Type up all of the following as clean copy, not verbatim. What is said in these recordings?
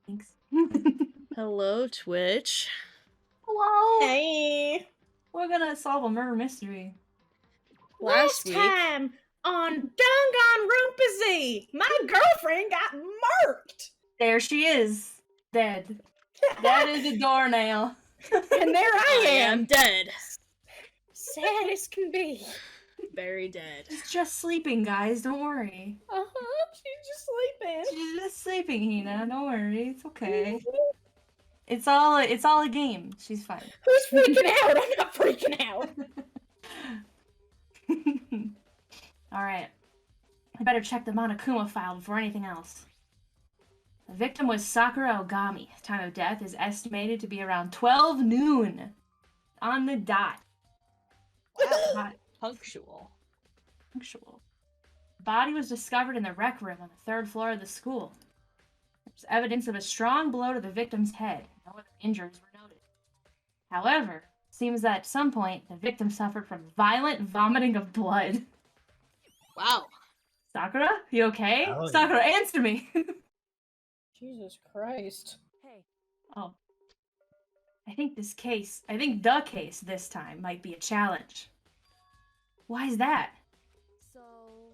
Thanks. Hello, Twitch. Hello! Hey. We're gonna solve a murder mystery. Last week, time on Doggone Rumpazee, my girlfriend got murked. There she is. Dead. That is a doornail. And there I I am. am dead. Sad as can be. Very dead. She's just sleeping, guys. Don't worry. She's just sleeping. She's just sleeping, Hina. Don't worry. It's okay. It's all a game. She's fine. Who's freaking out? I'm not freaking out. Alright. I better check the Monokuma file before anything else. The victim was Sakura Ogami. Time of death is estimated to be around 12 noon. On the dot. Wow. Punctual. Punctual. The body was discovered in the rec room on the 3rd floor of the school. There's evidence of a strong blow to the victim's head. No other injuries were noted. However, it seems that at some point, the victim suffered from violent vomiting of blood. Wow. Sakura, you okay? Oh, Sakura, answer me! Jesus Christ. Hey. Oh. I think the case this time might be a challenge. Why is that?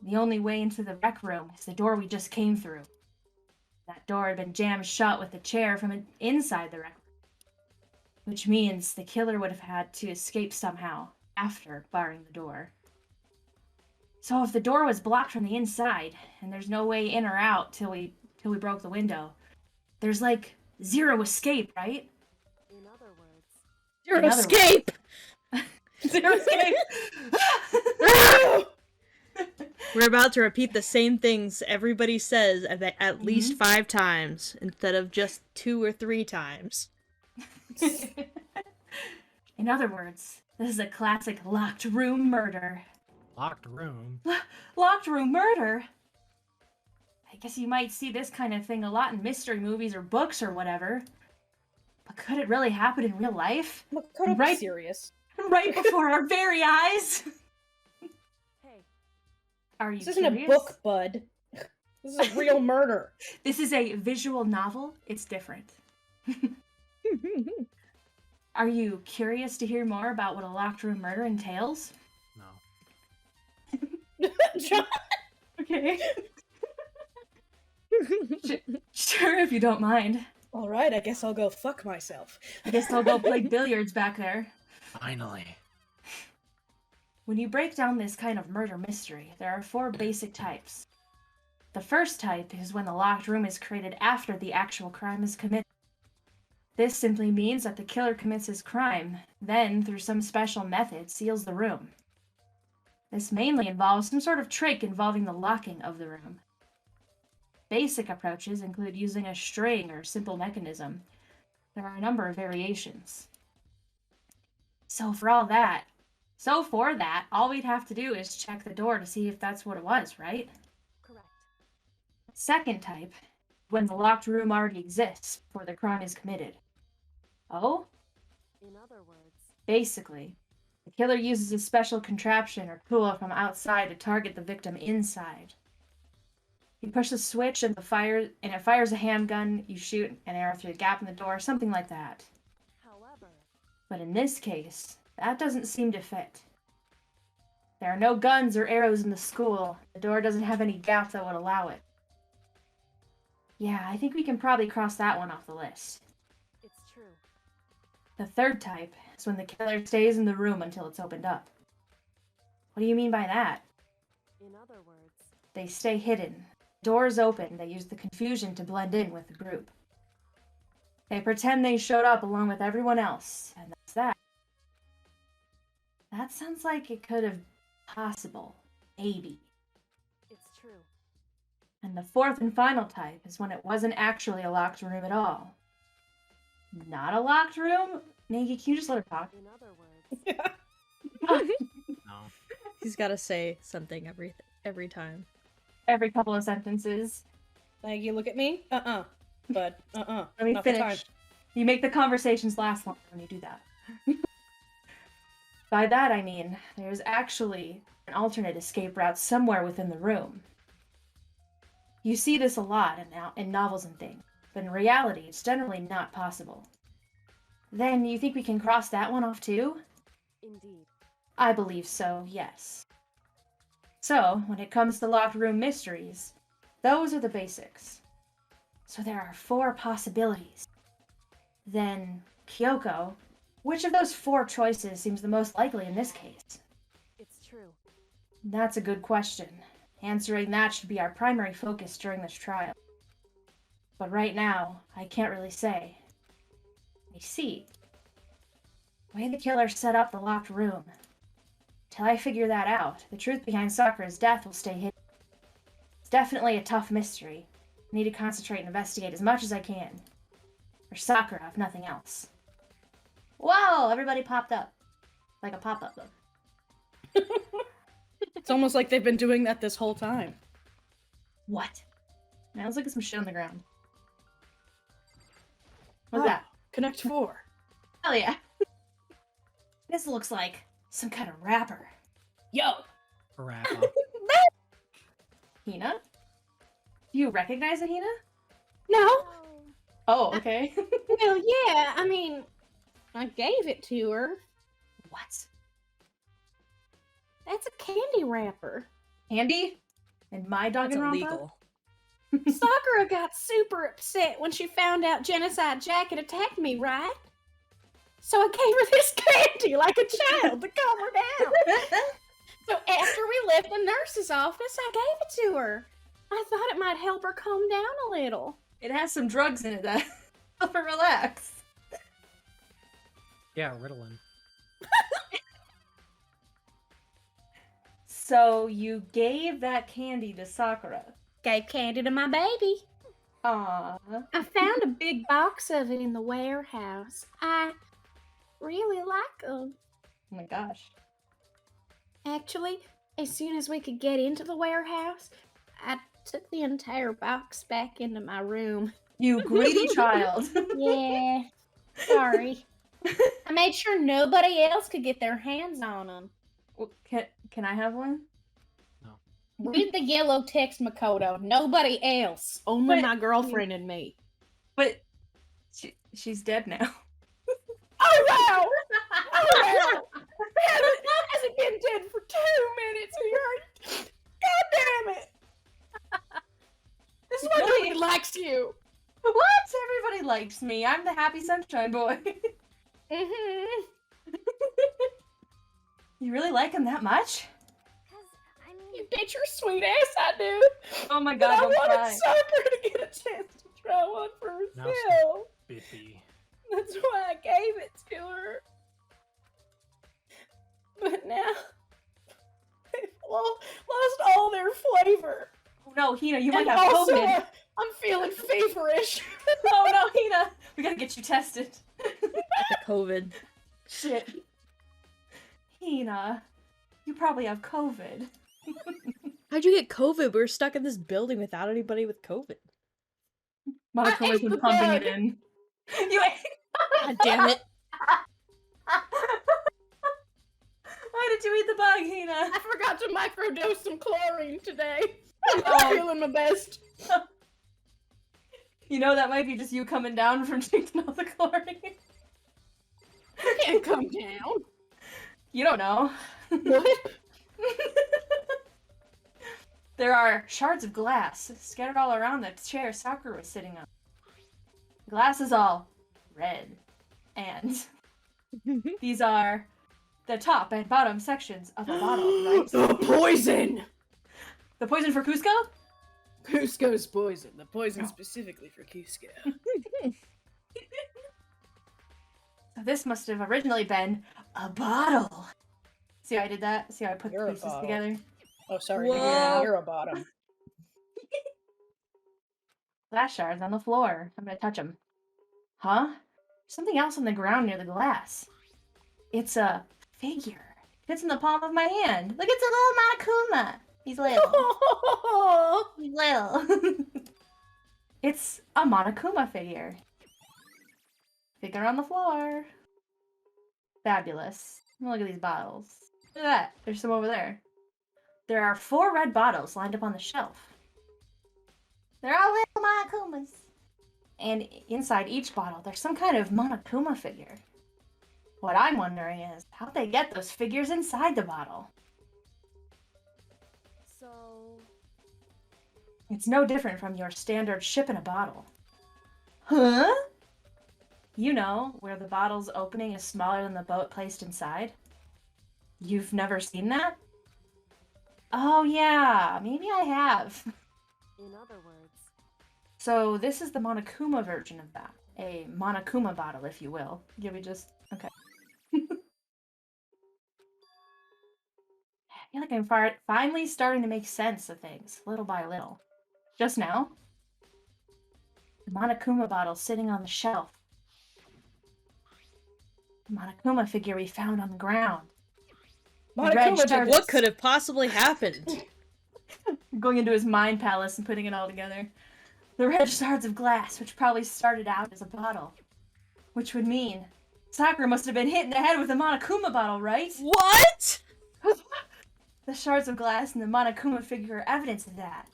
The only way into the rec room is the door we just came through. That door had been jammed shut with a chair from inside the rec room, which means the killer would have had to escape somehow after barring the door. So if the door was blocked from the inside, and there's no way in or out till we broke the window, there's like zero escape, right? In other words, Zero escape! Zero escape! We're about to repeat the same things everybody says at least 5 times, instead of just 2 or 3 times. In other words, this is a classic locked room murder. Locked room. Locked room murder? I guess you might see this kind of thing a lot in mystery movies or books or whatever. But could it really happen in real life? Could Right. be serious. Right before our very eyes? hey, Are you This isn't curious? a book, bud. This is a real murder. This is a visual novel. It's different. Are you curious to hear more about what a locked room murder entails? No. John. Okay. Sure, if you don't mind. Alright, I guess I'll go fuck myself. I guess I'll go play billiards back there. Finally. When you break down this kind of murder mystery, there are 4 basic types. The first type is when the locked room is created after the actual crime is committed. This simply means that the killer commits his crime, then, through some special method, seals the room. This mainly involves some sort of trick involving the locking of the room. Basic approaches include using a string or simple mechanism. There are a number of variations. So for that, all we'd have to do is check the door to see if that's what it was, right? correct. Second type, when the locked room already exists before the crime is committed. Oh? In other words, Basically, the killer uses a special contraption or tool from outside to target the victim inside. You push the switch and it fires a handgun, you shoot an arrow through a gap in the door, something like that. however, But in this case, that doesn't seem to fit. There are no guns or arrows in the school. The door doesn't have any gap that would allow it. Yeah, I think we can probably cross that one off the list. it's true. The third type is when the killer stays in the room until it's opened up. What do you mean by that? In other words, They stay hidden. Doors open, they use the confusion to blend in with the group. They pretend they showed up along with everyone else, and that's that. That sounds like it could have been possible. Maybe. it's true. And the fourth and final type is when it wasn't actually a locked room at all. Not a locked room? Nagi, can you just let her talk? In other words, No. He's gotta say something every time. Every couple of sentences. Like, you look at me? Bud, Let me Not the time. finish. You make the conversations last longer when you do that. By that I mean, there's actually an alternate escape route somewhere within the room. You see this a lot in novels and things. but in reality, it's generally not possible. Then you think we can cross that one off too? Indeed. I believe so, yes. So, when it comes to locked room mysteries, those are the basics. So there are 4 possibilities. Then, Kyoko, which of those 4 choices seems the most likely in this case? It's true. That's a good question. Answering that should be our primary focus during this trial. But right now, I can't really say. I see. The way the killer set up the locked room. Till I figure that out, the truth behind Sakura's death will stay hidden. It's definitely a tough mystery. I need to concentrate and investigate as much as I can. For Sakura, if nothing else. Wow, everybody popped up. Like a pop-up, though. It's almost like they've been doing that this whole time. What? Now let's look at some shit on the ground. What's Oh, that? Connect 4. Hell yeah. This looks like some kind of wrapper. Yo! Rappa. Hina? Do you recognize a Hina? No! Oh, Oh, okay. Well, yeah, I mean, I gave it to her. What? That's a candy wrapper. Andy? And my dog That's and Rompa? illegal. Sakura got super upset when she found out Genocide Jack had attacked me, right? So I gave her this candy like a child to calm her down. So after we left the nurse's office, I gave it to her. I thought it might help her calm down a little. It has some drugs in it that help her relax. Yeah, Ritalin. So you gave that candy to Sakura. Gave candy to my baby. Aww. I found a big box of it in the warehouse. I really like them. Oh my gosh. Actually, as soon as we could get into the warehouse, I took the entire box back into my room. You greedy child. Yeah, sorry. I made sure nobody else could get their hands on them. Well, can I have one? Read the yellow text, Makoto. Nobody else. Only But- my girlfriend and me. But she's dead now. Oh, wow! Oh, wow! Hasn't been dead for 2 minutes, we heard. God damn it! This is why nobody likes you. What? Everybody likes me. I'm the happy sunshine boy. Mm-hmm. You really like him that much? because, I mean, You bet your sweet ass I do. Oh my But god, I don't wanted cry. Sakura to get a chance to try one for Now herself. Bippy. That's why I gave it to her. But now, they've lost all their flavor. Oh no, Hina, you might And have also, COVID. I'm feeling feverish. Oh no, Hina! We gotta get you tested. The COVID. Shit. Hina, you probably have COVID. How'd you get COVID? We were stuck in this building without anybody with COVID. Monaco's ate been the pumping bug. it in. You ate. God damn it. Why did you eat the bug, Hina? I forgot to microdose some chlorine today. I'm Oh. not feeling my best. You know, that might be just you coming down from drinking all the chlorine. I can't come down. You don't know. What? There are shards of glass scattered all around the chair Sakura was sitting on. The glass is all red. And these are the top and bottom sections of a bottle, right? The poison! The poison for Cusco? Cusco's poison. The poison specifically for Cusco. So this must have originally been a bottle. See how I did that? See how I put You're the a pieces bottle. together? Oh, sorry. Whoa. You're a bottom. Glass shards on the floor. I'm gonna touch them. Huh? Something else on the ground near the glass. It's a figure. Fits in the palm of my hand. Look, it's a little Monokuma. He's little. He's little. It's a Monokuma figure. Figure on the floor. Fabulous. Look at these bottles. Look at that. There's some over there. There are 4 red bottles lined up on the shelf. They're all little Monokumas. And inside each bottle, there's some kind of Monokuma figure. What I'm wondering is, how'd they get those figures inside the bottle? So, It's no different from your standard ship in a bottle. Huh? You know, where the bottle's opening is smaller than the boat placed inside? You've never seen that? Oh yeah, maybe I have. in other words, So this is the Monokuma version of that. A Monokuma bottle, if you will. Yeah, we just... Okay. I feel like I'm finally starting to make sense of things, little by little. Just now, the Monokuma bottle sitting on the shelf. The Monokuma figure we found on the ground. The red Monokuma did shards- What could have possibly happened? Going into his mind palace and putting it all together. The red shards of glass, which probably started out as a bottle. Which would mean Sakura must have been hit in the head with a Monokuma bottle, right? What? The shards of glass and the Monokuma figure are evidence of that.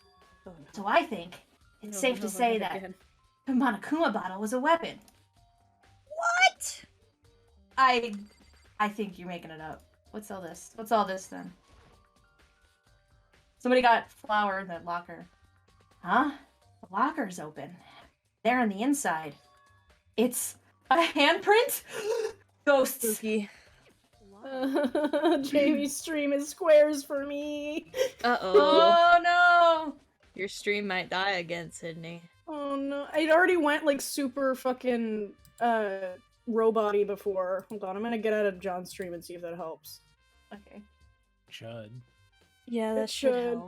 Oh, no. So I think it's No, safe no, to no, say not that again. the Monokuma bottle was a weapon. What? I think you're making it up. What's all this? What's all this then? Somebody got flour in the locker. Huh? The locker's open. There on the inside. It's a handprint? Ghosts. Spooky. what? Jamie's stream is squares for me. Uh-oh. Oh no! Your stream might die again, Sydney. Oh no, it already went like super fucking robot-y before. Hold on, I'm gonna get out of John's stream and see if that helps. Okay. Should. Yeah, that should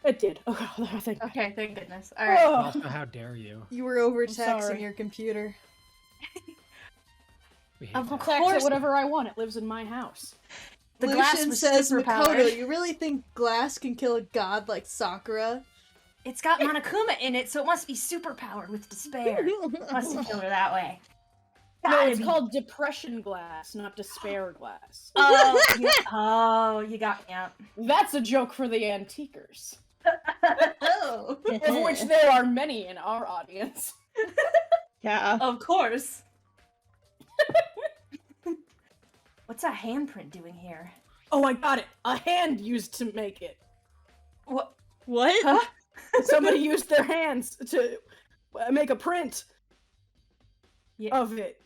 It did. Oh god, I think. Okay, thank goodness. Alright. Oh. Also, how dare you? You were sorry. overtaxing your computer. We hate Of that. Tax course. it whatever I want. It lives in my house. The glass Lucian was says, superpowered. Makoto, you really think glass can kill a god like Sakura? It's got Monokuma in it, so it must be superpowered with despair. Must have killed her that way. No, Gotta it's be- called depression glass, not despair glass. Oh, you got me out. That's a joke for the antiquers, Oh. of which there are many in our audience. Yeah. Of course. What's a handprint doing here? Oh, I got it. A hand used to make it. What? What? Huh? Somebody used their hands to make a print Yeah. of it.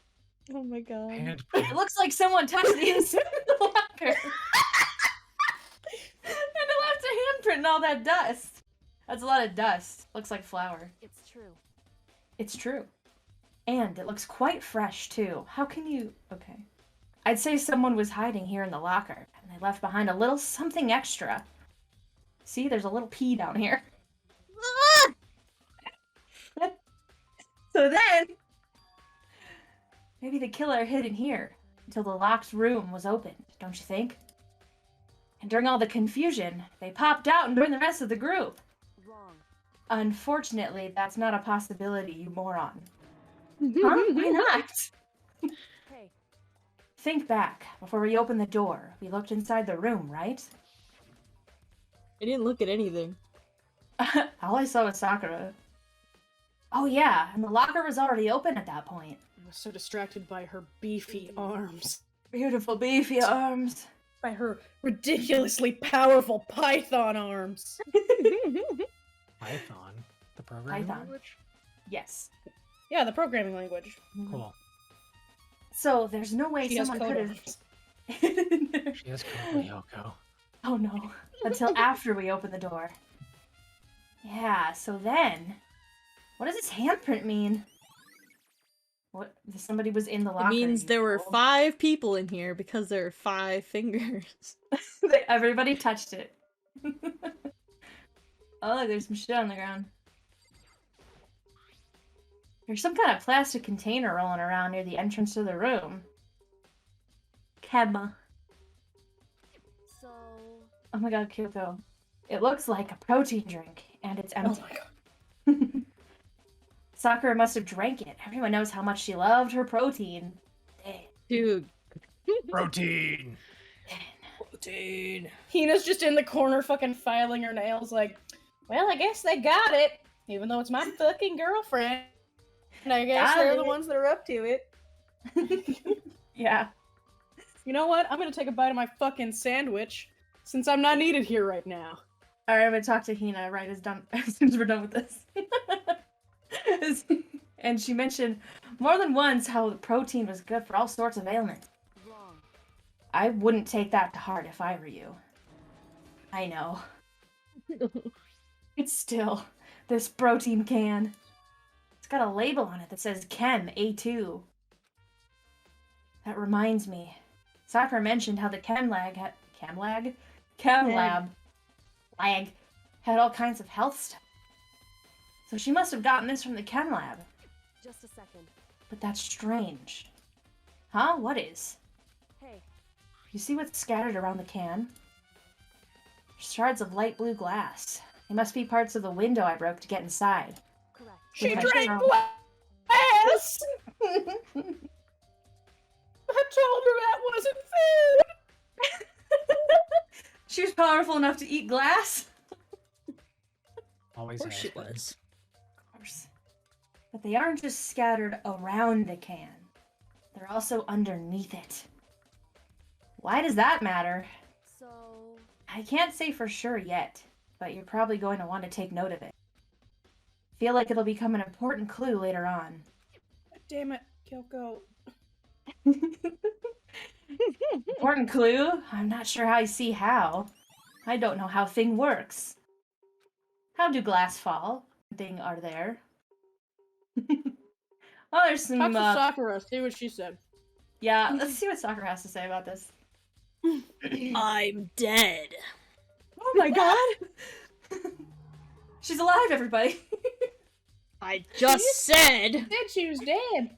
Oh my god. Handprint. It looks like someone touched the inside of the locker. And it left a handprint and all that dust. That's a lot of dust. Looks like flour. It's true. It's true. And it looks quite fresh, too. How can you... Okay. I'd say someone was hiding here in the locker, and they left behind a little something extra. See, there's a little pea down here. So then... Maybe the killer hid in here until the locked room was opened, don't you think? And during all the confusion, they popped out and joined the rest of the group. Wrong. Unfortunately, that's not a possibility, you moron. Huh? Why not? Hey, Think back. Before we opened the door, we looked inside the room, right? I didn't look at anything. All I saw was Sakura. Oh yeah, and the locker was already open at that point. I was so distracted by her beefy arms. Beautiful beefy arms. By her ridiculously powerful python arms. Python. The programming Python. language? Yes. Yeah, the programming language. Cool. So there's no way She has someone code could arms. have... She has Code Lyoko. Oh no. Until after we opened the door. Yeah, so then... What does this handprint mean? What? Somebody was in the locker. It means you there were fool. 5 people in here because there are 5 fingers. Everybody touched it. Oh, look, there's some shit on the ground. There's some kind of plastic container rolling around near the entrance to the room. Kemma. so Oh my god, Kyoko. It looks like a protein drink, and it's Oh empty. my god. Sakura must have drank it. Everyone knows how much she loved her protein. Dang. Dude. Protein! Protein. Hina's just in the corner fucking filing her nails like, well, I guess they got it. Even though it's my fucking girlfriend. And I guess Got they're the it. ones that are up to it. Yeah. You know what? I'm gonna take a bite of my fucking sandwich since I'm not needed here right now. All right, I'm gonna talk to Hina right as soon as we're done with this. And she mentioned more than once how the protein was good for all sorts of ailments. Wrong. I wouldn't take that to heart if I were you. I know. It's still this protein can. It's got a label on it that says Chem A2. That reminds me. Sakura mentioned how the Chem lab had all kinds of health stuff. So she must have gotten this from the Chem lab. Just a second. But that's strange. Huh? What is? Hey, You see what's scattered around the can? Shards of light blue glass. They must be parts of the window I broke to get inside. correct. She With my drank strong- glass! I told her that wasn't food! She was powerful enough to eat glass? Always Of course has she been. was. Of course. But they aren't just scattered around the can. They're also underneath it. Why does that matter? So, I can't say for sure yet, but you're probably going to want to take note of it. Feel like it'll become an important clue later on. Damn it, Kyoko. Important clue? I'm not sure how I see how. I don't know how thing works. How do glass fall? Thing are there. Oh, there's some. Talk to Sakura, see what she said. Yeah, let's see what Sakura has to say about this. I'm dead. Oh my god! She's alive, everybody! I just said. Said she was dead.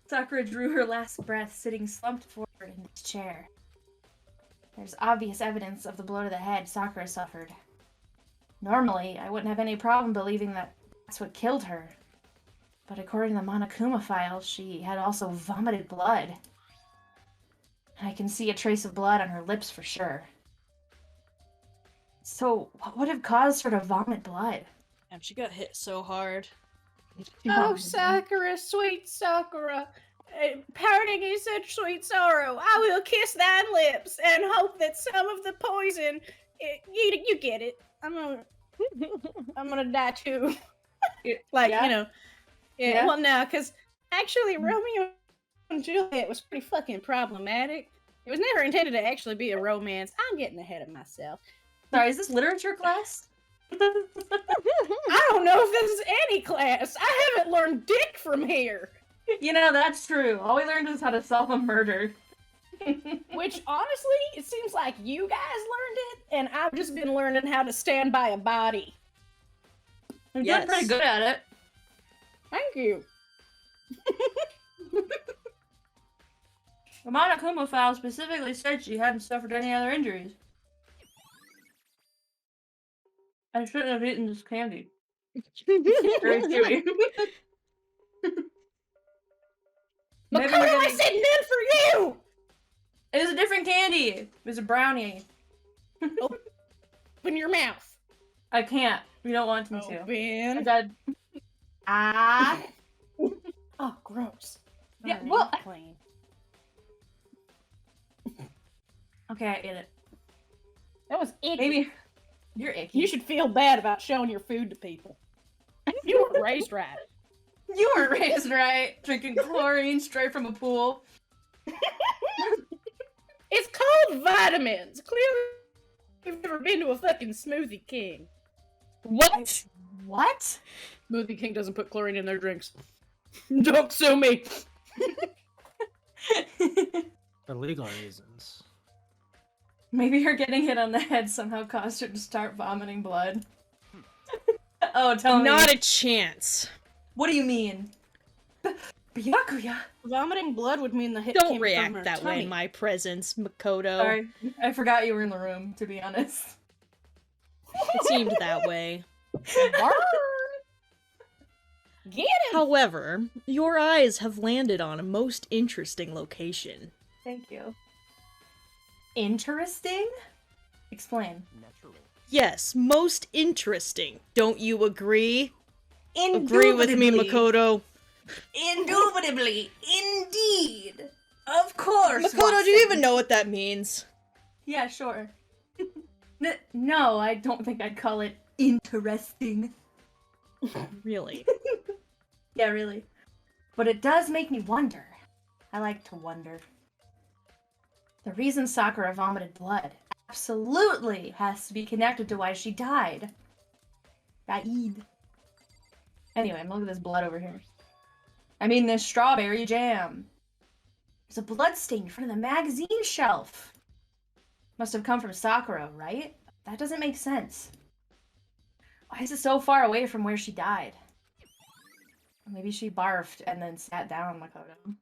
Sakura drew her last breath, sitting slumped forward in his chair. There's obvious evidence of the blow to the head Sakura suffered. Normally, I wouldn't have any problem believing that that's what killed her. But according to the Monokuma file, she had also vomited blood. I can see a trace of blood on her lips for sure. So, what would have caused her to vomit blood? Damn, she got hit so hard. Oh, Sakura, sweet Sakura. Parting is such sweet sorrow. I will kiss thine lips and hope that some of the poison. You get it. I'm gonna die too. Like, Yeah? you know. Yeah, Yeah? well, no, because actually, Romeo and Juliet was pretty fucking problematic. It was never intended to actually be a romance. I'm getting ahead of myself. Sorry, is this literature class? I don't know if this is any class. I haven't learned dick from here. You know, that's true. All we learned is how to solve a murder. Which, honestly, it seems like you guys learned it, and I've just been learning how to stand by a body. I'm Yes. doing pretty good at it. Thank you. The Monokuma file specifically said she hadn't suffered any other injuries. I shouldn't have eaten this candy. Very chewy. Maybe Makoto, we're I getting... said none for you! It was a different candy. It was a brownie. Open your mouth. I can't. You don't want me to. I Open. got... Ah. Oh, gross. Yeah, Burning well- clean. Okay, I ate it. That was icky. Maybe you're icky. You should feel bad about showing your food to people. You were raised right. You weren't raised right. Drinking chlorine straight from a pool. It's called vitamins. Clearly, you've never been to a fucking Smoothie King. What? What? Smoothie King doesn't put chlorine in their drinks. Don't sue me. For legal reasons. Maybe her getting hit on the head somehow caused her to start vomiting blood. Oh, tell me. Not a chance. What do you mean? Byakuya. Vomiting blood would mean the hit Don't came react from her that way tummy. in my presence, Makoto. Sorry, I forgot you were in the room, to be honest. It seemed that way. Get him! However, your eyes have landed on a most interesting location. Thank you. Interesting? Explain. Yes, most interesting. Don't you agree? Agree with me, Makoto. Indubitably. Indeed. Of course. Makoto, do you even know what that means? Yeah, sure. No, I don't think I'd call it interesting. Really? Yeah, really. But it does make me wonder. I like to wonder. The reason Sakura vomited blood absolutely has to be connected to why she died. Died. Anyway, look at this blood over here. I mean, this strawberry jam. There's a blood stain in front of the magazine shelf. Must have come from Sakura, right? That doesn't make sense. Why is it so far away from where she died? Maybe she barfed and then sat down, Makoto.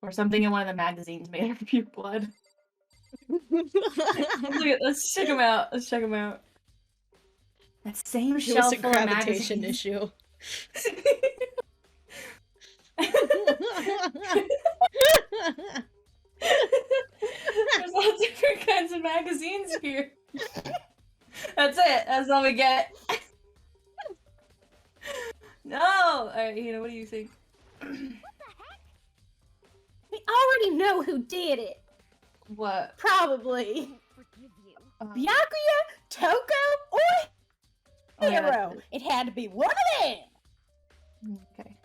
Or something in one of the magazines made her puke blood. Let's check them out. Let's check them out. That same It shelf was a full of gravitation magazines. issue. There's all different kinds of magazines here. That's it. That's all we get. No! Alright, Hina, what do you think? We already know who did it. What? Probably Forgive you. Byakuya, Toko, or Oh, yeah, Hero. that's It had to be one of them. it. Okay.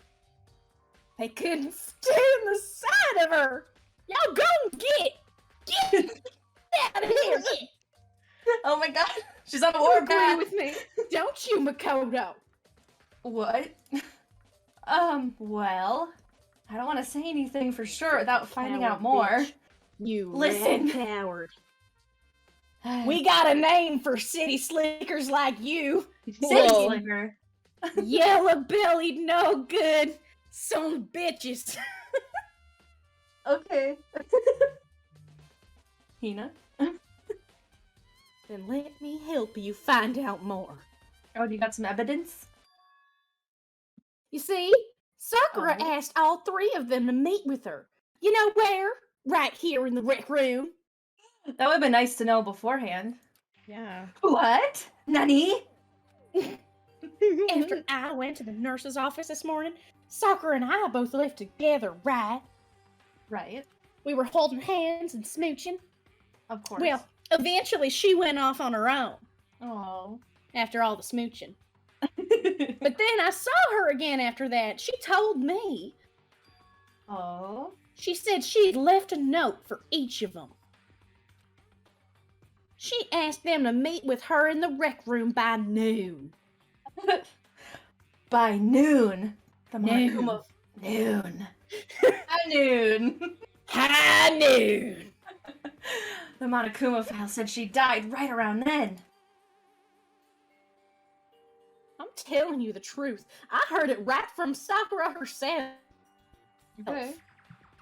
They couldn't stand the sight of her. Y'all go and get out of here. Get. Oh my god! She's on a You war agree path! with me, don't you, Makoto? What? Well... I don't want to say anything for sure without finding out Coward more. bitch. You Listen. red coward. We got a name for city slickers like you. City Whoa. Slicker. Yellow-bellied, no good, son bitches. Okay. Hina? Then let me help you find out more. Oh, do you got some evidence? You see, Sakura Oh. asked all three of them to meet with her. You know where? Right here in the rec room. That would have been nice to know beforehand. Yeah. What? Nani? After I went to the nurse's office this morning, Sakura and I both left together, right? Right. We were holding hands and smooching. Of course. Well, eventually she went off on her own Oh. after all the smooching. But then I saw her again after that. She told me. Oh. She said she'd left a note for each of them. She asked them to meet with her in the rec room by noon. By noon. The Noon. Monokuma. Noon. By noon. High noon. The Monokuma file said she died right around then. I'm telling you the truth. I heard it right from Sakura herself. Okay.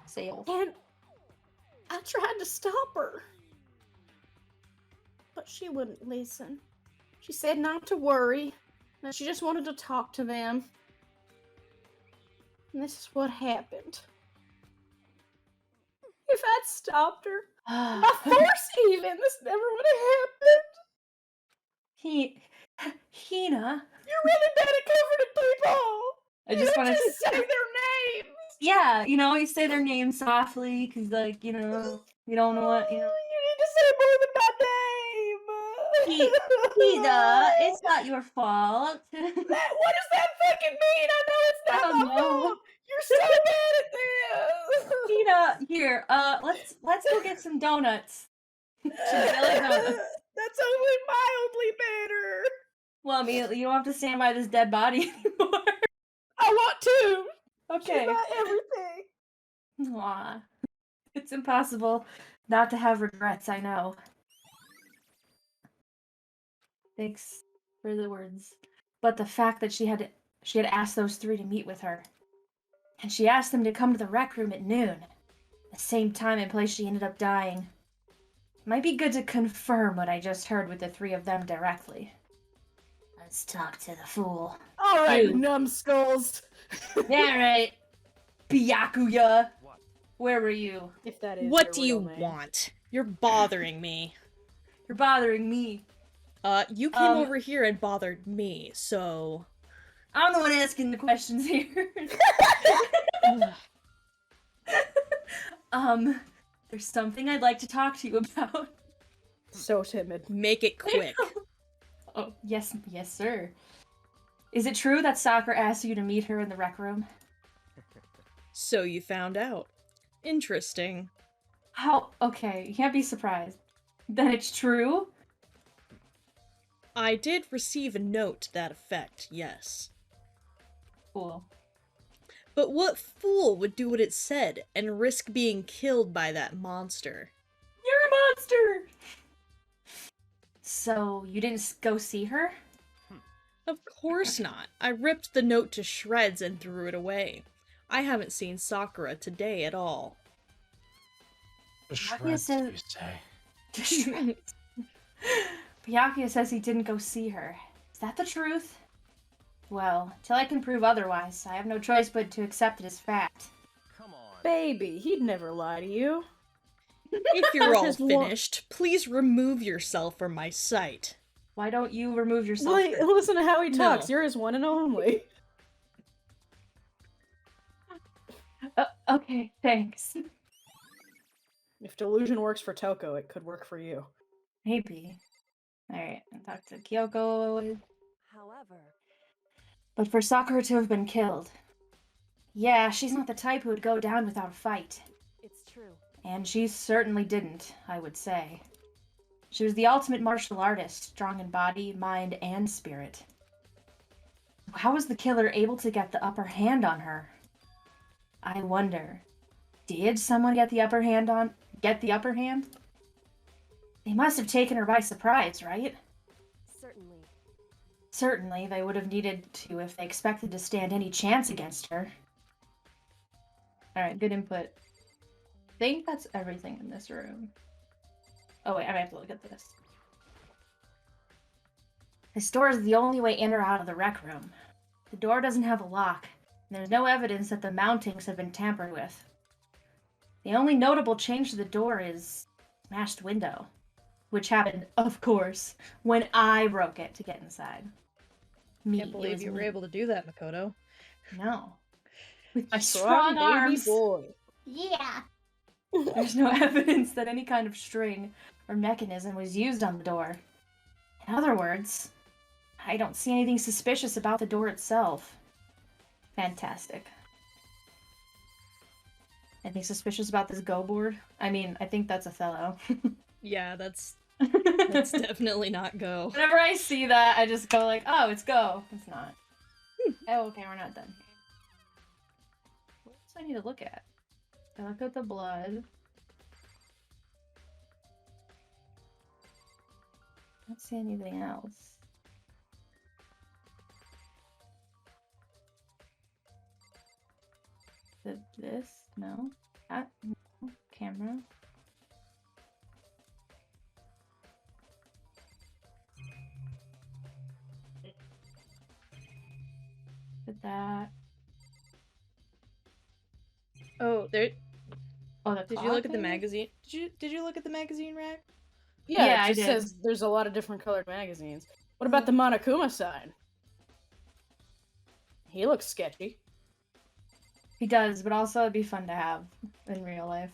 Sale. And I tried to stop her. But she wouldn't listen. She said not to worry, that she just wanted to talk to them. And this is what happened. If I'd stopped her, by force even, this never would have happened. Hina. You're really bad at comforting people. I just want to say their names. Yeah, you say their name softly, because, you don't know what, You need to say more than my name. Hina, it's not your fault. What does that fucking mean? I know it's I not don't my know. fault. You're so bad at this. Hina, here, let's go get some donuts. Some jelly donuts. That's only mildly better. Well, I mean, you don't have to stand by this dead body anymore. I want to. Okay. She's my everything. Aw. It's impossible not to have regrets, I know. Thanks for the words. But the fact that she had asked those three to meet with her. And she asked them to come to the rec room at noon. The same time and place she ended up dying. Might be good to confirm what I just heard with the three of them directly. Let's talk to the fool. All right, You. numbskulls. Yeah, right. Byakuya. Where were you? If that is What their do you real name. want? You're bothering me. You're bothering me. You came Um, over here and bothered me, so... I'm the one asking the questions here. There's something I'd like to talk to you about. So timid. Make it quick. Oh, yes, sir. Is it true that Sakura asked you to meet her in the rec room? So you found out. Interesting. How? Okay, you can't be surprised. Then it's true? I did receive a note to that effect, yes. Cool. But what fool would do what it said and risk being killed by that monster? You're a monster! So, you didn't go see her? Of course not. I ripped the note to shreds and threw it away. I haven't seen Sakura today at all. The Byakuya shreds, says- you say. To shreds. Byakuya says he didn't go see her. Is that the truth? Well, till I can prove otherwise, I have no choice but to accept it as fact. Come on. Baby, he'd never lie to you. If you're all Just wa- finished, please remove yourself from my sight. Why don't you remove yourself? Wait, listen to how he No. talks. You're his one and only. Okay, thanks. If delusion works for Toko, it could work for you. Maybe. Alright, I'll talk to Kyoko. However, But for Sakura to have been killed. Yeah, she's not the type who would go down without a fight. it's true. And she certainly didn't, I would say. She was the ultimate martial artist, strong in body, mind, and spirit. How was the killer able to get the upper hand on her? I wonder, did someone get the upper hand? They must have taken her by surprise, right? Certainly. Certainly, they would have needed to if they expected to stand any chance against her. Alright, good input. I think that's everything in this room. Oh wait, I might have to look at this. This door is the only way in or out of the rec room. The door doesn't have a lock, and there's no evidence that the mountings have been tampered with. The only notable change to the door is smashed window, which happened, of course, when I broke it to get inside. Me, Can't it believe was you were me. able to do that, Makoto. No. With my Strong strong baby arms. boy. Yeah. There's no evidence that any kind of string or mechanism was used on the door. In other words, I don't see anything suspicious about the door itself. Fantastic. Anything suspicious about this go board? I mean, I think that's Othello. Yeah, that's definitely not go. Whenever I see that, I just go like, oh, it's go. It's not. Oh, okay, we're not done. What else do I need to look at? I look at the blood. I don't see anything else. This? No. That? No. Camera. Did that. Oh, there. Oh, the Did you clock, look at the maybe? magazine? Did you look at the magazine rack? Yeah, Yeah, I it just did. says there's a lot of different colored magazines. What about the Monokuma sign? He looks sketchy. He does, but also it'd be fun to have in real life.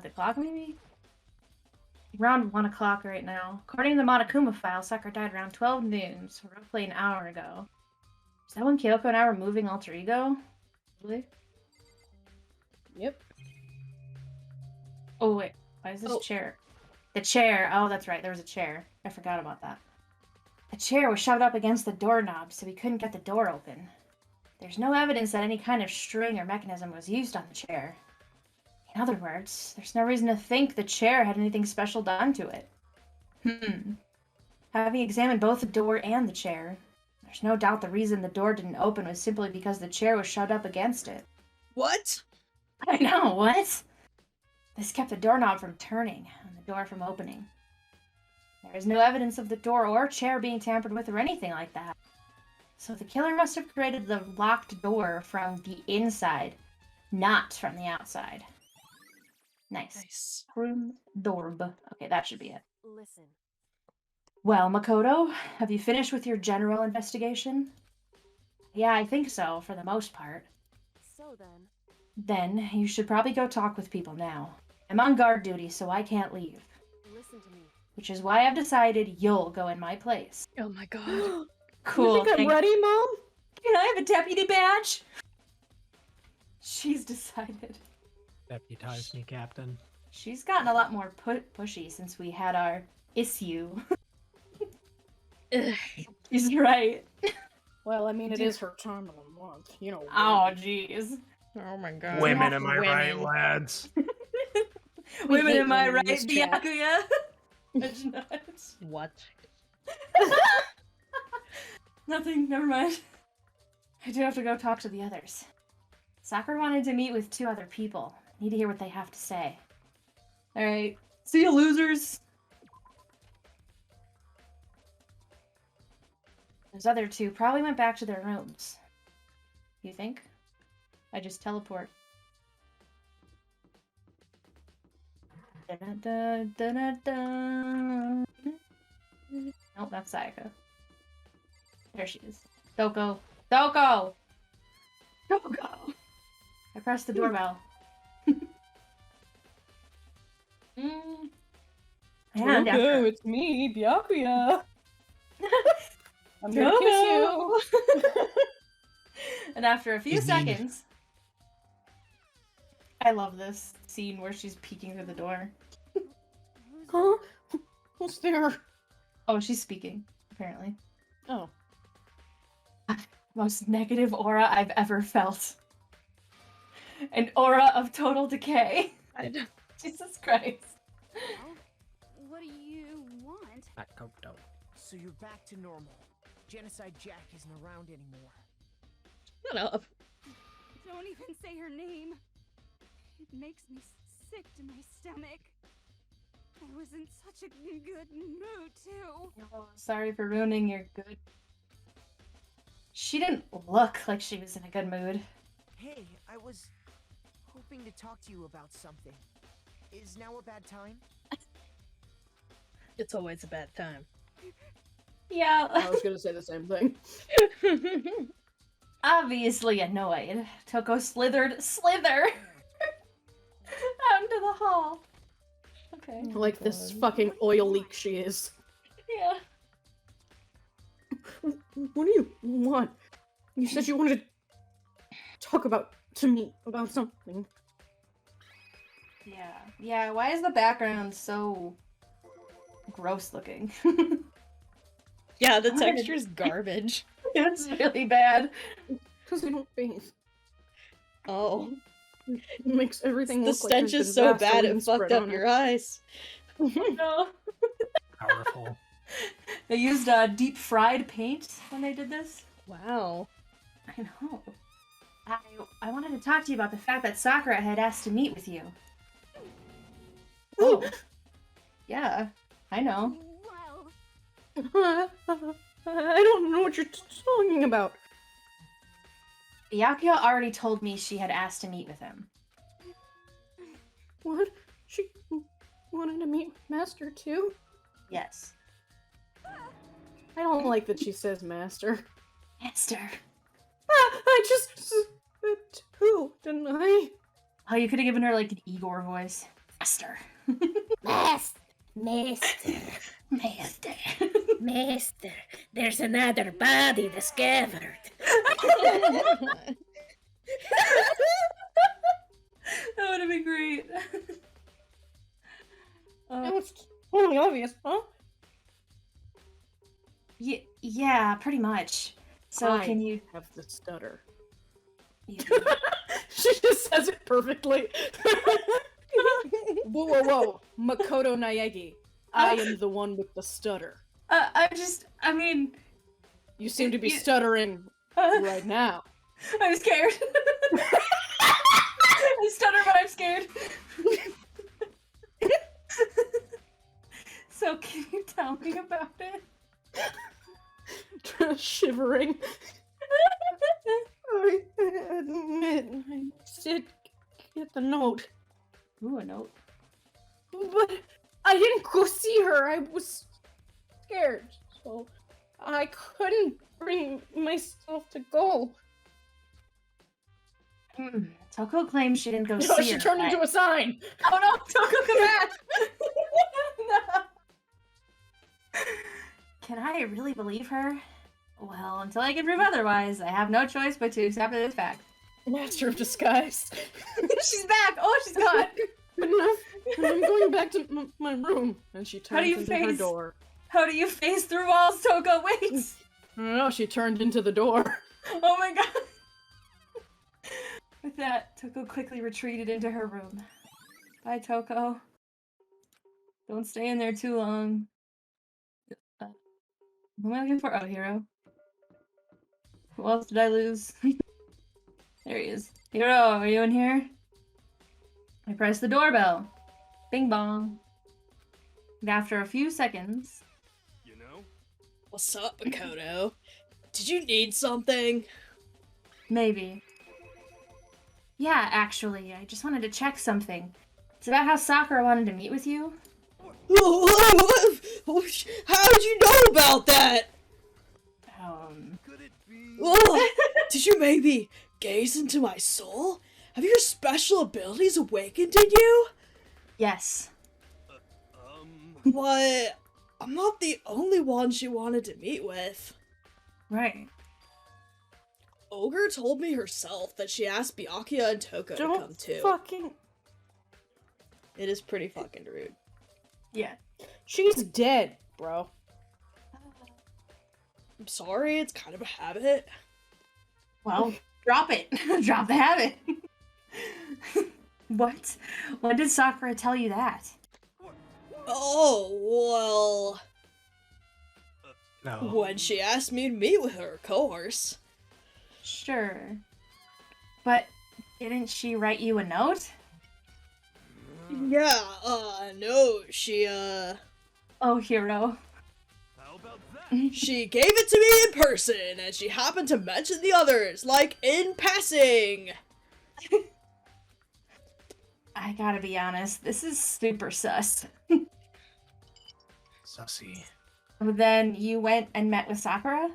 The clock maybe? Around 1 o'clock right now. According to the Monokuma file, Sakura died around 12 noon, so roughly an hour ago. Is that when Kyoko and I were moving alter ego? Really? Yep. Oh wait, why is this Oh. chair? The chair, oh that's right, there was a chair. I forgot about that. The chair was shoved up against the doorknob, so we couldn't get the door open. There's no evidence that any kind of string or mechanism was used on the chair. In other words, there's no reason to think the chair had anything special done to it. Having examined both the door and the chair, there's no doubt the reason the door didn't open was simply because the chair was shoved up against it. What? I know, what? This kept the doorknob from turning and the door from opening. There is no evidence of the door or chair being tampered with or anything like that. So the killer must have created the locked door from the inside, not from the outside. Nice. Nice. Room Dorb. Okay, that should be it. Listen, Well, Makoto, have you finished with your general investigation? Yeah, I think so, for the most part. so then, Then, you should probably go talk with people now. I'm on guard duty, so I can't leave. listen to me. Which is why I've decided you'll go in my place. Oh my god. You Cool. think I'm thank- ready, Mom? Can I have a deputy badge? She's decided. Deputize me, Captain. She's gotten a lot more pushy since we had our issue. Ugh. She's right. Well, I mean, it is her time of the month. You know. Oh, jeez. Oh my god. Women, am I right, Women. lads? Women, hate am I women in right, this chat. Byakuya? That's nuts. What? Nothing, never mind. I do have to go talk to the others. Sakura wanted to meet with 2 other people. Need to hear what they have to say. Alright. See you, losers! Those other 2 probably went back to their rooms. You think? I just teleport. Da-da-da-da-da-da. Nope, that's Sayaka. There she is. Doko! Doko! Doko! I pressed the doorbell. And after, it's me, Byakuya. I'm gonna kiss you. and after a few She's mean. seconds, I love this scene where she's peeking through the door. Who's Huh? there? Who's there? Oh, she's speaking, apparently. Oh. Most negative aura I've ever felt. An aura of total decay. Jesus Christ. Well, what do you want? Makoto. So you're back to normal. Genocide Jack isn't around anymore. Shut up. Don't even say her name. It makes me sick to my stomach. I was in such a good mood, too. Oh, sorry for ruining your good. She didn't look like she was in a good mood. Hey, I was hoping to talk to you about something. Is now a bad time? It's always a bad time. Yeah, I was gonna say the same thing. obviously annoyed. Toko slither out into the hall. Okay. Like this fucking oil leak she is. Yeah. What do you want? You said you wanted to talk to me about something. Yeah. Yeah, why is the background so gross looking? Yeah, the What? texture's garbage. It's really bad. Because I don't bathe. Oh. It makes everything The look like stench there's is been so bad it Vaseline fucked spread up on your it. eyes. No. Powerful. They used deep fried paint when they did this. Wow. I know. I wanted to talk to you about the fact that Sakura had asked to meet with you. Oh. Yeah, I know. Well, I don't know what you're talking about. Byakuya already told me she had asked to meet with him. What? She wanted to meet Master too? Yes. I don't like that she says Master. Master. I just said two, didn't I? Oh, you could have given her like an Igor voice. Master. Master, Master. Master, there's another body discovered. That would have been great. It's totally obvious, huh? Yeah, pretty much. So I can you? have the stutter? you She just says it perfectly. Whoa. Makoto Naegi. I am the one with the stutter. I mean, You seem to be You- stuttering right now. I'm scared. I stutter, but I'm scared. So can you tell me about it? Shivering. I admit, I did get the note. Ooh, a note. But I didn't go see her. I was scared, so I couldn't bring myself to go. Toko claims she didn't go No, see she her. turned into a sign. Oh no, Toko, come back! No. Can I really believe her? Well, until I can prove otherwise, I have no choice but to accept it as fact. Master of disguise. She's back! Oh, she's gone! Good enough. I'm going back to my room. And she How do turns you into her face- door. How do you phase through walls, Toko? Wait! No, she turned into the door. Oh my god! With that, Toko quickly retreated into her room. Bye, Toko. Don't stay in there too long. Who am I looking for? Oh, Hero. Who else did I lose? There he is. Hero, are you in here? I pressed the doorbell. Bing bong. And after a few seconds... You know? What's up, Makoto? Did you need something? Maybe. Yeah, actually, I just wanted to check something. It's about how Sakura wanted to meet with you. How'd you know about that? Could it be? Oh, did you maybe gaze into my soul? Have your special abilities awakened in you? Yes. But I'm not the only one she wanted to meet with. Right. Ogre told me herself that she asked Byakuya and Toko to come Don't too. fucking... It is pretty fucking rude. Yeah. She's dead, bro. I'm sorry, it's kind of a habit. Well, drop it. Drop the habit. What? When did Sakura tell you that? Oh, well, No. when she asked me to meet with her, of course. Sure. But didn't she write you a note? Yeah, no, she, Oh, Hero. How about that? she gave it to me in person, and she happened to mention the others, like, in passing. I gotta be honest, this is super sus. Sussy. Then you went and met with Sakura?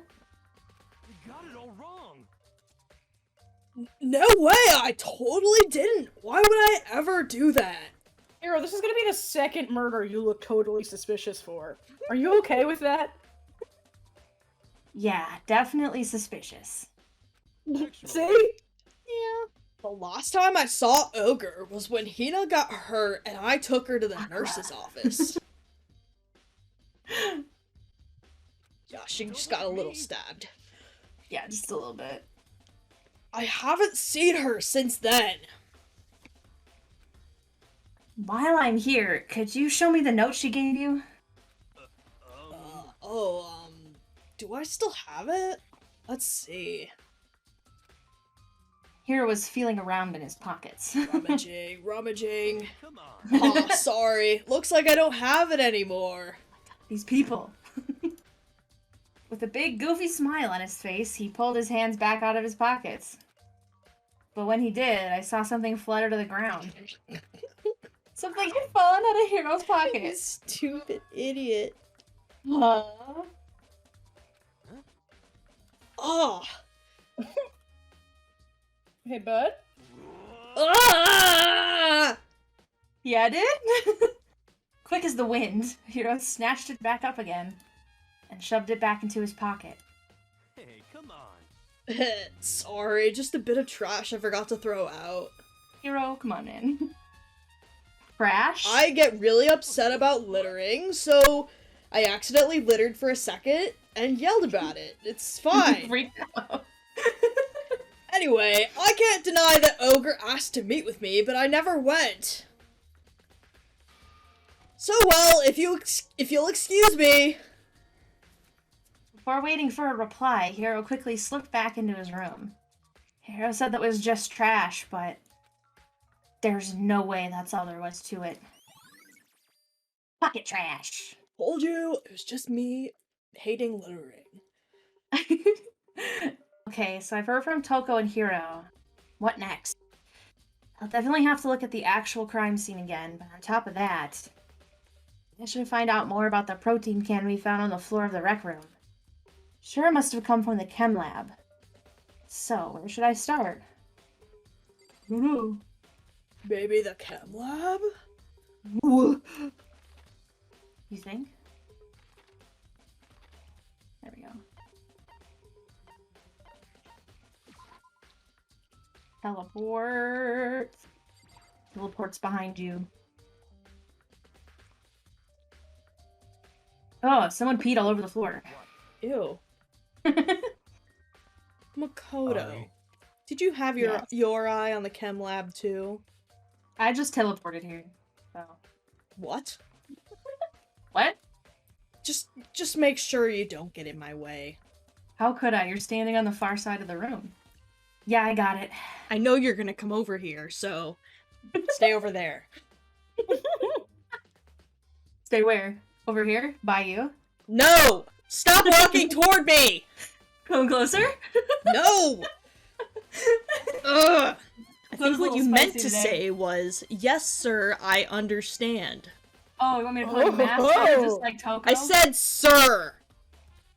You got it all wrong. No way, I totally didn't. Why would I ever do that? Hero, this is gonna be the second murder you look totally suspicious for. Are you okay with that? Yeah, definitely suspicious. See? Yeah. The last time I saw Ogre was when Hina got hurt and I took her to the nurse's office. Yeah, she just got a little stabbed. Yeah, just a little bit. I haven't seen her since then. While I'm here, could you show me the note she gave you? Do I still have it? Let's see. Hero was feeling around in his pockets. Rummaging. Come on. Aw, sorry. Looks like I don't have it anymore. These people. With a big goofy smile on his face, he pulled his hands back out of his pockets. But when he did, I saw something flutter to the ground. Something had fallen out of Hero's You pocket. stupid idiot. Huh? Oh. Hey, bud? Ah! Yeah, I did? Quick as the wind, Hero snatched it back up again and shoved it back into his pocket. Hey, come on. Sorry, just a bit of trash I forgot to throw out. Hero, come on in. Crash? I get really upset about littering, so I accidentally littered for a second and yelled about it. It's fine. Freaked out. Anyway, I can't deny that Ogre asked to meet with me, but I never went. So well, if you'll excuse me. Before waiting for a reply, Hero quickly slipped back into his room. Hero said that was just trash, but there's no way that's all there was to it. Pocket trash. Told you, it was just me hating littering. Okay, so I've heard from Toko and Hiro. What next? I'll definitely have to look at the actual crime scene again, but on top of that... I should find out more about the protein can we found on the floor of the rec room. Sure must have come from the chem lab. So, where should I start? I don't know. Maybe the chem lab? You think? There we go. Teleport. Teleport's behind you. Oh, someone peed all over the floor. Ew. Makoto. Sorry. Did you have Yes. your eye on the chem lab too? I just teleported here. So. What? What? Just make sure you don't get in my way. How could I? You're standing on the far side of the room. Yeah, I got it. I know you're gonna come over here, so stay over there. Stay where? Over here? By you? No! Stop walking toward me! Come closer? No! Ugh! I That was think a what little you meant spicy to today. say was, yes, sir, I understand. Oh, you want me to call you Master? Just like Toko? I said, sir!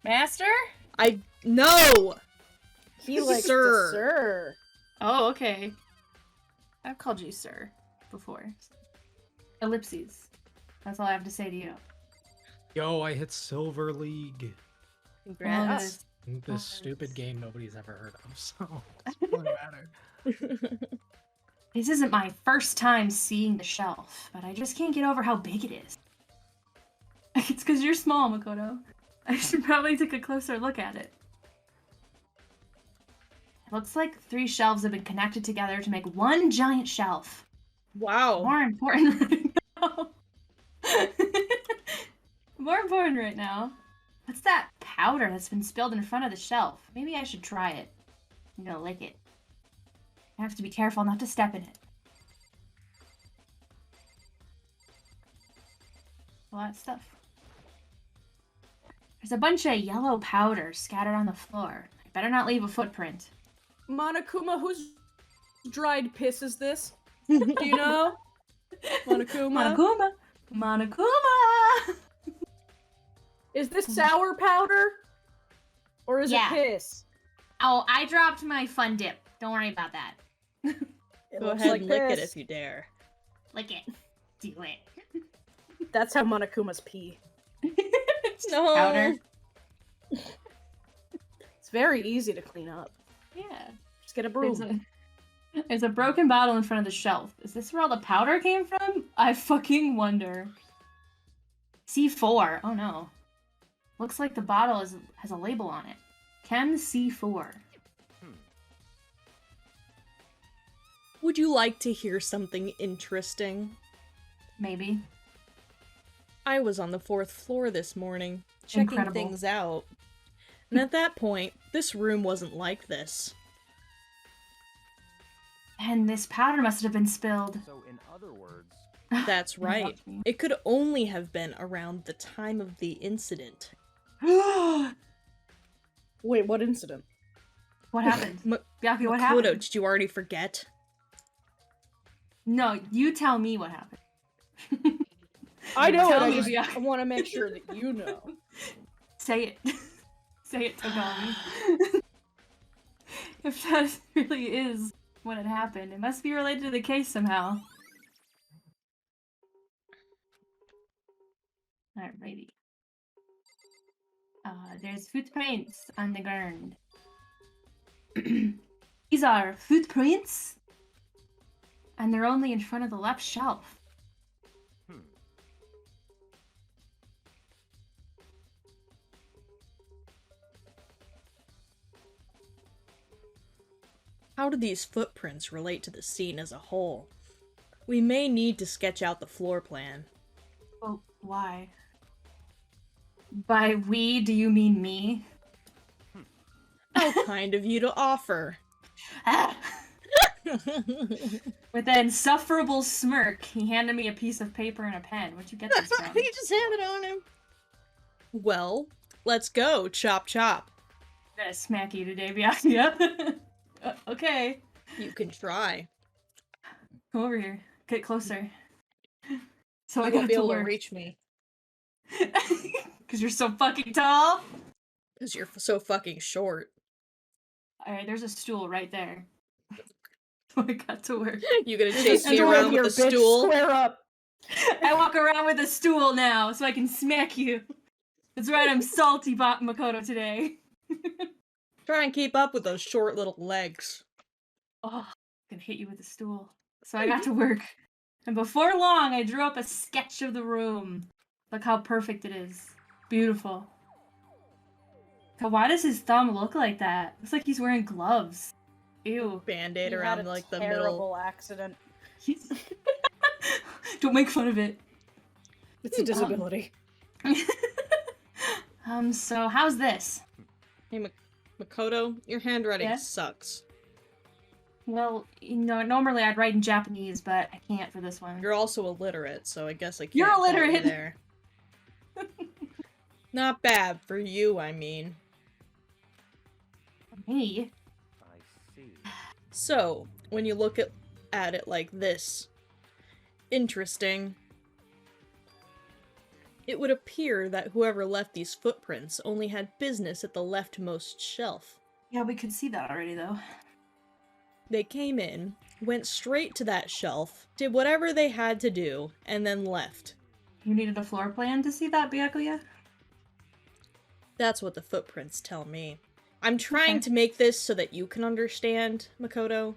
Master? No! He likes Sir. to sir. Oh, okay. I've called you Sir before. Ellipses. That's all I have to say to you. Yo, I hit Silver League. Congrats. This Nice. stupid game nobody's ever heard of, so it doesn't matter. This isn't my first time seeing the shelf, but I just can't get over how big it is. It's because you're small, Makoto. I should probably take a closer look at it. It looks like 3 shelves have been connected together to make one giant shelf. Wow. More important right now. More important right now. What's that powder that's been spilled in front of the shelf? Maybe I should try it. I'm gonna lick it. I have to be careful not to step in it. A lot of stuff. There's a bunch of yellow powder scattered on the floor. I better not leave a footprint. Monokuma, whose dried piss is this? Do you know? Monokuma? Monokuma! Monokuma! Is this sour powder? Or is Yeah. it piss? Oh, I dropped my fun dip. Don't worry about that. It Go looks ahead like and lick it piss. if you dare. Lick it. Do it. That's how Monokuma's pee. It's No. powder. It's very easy to clean up. Yeah. Just get a broom. There's a broken bottle in front of the shelf. Is this where all the powder came from? I fucking wonder. C4. Oh no. Looks like the bottle has a label on it. Chem C4. Would you like to hear something interesting? Maybe. I was on the 4th floor this morning, checking Incredible. things out. And at that point, this room wasn't like this. And this powder must have been spilled. So, in other words, That's right. It could only have been around the time of the incident. Wait, what incident? What happened? Ma- Byakuya, what Makoto, happened? did you already forget? No, you tell me what happened. I know Tell it, me, I just Byakuya. I want to make sure that you know. Say it. Say it, Togami. If that really is what had happened, it must be related to the case somehow. Alrighty. There's footprints on the ground. These are footprints, and they're only in front of the left shelf. How do these footprints relate to the scene as a whole? We may need to sketch out the floor plan. Well, why? By we, do you mean me? How kind of you to offer. Ah! With an insufferable smirk, he handed me a piece of paper and a pen. Where'd you get this from? You just handed it on him. Well, let's go, chop chop. I'm gonna smack you today, Byakuya. Okay. You can try. Come over here. Get closer. So I You got won't be to able to work. reach me. Because you're so fucking tall. Because you're so fucking short. Alright, there's a stool right there. So I got to work. You gonna There's chase a me stool around here, with a bitch. stool? Square up. I walk around with a stool now, so I can smack you. That's right, I'm salty Makoto today. Try and keep up with those short little legs. Oh, I'm gonna hit you with a stool. So I got to work. And before long, I drew up a sketch of the room. Look how perfect it is. Beautiful. So why does his thumb look like that? Looks like he's wearing gloves. Ew. Band-aid He around had a like the terrible middle. accident. Don't make fun of it. It's a disability. So how's this? Hey, Makoto, your handwriting Yeah? sucks. Well, normally I'd write in Japanese, but I can't for this one. You're also illiterate, so I guess I can't You're fault you illiterate! there. Not bad for you, I mean. Me? I see. So, when you look at it like this, interesting. It would appear that whoever left these footprints only had business at the leftmost shelf. Yeah, we could see that already, though. They came in, went straight to that shelf, did whatever they had to do, and then left. You needed a floor plan to see that, Byakuya? That's what the footprints tell me. I'm trying Okay. to make this so that you can understand, Makoto,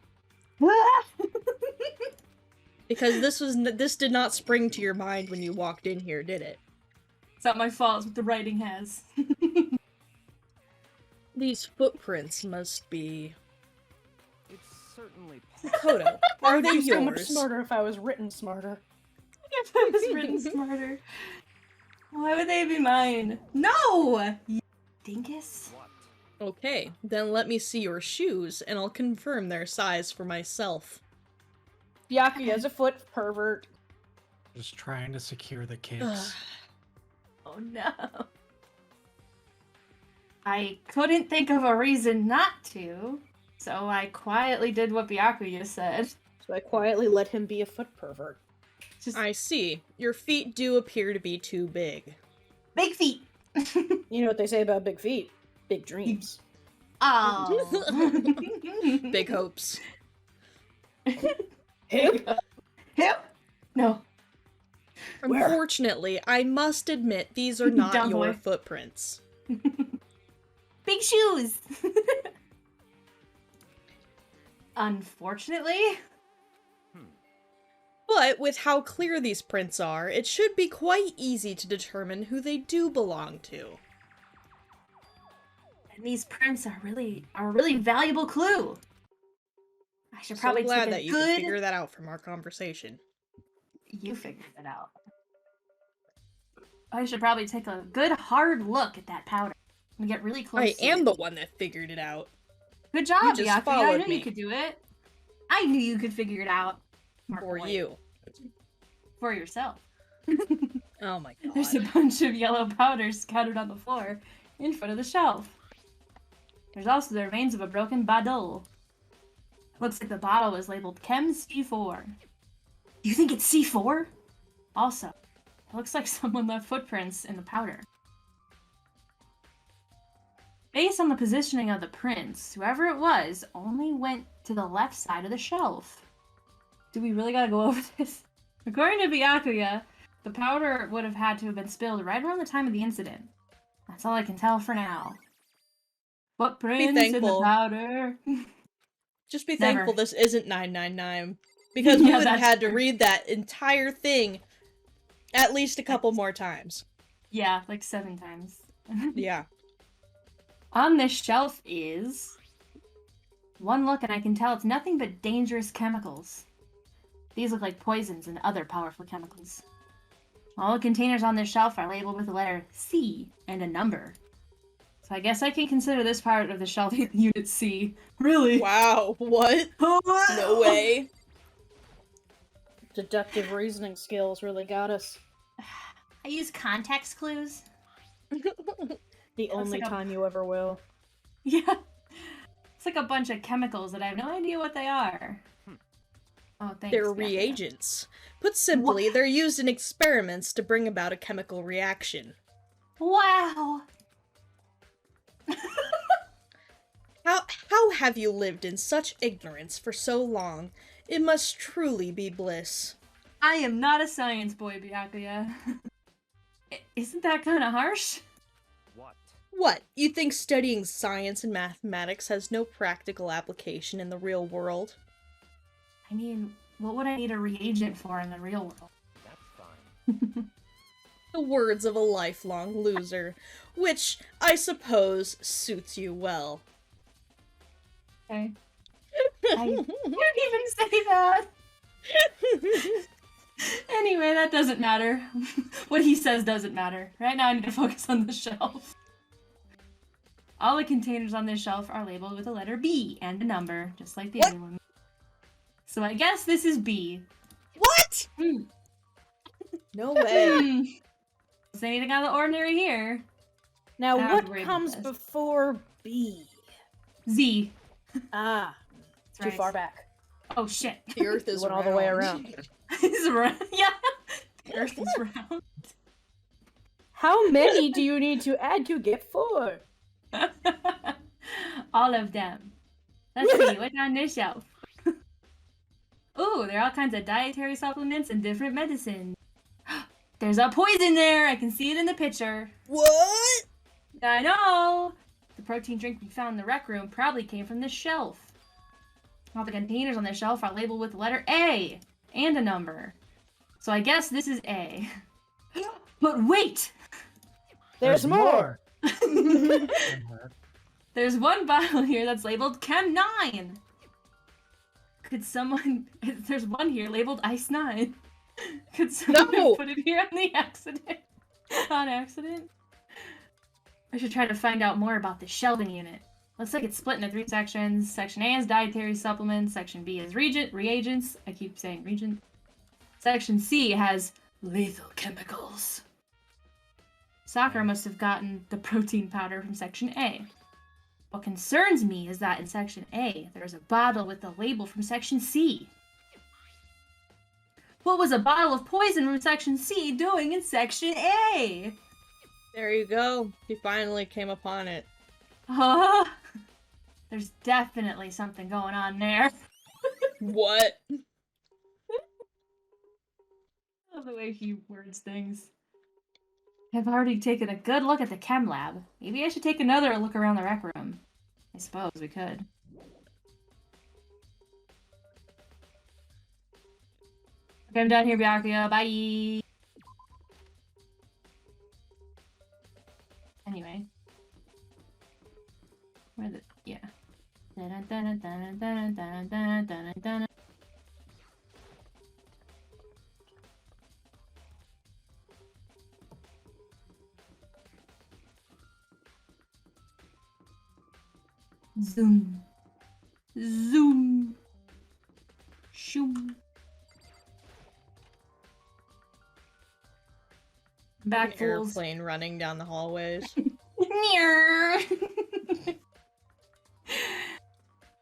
because this did not spring to your mind when you walked in here, did it? It's not my fault, it's what the writing has. These footprints must be... It's certainly Makoto, I are would they be so much yours? smarter if I was written smarter. If I was written smarter. Why would they be mine? No! You dingus. what? Okay, then let me see your shoes, and I'll confirm their size for myself. Byakuya's a foot pervert. Just trying to secure the kids. Oh no. I couldn't think of a reason not to, so I quietly did what Byakuya said. So I quietly let him be a foot pervert. Just I see. Your feet do appear to be too big. big feet. You know what they say about big feet? Big dreams. Oh. Big hopes. Hip? Hip? No. Where? Unfortunately, I must admit these are not Dumb your boy. footprints. Big shoes. Unfortunately. But with how clear these prints are, it should be quite easy to determine who they do belong to. And these prints are really a really valuable clue. I should probably so glad take a that you good. can figure that out from our conversation. You figured it out. I should probably take a good hard look at that powder and get really close. I to am it. the one that figured it out. Good job, You just Byakuya. I followed knew me. you could do it. I knew you could figure it out. Smart For boy. you. For yourself. Oh my god. There's a bunch of yellow powder scattered on the floor in front of the shelf. There's also the remains of a broken bottle. Looks like the bottle is labeled Chem C4. You think it's C4? Also, it looks like someone left footprints in the powder. Based on the positioning of the prints, whoever it was only went to the left side of the shelf. Do we really gotta go over this? According to Byakuya, the powder would have had to have been spilled right around the time of the incident. That's all I can tell for now. Footprints in the thankful. powder. Just be Never. thankful this isn't 999. Because we Yeah, would have that's had to true. read that entire thing at least a couple more times. Yeah, like 7 times. Yeah. On this shelf is... One look and I can tell it's nothing but dangerous chemicals. These look like poisons and other powerful chemicals. All the containers on this shelf are labeled with the letter C and a number. So I guess I can consider this part of the shelf Unit C. Really? Wow, what? No way. Deductive reasoning skills really got us. I use context clues. The only like a- time you ever will. Yeah. It's like a bunch of chemicals that I have no idea what they are. Oh, thanks. They're Becca. reagents. Put simply, they're used in experiments to bring about a chemical reaction. Wow. How have you lived in such ignorance for so long? It must truly be bliss. I am not a science boy, Byakuya. Isn't that kind of harsh? What? What, you think studying science and mathematics has no practical application in the real world? I mean, what would I need a reagent for in the real world? That's fine. The words of a lifelong loser, which, I suppose, suits you well. Okay. I didn't even say that. Anyway, that doesn't matter. What he says doesn't matter. Right now I need to focus on the shelf. All the containers on this shelf are labeled with a letter B and a number, just like the other one. So I guess this is B. What? No way. Is anything out of the ordinary here? Now, I have to what worry about comes this. before B? Z. Ah, That's too right. far back. Oh shit. The earth is Went all the way around. It's round. Yeah. The earth is round. How many do you need to add to get 4? All of them. Let's see, what's on this shelf? Ooh, there are all kinds of dietary supplements and different medicines. There's a poison there! I can see it in the picture. What? I know! The protein drink we found in the rec room probably came from this shelf. All the containers on the shelf are labeled with the letter A and a number. So I guess this is A. But wait! There's more! There's one bottle here that's labeled Chem 9. Could someone... There's one here labeled Ice 9. Could someone No! put it here on the accident? On accident? I should try to find out more about the shelving unit. Looks like it's split into 3 sections. Section A is dietary supplements. Section B is reagents. I keep saying regent. Section C has lethal chemicals. Sakura must have gotten the protein powder from Section A. What concerns me is that in Section A, there's a bottle with the label from Section C. What was a bottle of poison from Section C doing in Section A? There you go. You finally came upon it. There's definitely something going on there. What? I love the way he words things. I've already taken a good look at the chem lab. Maybe I should take another look around the rec room. I suppose we could. Okay, I'm done here, Byakuya. Bye! Anyway. Where the... yeah. Zoom. Zoom. Shoom. Back, An fools. airplane running down the hallways.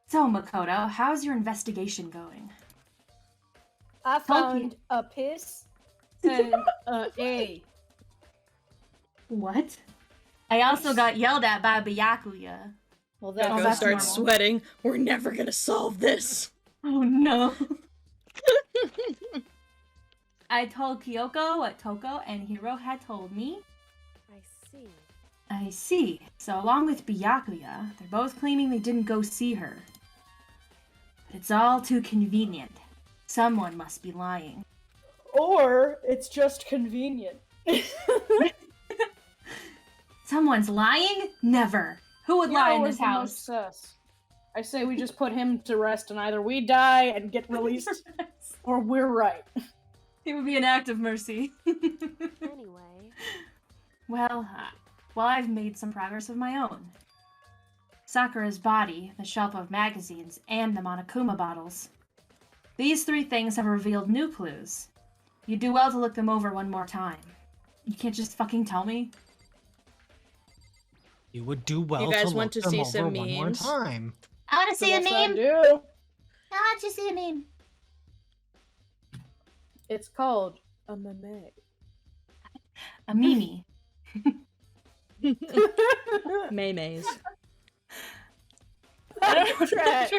So, Makoto, how's your investigation going? I found a piss and an A. What? I also got yelled at by Byakuya. Well, Echo that's starts normal. sweating. We're never gonna solve this. Oh no. I told Kyoko what Toko and Hiro had told me. I see. I see. So along with Byakuya, they're both claiming they didn't go see her. But it's all too convenient. Someone must be lying. Or it's just convenient. Someone's lying? Never. Who would lie in this house? I say we just put him to rest and either we die and get released, or we're right. It would be an act of mercy. Anyway, Well, I've made some progress of my own. Sakura's body, the shelf of magazines, and the Monokuma bottles. These 3 things have revealed new clues. You do well to look them over one more time. You can't just fucking tell me? You would do well You guys to want look to them see over some one more memes? time. I want to see a Yes, I meme! do. I want to see a meme! It's called a meme. A Mimi. Maymays. I don't know. Track.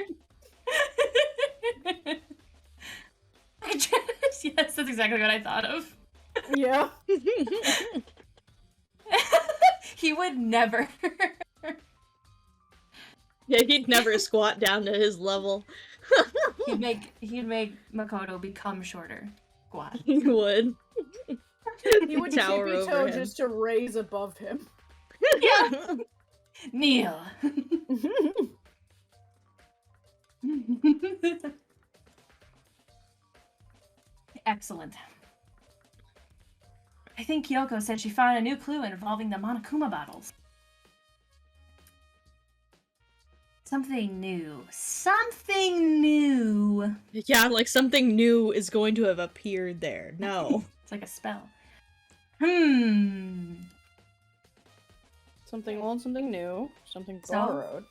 Yes, that's exactly what I thought of. Yeah. He would never. Yeah, he'd never squat down to his level. He'd make Makoto become shorter. Squat. He would. He would Tower tippy over toe him. just to raise above him. Yeah. Kneel. Excellent. I think Kyoko said she found a new clue involving the Monokuma bottles. Something new. Something new. Yeah, like something new is going to have appeared there. No. It's like a spell. Something old, something new, something So? borrowed.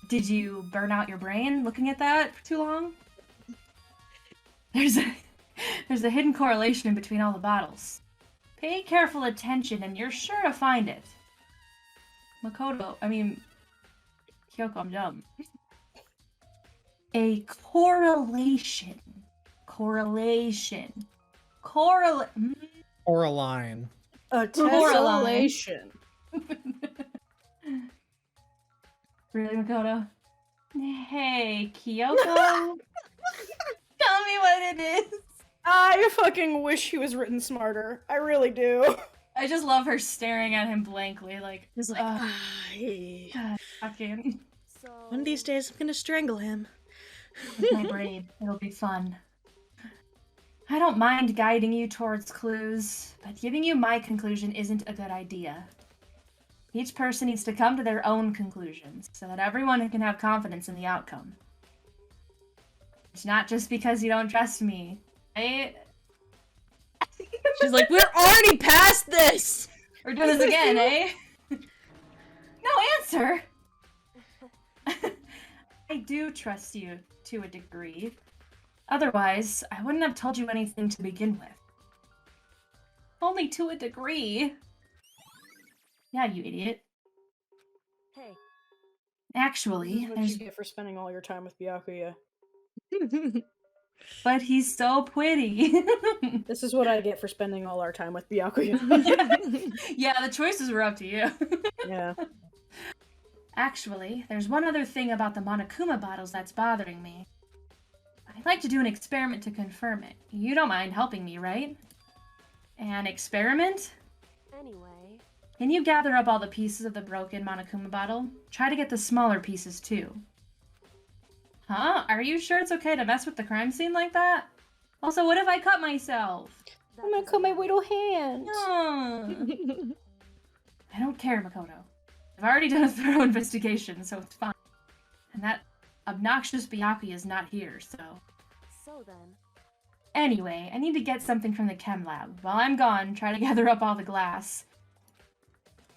Did you burn out your brain looking at that for too long? There's a hidden correlation between all the bottles. Pay careful attention and you're sure to find it. Kyoko, I'm dumb. A correlation. Or a line. A Coraline. tessellation. Really, Makoto? Hey, Kyoko? Tell me what it is. I fucking wish he was written smarter. I really do. I just love her staring at him blankly, like, He's like, God, fucking. So one of these days I'm gonna strangle him. With my braid. It'll be fun. I don't mind guiding you towards clues, but giving you my conclusion isn't a good idea. Each person needs to come to their own conclusions, so that everyone can have confidence in the outcome. It's not just because you don't trust me. She's like, we're already past this! We're doing this again, eh? No answer! I do trust you, to a degree. Otherwise, I wouldn't have told you anything to begin with. Only to a degree. Yeah, you idiot. hey, This Actually, is what there's... you get for spending all your time with Byakuya. But he's so pretty. This is what I get for spending all our time with Byakuya. Yeah, the choices were up to you. Yeah. Actually, there's one other thing about the Monokuma bottles that's bothering me. I'd like to do an experiment to confirm it. You don't mind helping me, right? An experiment? anyway, Can you gather up all the pieces of the broken Monokuma bottle? Try to get the smaller pieces, too. Huh? Are you sure it's okay to mess with the crime scene like that? Also, what if I cut myself? that I'm gonna doesn't cut my matter. little hands. I don't care, Makoto. I've already done a thorough investigation, so it's fine. And that obnoxious Byakuya is not here, so... So then, Anyway, I need to get something from the chem lab. While I'm gone, try to gather up all the glass.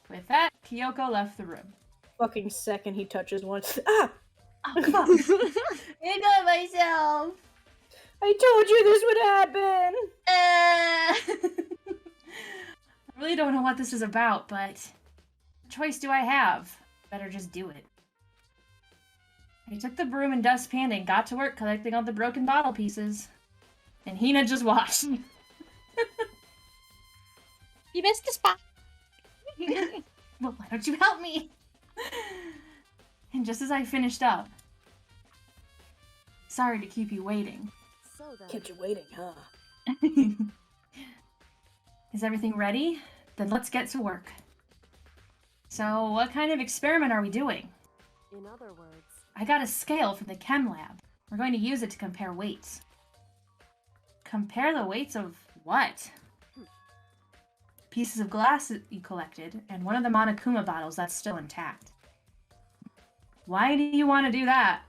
With that, Kyoko left the room. Fucking second he touches one. Ah! Oh, fuck. I got myself! I told you this would happen! I really don't know what this is about, but... What choice do I have? Better just do it. I took the broom and dustpan and got to work collecting all the broken bottle pieces. And Hina just watched. You missed the spot. Well, why don't you help me? And just as I finished up... Sorry to keep you waiting. so then, Kept you waiting, huh? Is everything ready? Then let's get to work. So, what kind of experiment are we doing? in other words, I got a scale from the chem lab. We're going to use it to compare weights. Compare the weights of what? Pieces of glass that you collected, and one of the Monokuma bottles that's still intact. Why do you want to do that?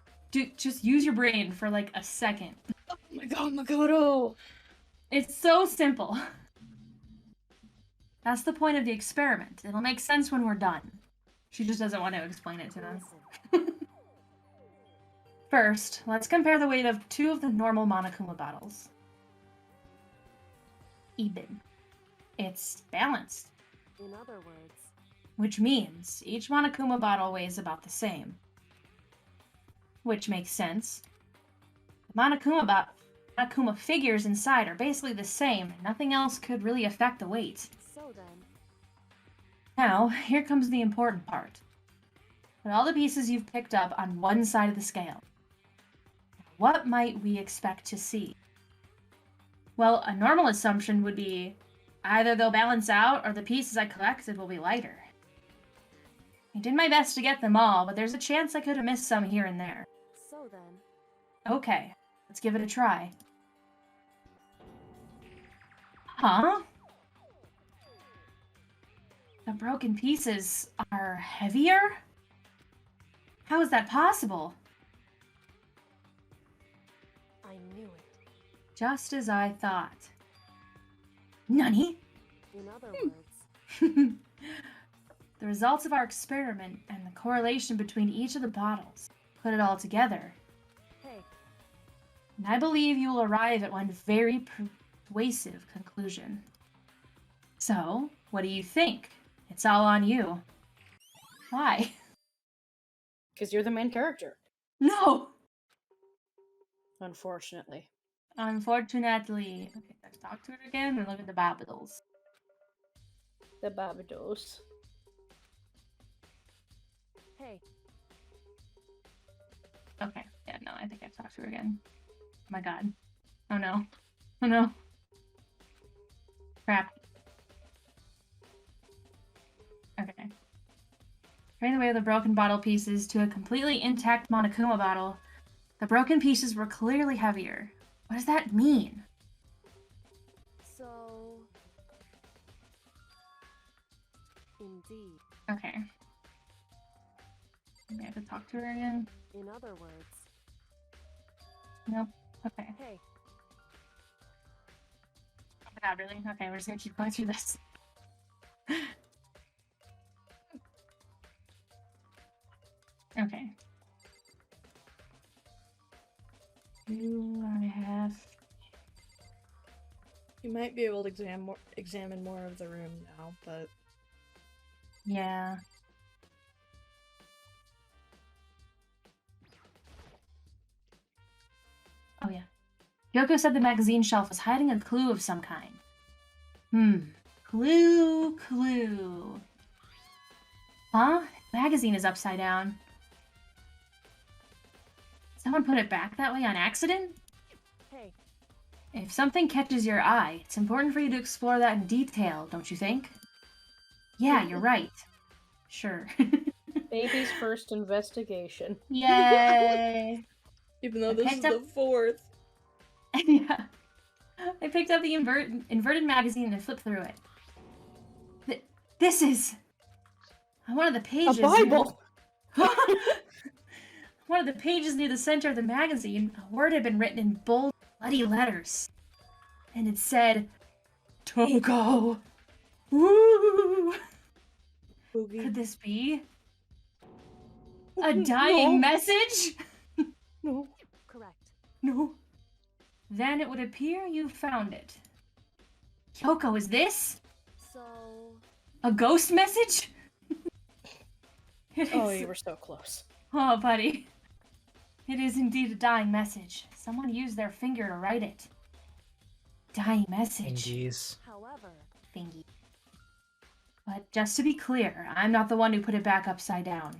Just use your brain for like a second. Oh my god, Makoto! It's so simple. That's the point of the experiment. It'll make sense when we're done. She just doesn't want to explain it to them. listen, First, let's compare the weight of two of the normal Monokuma bottles. even. It's balanced, In other words, which means each Monokuma bottle weighs about the same. Which makes sense. The Monokuma figures inside are basically the same, and nothing else could really affect the weight. so then, Now, here comes the important part. Put all the pieces you've picked up on one side of the scale. What might we expect to see? Well, a normal assumption would be either they'll balance out or the pieces I collected will be lighter. I did my best to get them all, but there's a chance I could have missed some here and there. so then, Okay, let's give it a try. Huh? The broken pieces are heavier? How is that possible? I knew it. Just as I thought. Nani? In other words, The results of our experiment and the correlation between each of the bottles. Put it all together. hey, And I believe you will arrive at one very persuasive conclusion. So, what do you think? It's all on you. Why? Because you're the main character. No! Unfortunately. Unfortunately. Okay, let's talk to her again and look at the Babidals. The Barbados. hey, Okay, yeah, no, I think I've talked to her again. Oh my god. Oh no. Oh no. Crap. Okay. Turning away the broken bottle pieces to a completely intact Monokuma bottle, the broken pieces were clearly heavier. What does that mean? so. Indeed. Okay. Maybe I have to talk to her again? In other words, Nope. Okay. hey, Oh my god, really? Okay, we're just gonna keep going through this. Okay. Do I have... You might be able to examine more of the room now, but Yeah. Oh yeah. Yoko said the magazine shelf was hiding a clue of some kind. Clue. Huh? The magazine is upside down. Someone put it back that way on accident? hey, If something catches your eye, it's important for you to explore that in detail, don't you think? Yeah, you're right. Sure. Baby's first investigation. Yay! even though I this is picked up- the fourth. Yeah. I picked up the inverted magazine and flipped through it. This is... one of the A pages... Bible! One of the pages near the center of the magazine, a word had been written in bold, bloody letters. And it said... Togo! Woo! Boogie. Could this be... a dying No. message? No. correct. No. Then it would appear you found it. Kyoko, is this So. a ghost message? It Oh, is- you were so close. Oh, buddy. It is indeed a dying message. Someone used their finger to write it. Dying message. Fingies. However, Thingy. But just to be clear, I'm not the one who put it back upside down.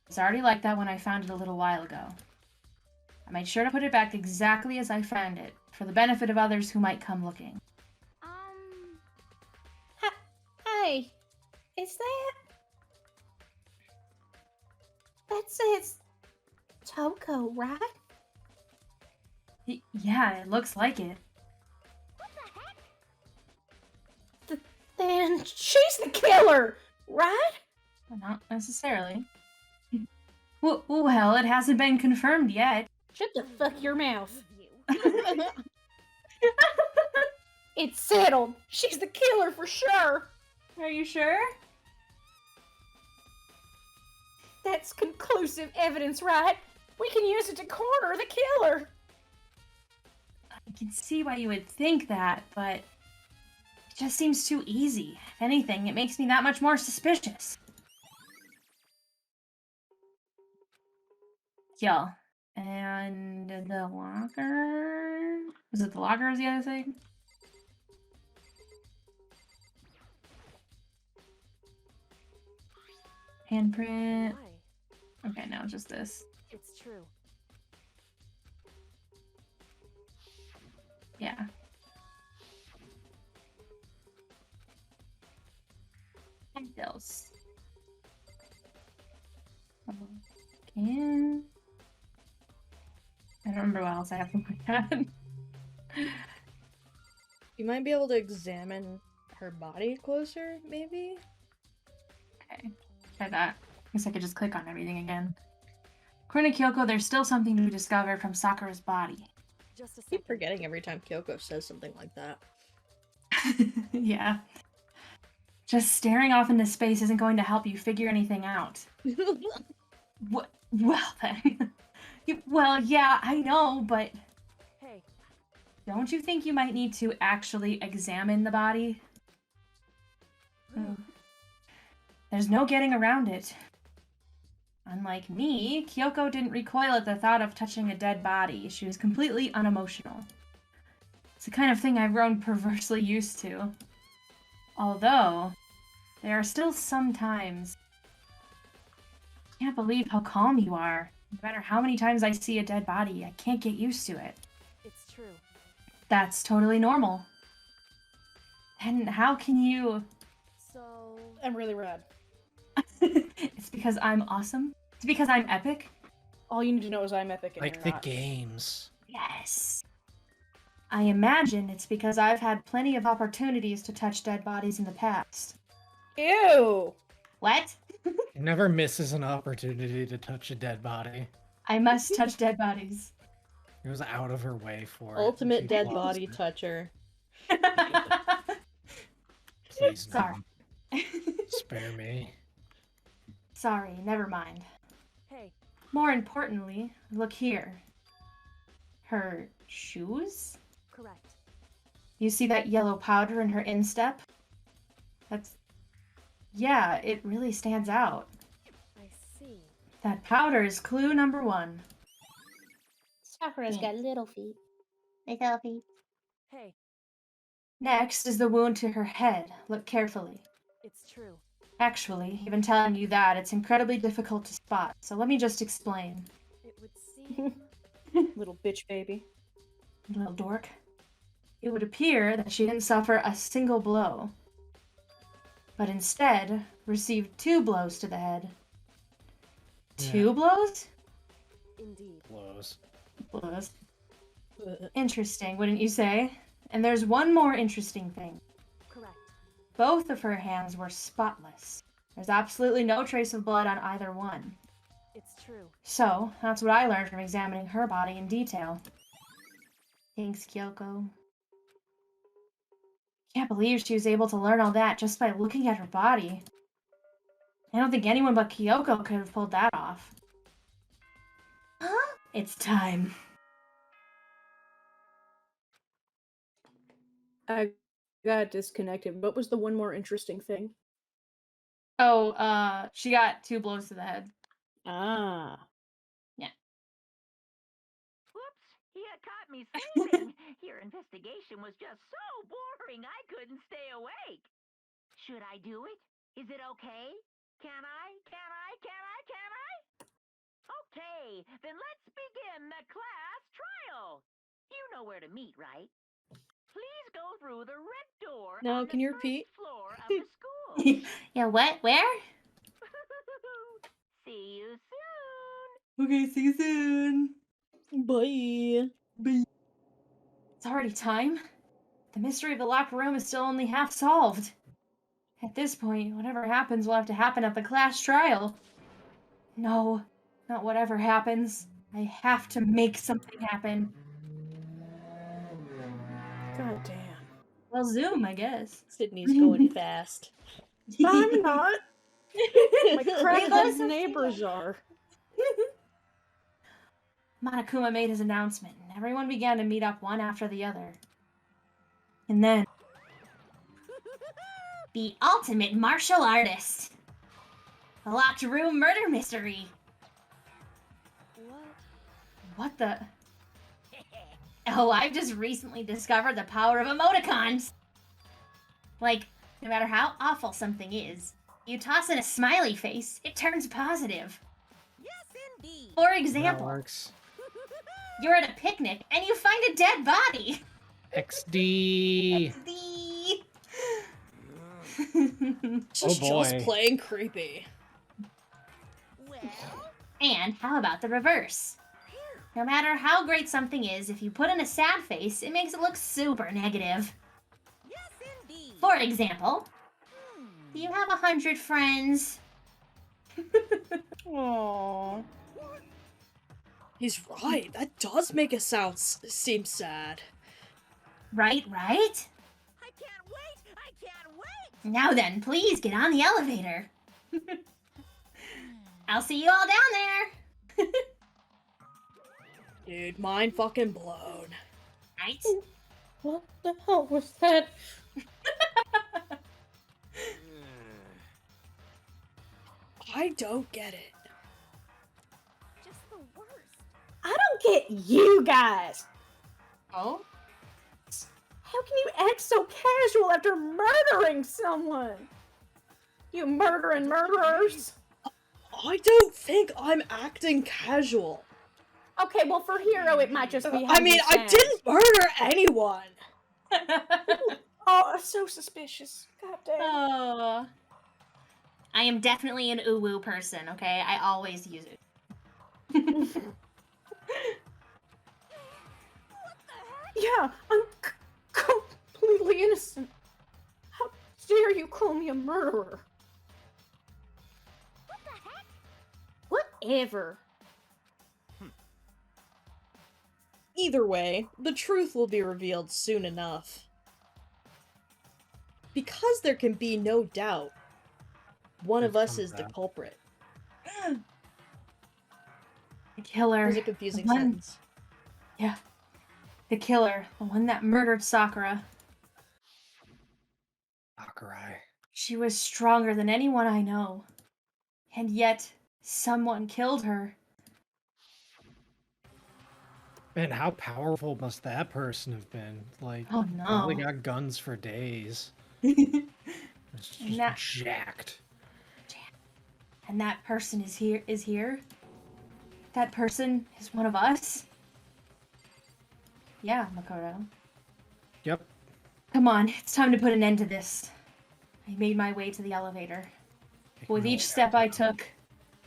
It's already like that when I found it a little while ago. I made sure to put it back exactly as I found it, for the benefit of others who might come looking. Hey, is that says Toko, right? Yeah, it looks like it. Then she's the killer, right? Well, not necessarily. Well, it hasn't been confirmed yet. Shut the fuck your mouth. It's settled. She's the killer for sure. Are you sure? That's conclusive evidence, right? We can use it to corner the killer. I can see why you would think that, but It just seems too easy. If anything, it makes me that much more suspicious. Kill. And the locker... Was it the locker or was the other thing? Handprint. Why? Okay, now just this. It's true. Yeah. And else. Can... I don't remember what else I have to look at. You might be able to examine her body closer, maybe? Okay, try that. Guess I could just click on everything again. According to Kyoko, there's still something to be discovered from Sakura's body. Just a I keep second. forgetting every time Kyoko says something like that. Yeah. Just staring off into space isn't going to help you figure anything out. Well then. Well, yeah, I know, but Hey, don't you think you might need to actually examine the body? There's no getting around it. Unlike me, Kyoko didn't recoil at the thought of touching a dead body. She was completely unemotional. It's the kind of thing I've grown perversely used to. Although, there are still some times... I can't believe how calm you are. No matter how many times I see a dead body, I can't get used to it. it's true. That's totally normal. And how can you... So, I'm really rad. It's because I'm awesome? It's because I'm epic? All you need to know is I'm epic and Like you're the not. games. Yes. I imagine it's because I've had plenty of opportunities to touch dead bodies in the past. Ew! What? He never misses an opportunity to touch a dead body. I must touch dead bodies. He was out of her way for it. Ultimate She dead loves body it. toucher. Please, no. Sorry. Spare me. Sorry, never mind. hey, More importantly, look here. Her shoes? correct. You see that yellow powder in her instep? That's... Yeah, it really stands out. I see. That powder is clue number 1. Sakura's got little feet. Little feet. Hey, Next is the wound to her head. Look carefully. it's true. Actually, even telling you that, it's incredibly difficult to spot, so let me just explain. It would seem. Little bitch baby. Little dork. It would appear that she didn't suffer a single blow, but instead received 2 blows to the head. Yeah. 2 blows? Indeed. Blows. Blows. Interesting, wouldn't you say? And there's one more interesting thing. Correct. Both of her hands were spotless. There's absolutely no trace of blood on either one. It's true. So, that's what I learned from examining her body in detail. Thanks, Kyoko. Can't believe she was able to learn all that just by looking at her body. I don't think anyone but Kyoko could have pulled that off. Huh? It's time. I got disconnected. What was the one more interesting thing? Oh, she got 2 blows to the head. Ah. Whoops, you caught me sleeping. Your investigation was just so boring I couldn't stay awake. Should I do it? Is it okay? Can I? Okay, then let's begin the class trial. You know where to meet, right? Please go through the red door No, on can the you first repeat? floor of the school. Yeah, what? Where? See you soon. Okay, see you soon. Bye. It's already time. The mystery of the locker room is still only half solved. At this point, whatever happens will have to happen at the class trial. No, not whatever happens. I have to make something happen. God damn. Well, Zoom, I guess. Sydney's going fast. I'm not. My Hey, crackhead Sophia. neighbors are. Monokuma made his announcement, and everyone began to meet up one after the other. And then... The ultimate martial artist. A locked room murder mystery. What? What the? Oh, I've just recently discovered the power of emoticons. Like, no matter how awful something is, you toss in a smiley face, it turns positive. Yes, indeed. For That example, works. you're at a picnic and you find a dead body. XD. The... This is boy. just plain creepy. Well, And how about the reverse? No matter how great something is, if you put in a sad face, it makes it look super negative. yes, indeed. For example, do you have 100 friends? Aww. He's right. That does make it seem sad. Right? I can't wait. I can't wait. Now then, please get on the elevator. I'll see you all down there. Dude, mind fucking blown. Right? What the hell was that? I don't get it. Just the worst. I don't get you guys. Oh? How can you act so casual after murdering someone? You murdering murderers. I don't think I'm acting casual. Okay, well for Hero it might just be how I mean, you I sound. didn't murder anyone. Oh, so suspicious. God damn. Oh. I am definitely an uwu person, okay? I always use it. Yeah, I'm completely innocent. How dare you call me a murderer? What the heck? Whatever. Either way, the truth will be revealed soon enough. Because there can be no doubt, one of There's us some is the doubt. culprit. The killer. There's a confusing One- sentence. Yeah. The killer. The one that murdered Sakura. Sakurai. She was stronger than anyone I know. And yet, someone killed her. Man, how powerful must that person have been? Like, Oh probably no. got guns for days. And It's just that- jacked. And that person is here? That person is one of us? Yeah, Makoto. Yep. Come on, it's time to put an end to this. I made my way to the elevator. With each step I took,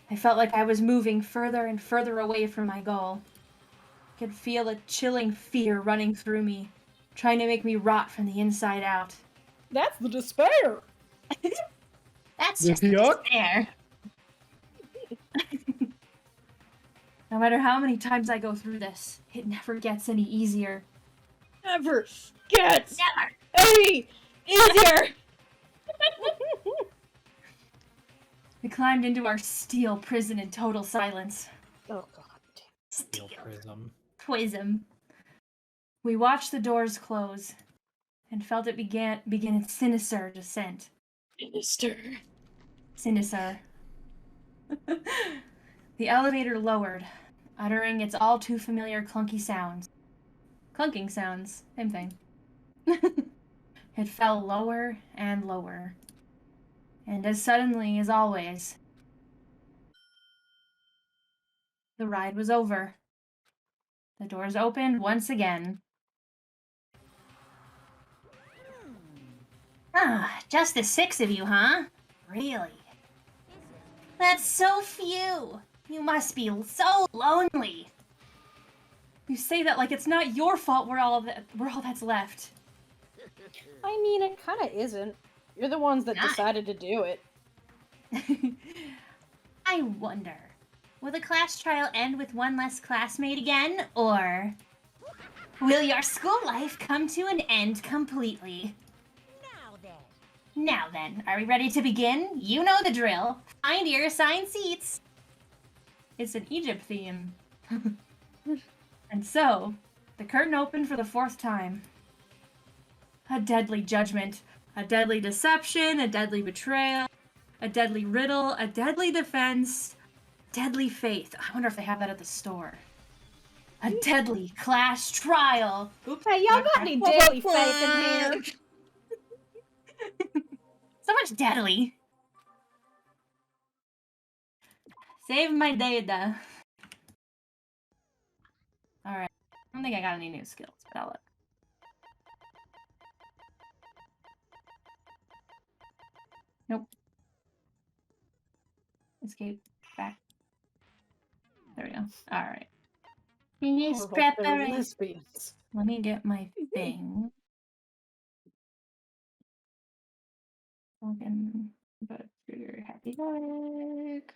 I felt like I was moving further and further away from my goal. I could feel a chilling fear running through me, trying to make me rot from the inside out. That's the despair. That's The just the yuck. despair. No matter how many times I go through this, it never gets any easier. Never gets Never! any easier! We climbed into our steel prison in total silence. Oh god. Steel prism. Prism. We watched the doors close and felt it begin its sinister descent. Sinister. The elevator lowered, uttering its all too familiar clunky sounds. Clunking sounds, same thing. It fell lower and lower. And as suddenly as always, the ride was over. The doors opened once again. Ah, just the 6 of you, huh? Really? That's so few. You must be so lonely. You say that like it's not your fault we're all that's left. I mean, it kind of isn't. You're the ones that Not. decided to do it. I wonder, will the class trial end with one less classmate again, or will your school life come to an end completely? Now then, are we ready to begin? You know the drill. Find your assigned seats. It's an Egypt theme. And so, the curtain opened for the 4th time. A deadly judgment, a deadly deception, a deadly betrayal, a deadly riddle, a deadly defense, deadly faith. I wonder if they have that at the store. A deadly class trial. Oops. Hey, y'all got any deadly faith in here? So much deadly. Save my data. Alright. I don't think I got any new skills, but I'll look. Nope. Escape. Back. There we go. Alright. Finish Oh, they're preparation. lesbians. Let me get my thing. Login. But you're happy work.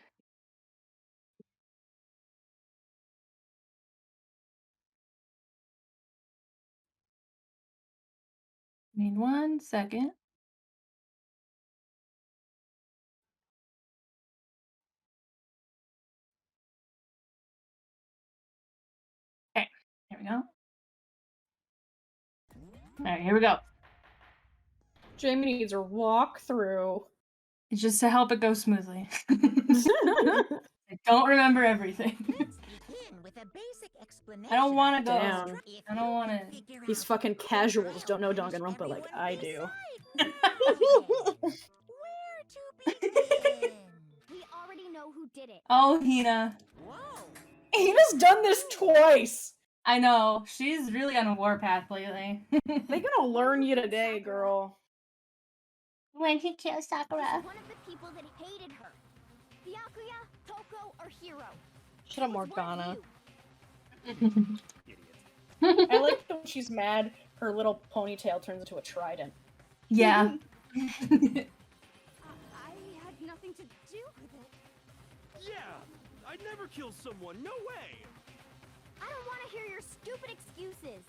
Need 1 second. Okay, here we go. Alright, here we go. Jamie needs a walkthrough. It's just to help it go smoothly. I don't remember everything. Let's begin with a basic explanation. I don't want to go. Damn. I don't want to. These fucking casuals don't know Danganronpa like I do. Where to begin? We already know who did it. Oh, Hina. Whoa. Hina's done this twice! I know. She's really on a warpath lately. They gonna learn you today, girl. When he killed Sakura. She's one of the people that hated her. Byakuya, Toko, or Hiro. Shut up, It was one of Morgana. you. Idiot. I like when she's mad, her little ponytail turns into a trident. Yeah. I had nothing to do with it. Yeah, I'd never kill someone. No way. I don't want to hear your stupid excuses.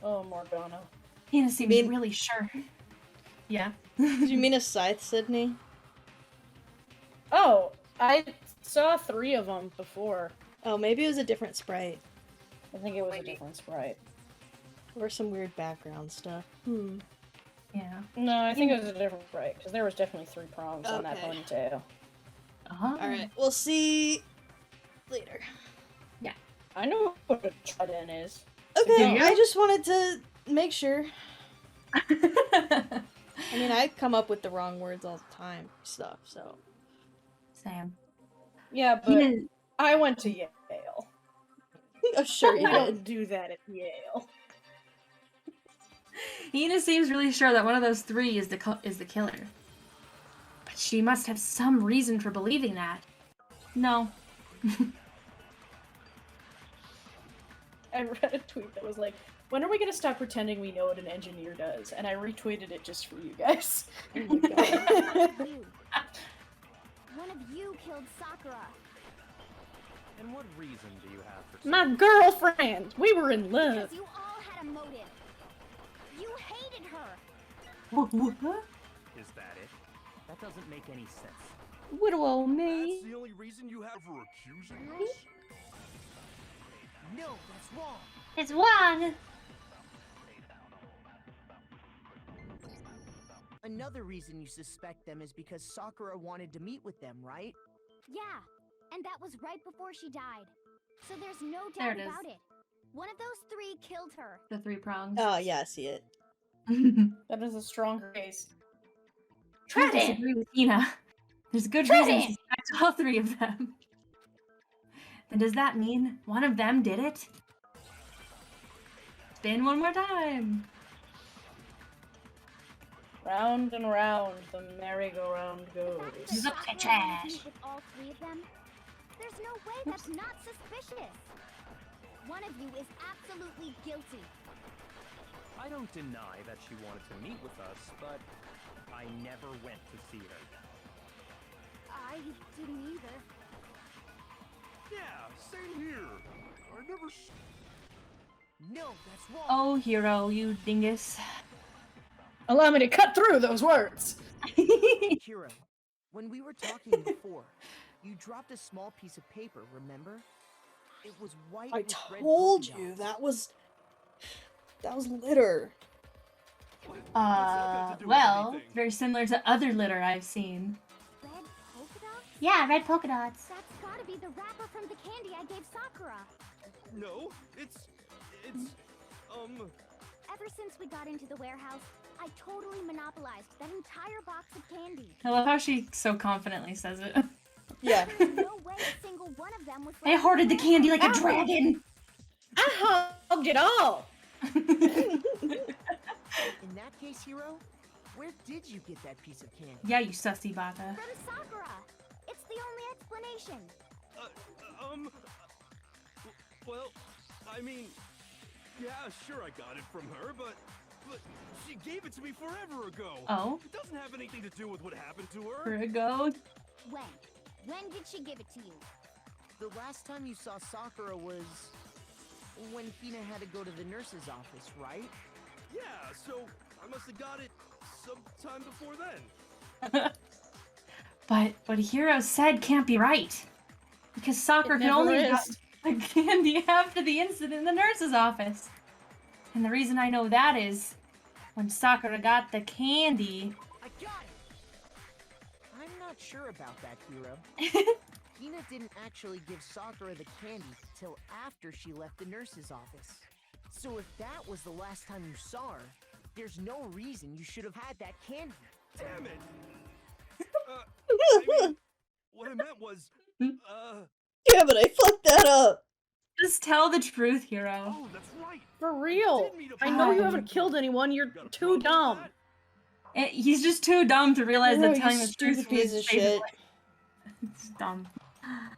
Oh, Morgana. Hina seems Mean- really sure. Yeah. Did you mean a scythe, Sydney? Oh, I saw 3 of them before. Oh, maybe it was a different sprite. I think it was a different sprite. Or some weird background stuff. Yeah. No, I think it was a different sprite, because there was definitely 3 prongs on that Okay. ponytail. Uh-huh. Alright, we'll see later. I know what a trident is. Okay, you? I just wanted to make sure. I mean, I come up with the wrong words all the time, stuff, so. Sam. Yeah, but Hina, I went to Yale. Oh, sure We you did. don't do that at Yale. Hina seems really sure that one of those 3 is the killer. But she must have some reason for believing that. No. I read a tweet that was like, when are we gonna stop pretending we know what an engineer does? And I retweeted it just for you guys. Oh my god. You. One of you killed Sakura. And what reason do you have for My girlfriend! We were in love. Because you all had a motive. You hated her. Is that it? That doesn't make any sense. Widow old That's me. the only reason you have for accusing us? No, that's wrong. It's wrong. Another reason you suspect them is because Sakura wanted to meet with them, right? Yeah, and that was right before she died. So there's no There doubt it is. about it. One of those 3 killed her. The 3 prongs. Oh, yeah, I see it. That is a stronger case. I disagree with Hina. There's a good reason to suspect all 3 of them. Then does that mean one of them did it? Spin one more time. Round and round the merry-go-round The goes. fact that She's up to Sakura trash. wanted to meet with all 3 of them, there's no way that's not suspicious. One of you is absolutely guilty. I don't deny that she wanted to meet with us, but I never went to see her. I didn't either. Yeah, same here. I never. No, that's wrong. Oh, Hero, you dingus. Allow me to cut through those words. Kira, when we were talking before, you dropped a small piece of paper, remember? It was white I with red told polka you, dots. that was litter. Well, very similar to other litter I've seen. Red polka dots? Yeah, red polka dots. That's gotta be the wrapper from the candy I gave Sakura. No, it's Ever since we got into the warehouse, I totally monopolized that entire box of candy. I love how she so confidently says it. Yeah. There's no way a single one of them was I left hoarded the in candy like a Ow. dragon! I hugged it all. In that case, Hero, where did you get that piece of candy? Yeah, you sussy baka. From Sakura. It's the only explanation. well, I mean, yeah, sure I got it from her, but she gave it to me forever ago. Oh? It doesn't have anything to do with what happened to her. For a goat? When? When did she give it to you? The last time you saw Sakura was when Hina had to go to the nurse's office, right? Yeah, so I must have got it sometime before then. But what Hero said can't be right. Because Sakura could only have got the candy after the incident in the nurse's office. And the reason I know that is when Sakura got the candy. I got it! I'm not sure about that, Hero. Hina didn't actually give Sakura the candy till after she left the nurse's office. So if that was the last time you saw her, there's no reason you should have had that candy. Damn it! I mean, what I meant was, Yeah, but I fucked that up. Just tell the truth, Hero. oh, that's right. For real. I know you haven't killed anyone. You're too dumb. He's just too dumb to realize No, that you telling the truth stupid piece was of shit. It's dumb.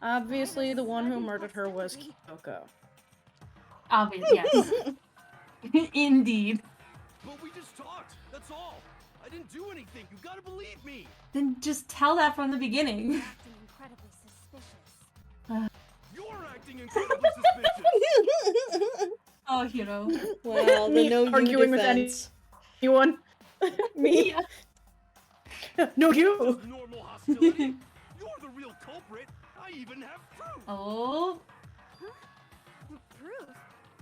Obviously, the one who murdered her was Kyoko. Obvious, yes. Indeed. But we just talked. That's all. I didn't do anything. You gotta believe me. Then just tell that from the beginning. Acting incredibly suspicious. You're acting incredibly suspicious. Oh, Hero. Well, the Me no arguing with anyone. Me? No, you. Just normal hostility. You're the real culprit. I even have proof. Oh. Proof?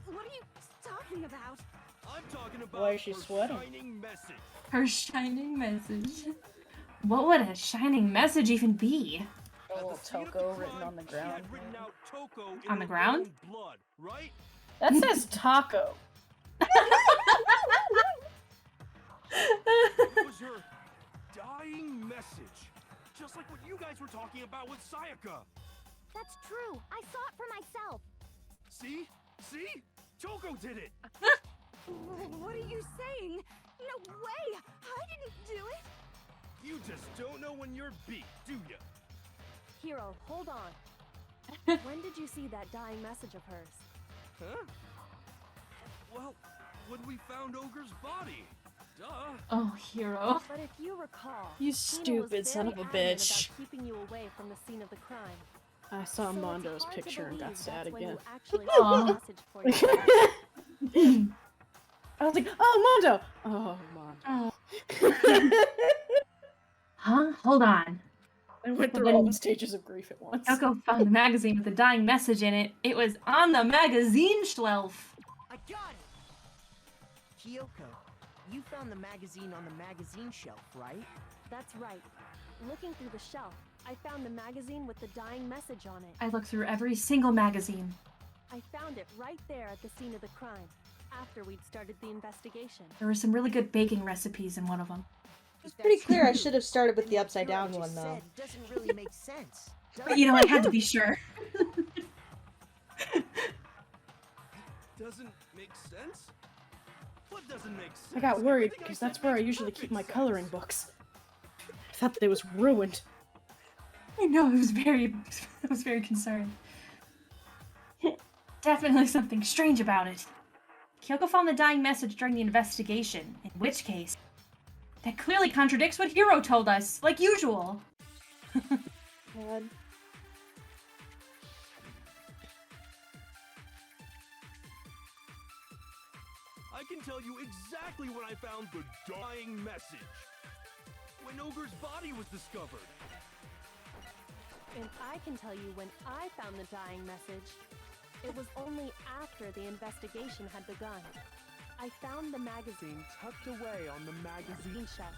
What are you talking about? I'm talking about Why is she her sweating? shining message. Her shining message. What would a shining message even be? A At little the scene of Toko the written crime, on the she ground. had written out Toko in On the her ground? own blood, right? That says taco. It was her dying message. Just like what you guys were talking about with Sayaka. That's true. I saw it for myself. See? See? Toko did it. What are you saying? No way! I didn't do it! You just don't know when you're beat, do ya? Hero, hold on. When did you see that dying message of hers? Huh? Well, when we found Ogre's body. Duh. Oh, Hero. But if you recall, You Hina was stupid son very of a adamant bitch. about keeping you away from the scene of the crime. I saw So it's Mondo's hard to picture and got believe sad that's when again. you actually Aw. saw the message for yourself. I was like, oh, Mondo! Oh, Mondo. Oh. Huh? Hold on. I went through When- all the stages of grief at once. Kyoko found the magazine with the dying message in it. It was on the magazine shelf. I got it! Kyoko, you found the magazine on the magazine shelf, right? That's right. Looking through the shelf, I found the magazine with the dying message on it. I looked through every single magazine. I found it right there at the scene of the crime, after we'd started the investigation. There were some really good baking recipes in one of them. It's pretty clear I should have started with the upside down one, though. Said doesn't really make sense. But you know, I had to be sure. Doesn't make sense? What doesn't make sense? I got worried Everything I because said that's where I makes usually keep perfect my sense. coloring books. I thought that it was ruined. I know, I was very concerned. Definitely something strange about it. Kyoko found the dying message during the investigation, in which case, that clearly contradicts what Hiro told us, like usual. God. I can tell you exactly when I found the dying message. When Ogre's body was discovered. And I can tell you when I found the dying message. It was only after the investigation had begun. I found the magazine tucked away on the magazine shelf.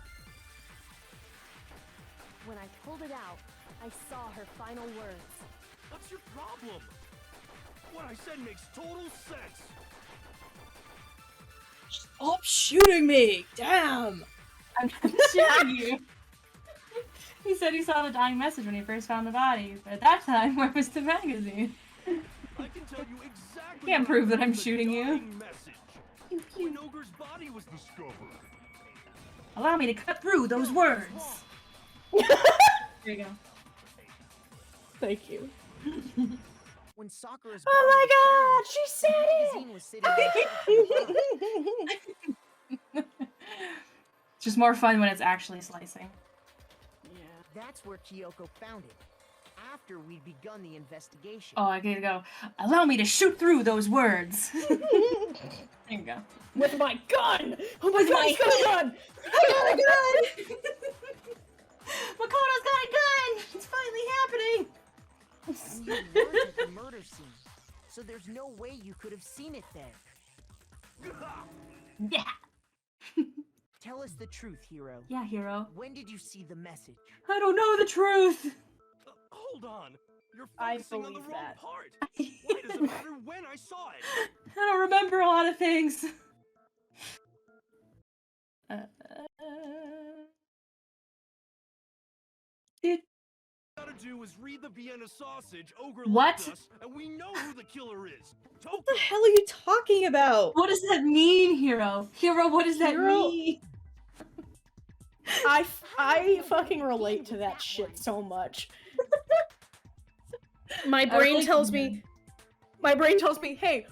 When I pulled it out, I saw her final words. What's your problem? What I said makes total sense. Stop shooting me! Damn! I'm not shooting you. He said he saw the dying message when he first found the body, but at that time, where was the magazine? I can tell you exactly. Can't prove that I'm shooting you. Message. When Ogre's body was discovered. Allow me to cut through those words. There you go. Thank you. When Sakura's Oh my god, she said the it! magazine was sitting on the shelf. It's just more fun when it's actually slicing. Yeah. That's where Kyoko found it. After we'd begun the investigation. Oh, I gotta go. Allow me to shoot through those words. There you go. With my gun! Oh my god, he's got a gun! I got a gun! Makoto's got a gun! It's finally happening! And you weren't at the murder scene, so there's no way you could have seen it there. Yeah. Tell us the truth, Hiro. Yeah, Hiro. When did you see the message? I don't know the truth. Hold on. You're I focusing on the believe wrong that. part. Why does it matter when I saw it? I don't remember a lot of things. Dude. All we gotta do is read the Vienna sausage. Ogre What? left us, and we know who the killer is. What the hell are you talking about? What does that mean, Hiro? Hiro, what does that mean? I fucking relate to that shit so much. My I brain really tells can. me, hey,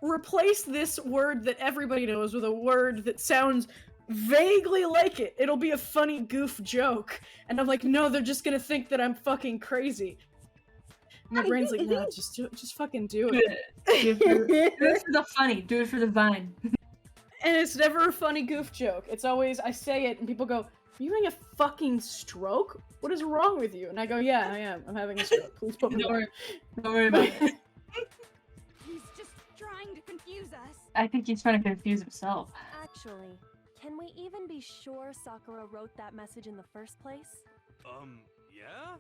replace this word that everybody knows with a word that sounds vaguely like it. It'll be a funny goof joke. And I'm like, no, they're just gonna think that I'm fucking crazy. My brain's like, no, just fucking do it. Do it for the funny. Do it for the vine. And it's never a funny goof joke. It's always, I say it and people go, are you having a fucking stroke? What is wrong with you? And I go, yeah, I am. I'm having a stroke. Please put me down. Don't worry about it. He's just trying to confuse us. I think he's trying to confuse himself. Actually, can we even be sure Sakura wrote that message in the first place? Yeah?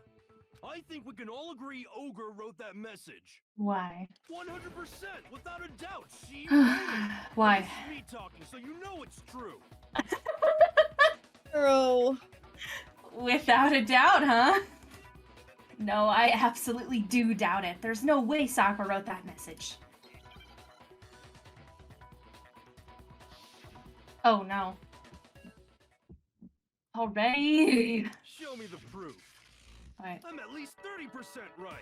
I think we can all agree Ogre wrote that message. Why? 100%, without a doubt. She wrote it. Why? This is me talking, so you know it's true. Bro. Without a doubt, huh? No, I absolutely do doubt it. There's no way Sakura wrote that message. Oh no. Already? Show me the proof. Alright. I'm at least 30% right.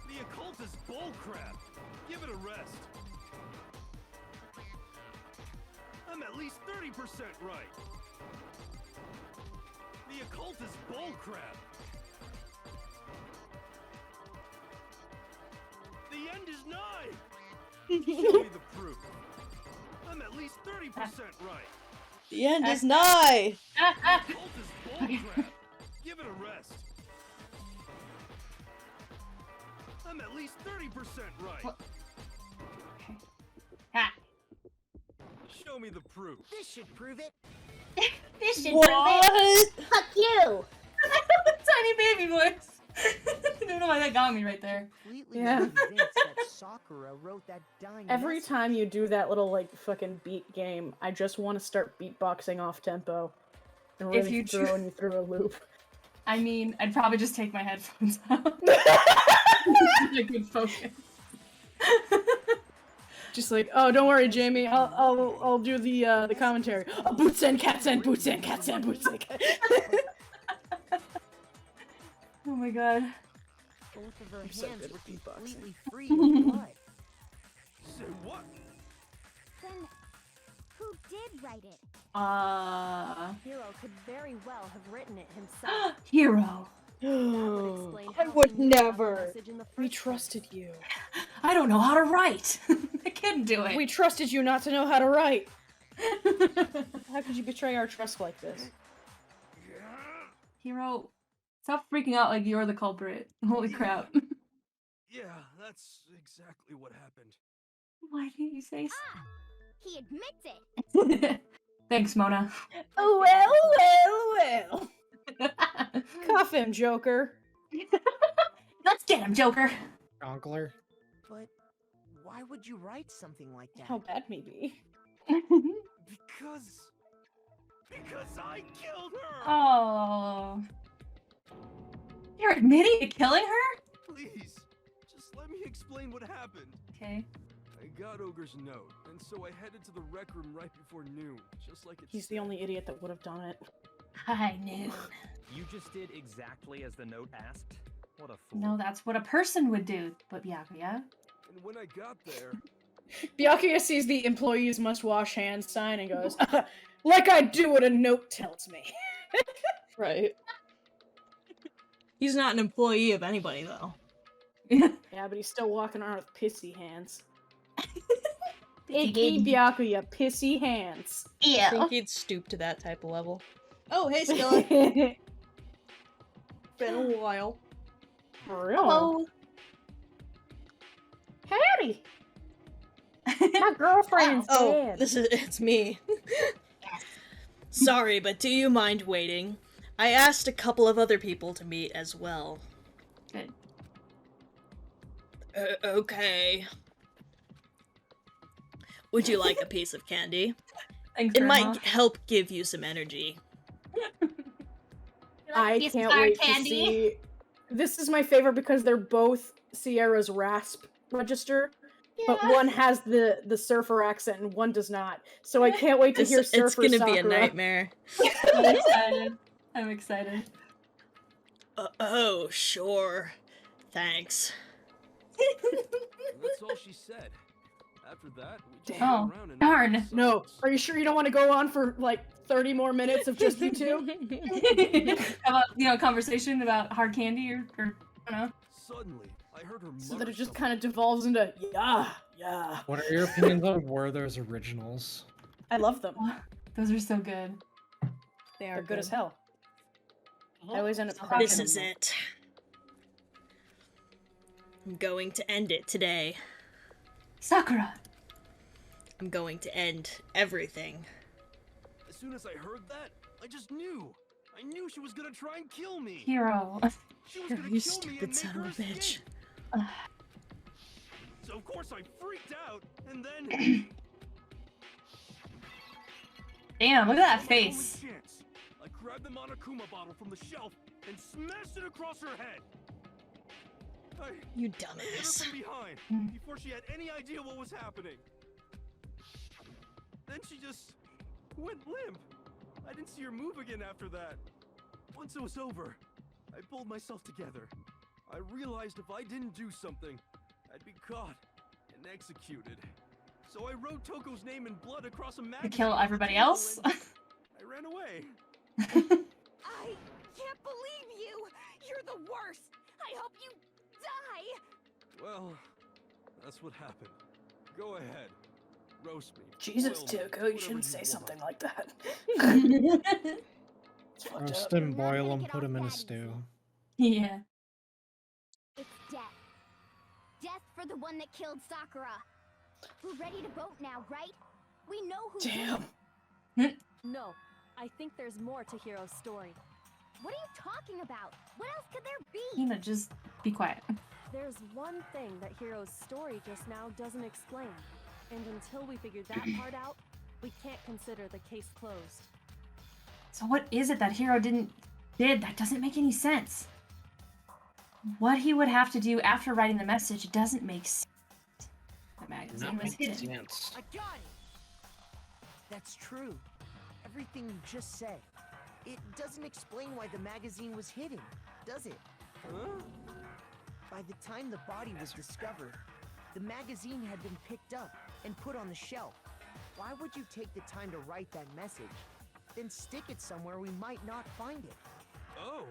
The occult is bullcrap. Give it a rest. I'm at least 30% right. The occult is bullcrap. The end is nigh. Show me the proof. I'm at least 30% right. The end is nigh. The occult is bullcrap. Give it a rest. I'm at least 30% right. Ha. Show me the proof. This should prove it. This should What? prove it. Fuck you. Tiny baby voice. I don't know why that got me right there. Completely Yeah. convinced that Sakura wrote that dying Every message. time you do that little, like, fucking beat game, I just want to start beatboxing off tempo. And If really you throwing you through a loop. I mean, I'd probably just take my headphones out. I could focus. Just like, oh, don't worry, Jamie. I'll do the commentary. Oh, boots and cats and boots and cats and boots and cats. Oh my god. Both of her so hands good were at beatboxing. completely free of blood. Say what? Then, who did write it? Hiro could very well have written it himself. Hero. Explain I how would he knew about the never. message in the We first trusted you. I don't know how to write. I couldn't do it. We trusted you not to know how to write. How could you betray our trust like this? Hero, stop freaking out like you're the culprit. Holy crap. Yeah, that's exactly what happened. Why didn't you say Ah, he admits it. Thanks, Mona. Well. Cuff him, Joker. Let's get him, Joker. Jonkler. But why would you write something like that? How bad me be? Because I killed her. Oh. You're admitting to killing her? Please, just let me explain what happened. Okay. I got Ogre's note, and so I headed to the rec room right before noon, just like it He's the only idiot that would have done it. High noon. You just did exactly as the note asked? What a fool. No, that's what a person would do. But Byakuya. And when I got there, Byakuya sees the employees must wash hands sign and goes, like I do what a note tells me. Right. He's not an employee of anybody, though. Yeah, but he's still walking around with pissy hands. Icky Byakuya, pissy hands. I think he'd stoop to that type of level. Oh, hey, Skillet. Been a while. For real? Howdy! My girlfriend's dead. It's me. Sorry, but do you mind waiting? I asked a couple of other people to meet as well. Good. Okay. Would you like a piece of candy? Thanks, It Grandma. might help give you some energy. I can't wait to see. This is my favorite because they're both Sierra's rasp register, but one has the surfer accent and one does not. So I can't wait to hear surfer It's gonna be a Sakura. nightmare. I'm excited. I'm excited. Oh, sure. Thanks. that's all she said. After that, we just Oh, went around and darn. No, are you sure you don't want to go on for like 30 more minutes of just you two? How about, conversation about hard candy or I don't know. Suddenly, I heard her So that it just kind of devolves into yeah. What are your opinions on Werther's originals? I love them. Those are so good. They're good as hell. Oh, I always end up so cracking This them, is though. it. I'm going to end it today. Sakura. I'm going to end everything. As soon as I heard that, I just knew. I knew she was gonna try and kill me. Hero. She was You gonna kill me stupid and make son her of a bitch. escape. So of course I freaked out, and then Damn, look at that on my face. only chance, I grabbed the Monokuma bottle from the shelf and smashed it across her head. I You hit her dumbass. from behind before she had any idea what was happening. Then she just went limp. I didn't see her move again after that. Once it was over, I pulled myself together. I realized if I didn't do something, I'd be caught and executed. So I wrote Toko's name in blood across a To magazine. kill on the everybody table else. and I ran away. I can't believe you! You're the worst! I hope you die! Well, that's what happened. Go ahead. Roast me. Jesus, boil me, Toko, you whatever shouldn't say want. something like that. It's fucked Roast up. him, You're not boil gonna him, get put off him in a that stew. Yeah. It's death. Death for the one that killed Sakura. We're ready to vote now, right? We know who did it. Damn. No, I think there's more to Hiro's story. What are you talking about? What else could there be? Hina, just be quiet. There's one thing that Hiro's story just now doesn't explain. And until we figure that part out, we can't consider the case closed. So what is it that Hero did? That doesn't make any sense. What he would have to do after writing the message doesn't make sense. The magazine Not was making hidden. sense. I got it! That's true. Everything you just said. It doesn't explain why the magazine was hidden, does it? Huh? By the time the body was discovered, the magazine had been picked up and put on the shelf. Why would you take the time to write that message, then stick it somewhere we might not find it? Oh.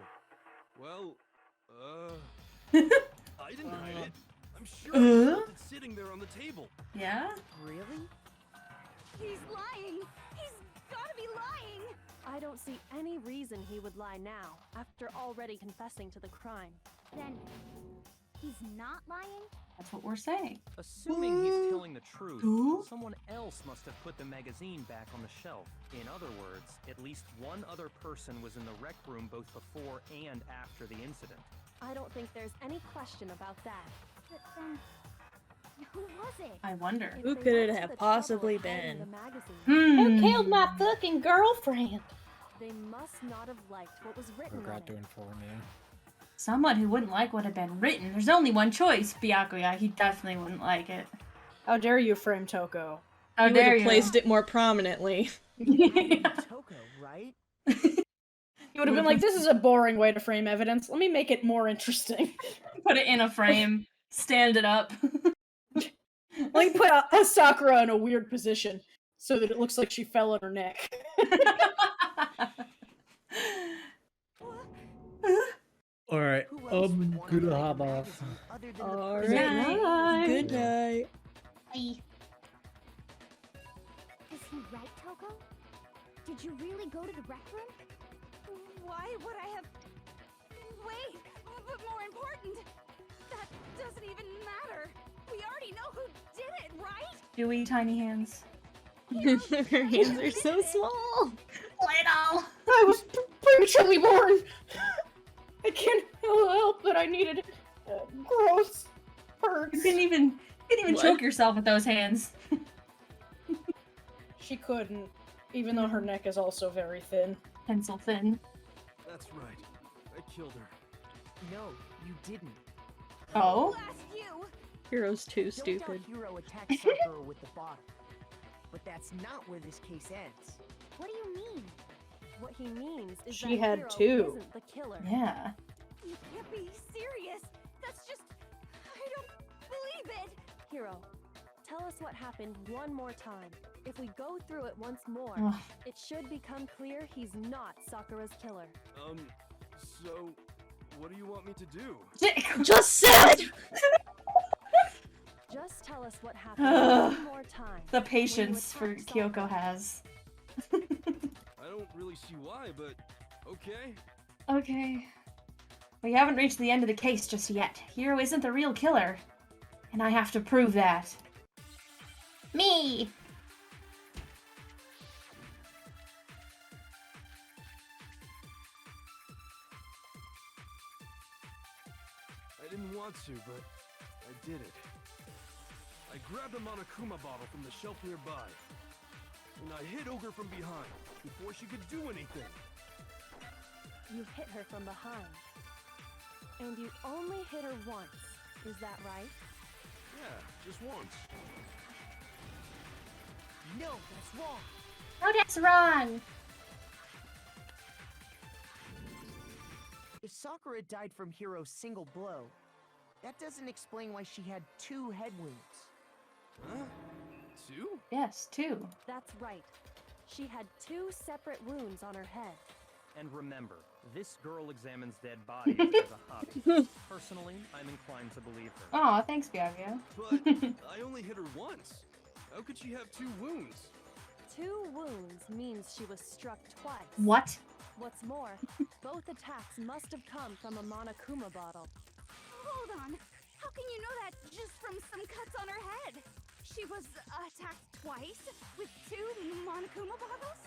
Well, I didn't write it. I'm sure I left it sitting there on the table. Yeah? Really? He's lying! He's gotta be lying! I don't see any reason he would lie now, after already confessing to the crime. Then, He's not lying? That's what we're saying. Assuming he's telling the truth, Who? someone else must have put the magazine back on the shelf. In other words, at least one other person was in the rec room both before and after the incident. I don't think there's any question about that. But then, who was it? I wonder. If Who they could it went to have the trouble of possibly hiding been? the magazine, Who killed my fucking girlfriend? they must not have liked what was written on Regret it. to inform you. Someone who wouldn't like what had been written. There's only one choice, Byakuya. He definitely wouldn't like it. How dare you frame Toko? How You would dare have you? placed it more prominently. Toko, right? You would have been like, this is a boring way to frame evidence. Let me make it more interesting. Put it in a frame. Stand it up. Let me put a Sakura in a weird position so that it looks like she fell on her neck. Alright, Who else would want to gonna hide hop a off. magazine other than the Alright. person? Good night. Is he right, Toko? Did you really go to the rec room? Why would I have... Wait, but more important, that doesn't even matter. We already know who did it, right? Dewy tiny hands. Her hands are so small. Little. I was prematurely born. I can't help that I needed gross perks. You couldn't even What? choke yourself with those hands. She couldn't, even though her neck is also very thin. Pencil thin. That's right. I killed her. No, you didn't. Oh? Who asked you? Hero's too Don't stupid. doubt Hero attacked Sakura with the bottle. But that's not where this case ends. What do you mean? What he means is She that had Hero two. isn't the killer. Yeah. You can't be serious. That's just... I don't believe it. Hero, tell us what happened one more time. If we go through it once more, Ugh. it should become clear he's not Sakura's killer. So, what do you want me to do? Just said! Just tell us what happened Ugh. one more time. The patience for attacked Kyoko has. I don't really see why, but okay. Okay. We haven't reached the end of the case just yet. Hiro isn't the real killer. And I have to prove that. Me! I didn't want to, but I did it. I grabbed a Monokuma bottle from the shelf nearby, and I hit Ogre from behind before she could do anything. You hit her from behind. And you only hit her once. Is that right? Yeah, just once. No, that's wrong. Oh, that's wrong. If Sakura died from Hero's single blow, that doesn't explain why she had 2 head wounds. Huh? 2? Yes, two. That's right. She had 2 separate wounds on her head. And remember, this girl examines dead bodies as a hobby. Personally, I'm inclined to believe her. Aw, thanks, Byakuya. But I only hit her once. How could she have 2 wounds? 2 wounds means she was struck twice. What? What's more, both attacks must have come from a Monokuma bottle. Hold on. How can you know that just from some cuts on her head? She was attacked twice with 2 Monokuma bottles?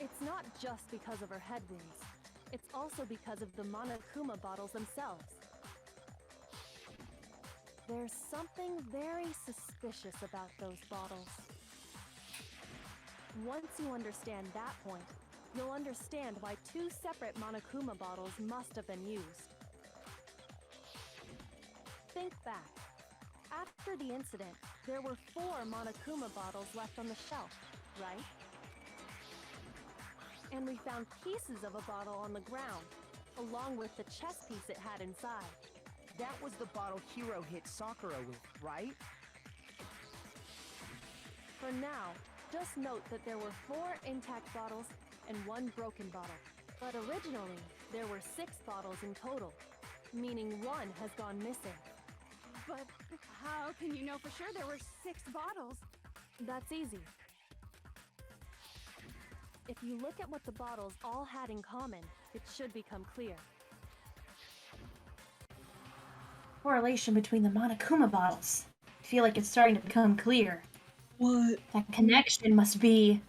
It's not just because of her head wounds. It's also because of the Monokuma bottles themselves. There's something very suspicious about those bottles. Once you understand that point, you'll understand why 2 separate Monokuma bottles must have been used. Think back. After the incident, there were 4 Monokuma bottles left on the shelf, right? And we found pieces of a bottle on the ground, along with the chess piece it had inside. That was the bottle Hero hit Sakura with, right? For now, just note that there were 4 intact bottles and 1 broken bottle. But originally, there were 6 bottles in total, meaning 1 has gone missing. But how can you know for sure there were 6 bottles? That's easy. If you look at what the bottles all had in common, it should become clear. correlation between the Monokuma bottles. I feel like it's starting to become clear. What? That connection must be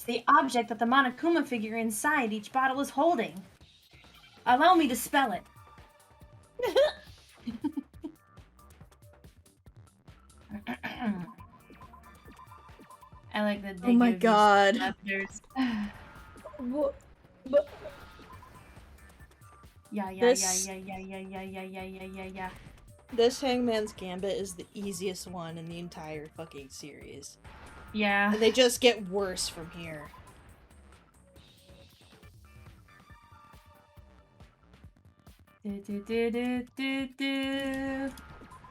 the object that the Monokuma figure inside each bottle is holding. Allow me to spell it. I like that they Oh my give god. these letters. Yeah. This Hangman's Gambit is the easiest one in the entire fucking series. Yeah. And they just get worse from here.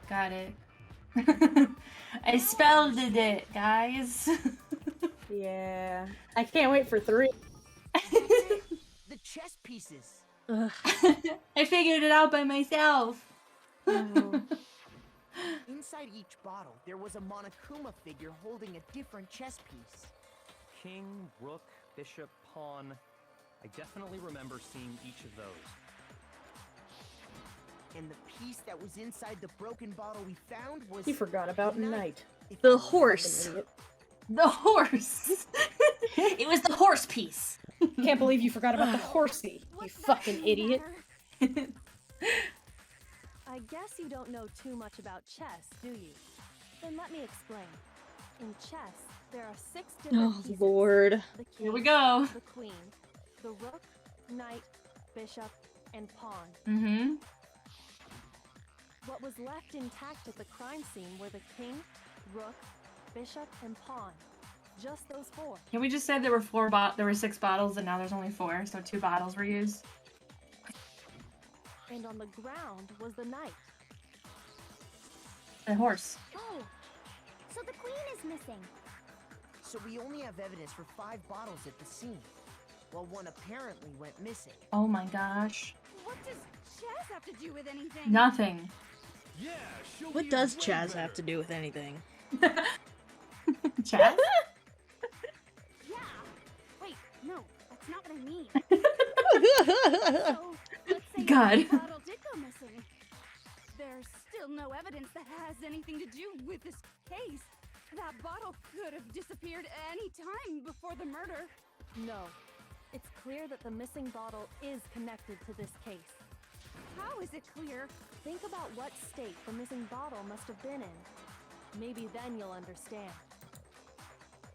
Got it. I spelled it, guys. Yeah. I can't wait for 3. The chess pieces. Ugh. I figured it out by myself. No. Inside each bottle, there was a Monokuma figure holding a different chess piece. King, rook, bishop, pawn. I definitely remember seeing each of those. And the piece that was inside the broken bottle we found was... You forgot about Knight. The horse. The horse. It was the horse piece. Can't believe you forgot about the horsey, you fucking idiot. I guess you don't know too much about chess, do you? Then let me explain. In chess, there are 6 different Oh, pieces. Lord. The king, Here we go. The queen, the rook, knight, bishop, and pawn. Mm-hmm. What was left intact at the crime scene were the king, rook, bishop, and pawn. Just those 4. Can we just say there were 6 bottles and now there's only 4, so 2 bottles were used? And on the ground was the knight. The horse. Oh, so the queen is missing. So we only have evidence for 5 bottles at the scene, while one apparently went missing. Oh my gosh. What does Chaz have to do with anything? Nothing. Yeah, show What me does way Chaz better. have to do with anything? Chaz? Yeah. Wait, no, that's not what I mean. So, let's say God. the bottle did go missing. There's still no evidence that has anything to do with this case. That bottle could have disappeared any time before the murder. No. It's clear that the missing bottle is connected to this case. How is it clear? Think about what state the missing bottle must have been in. Maybe then you'll understand.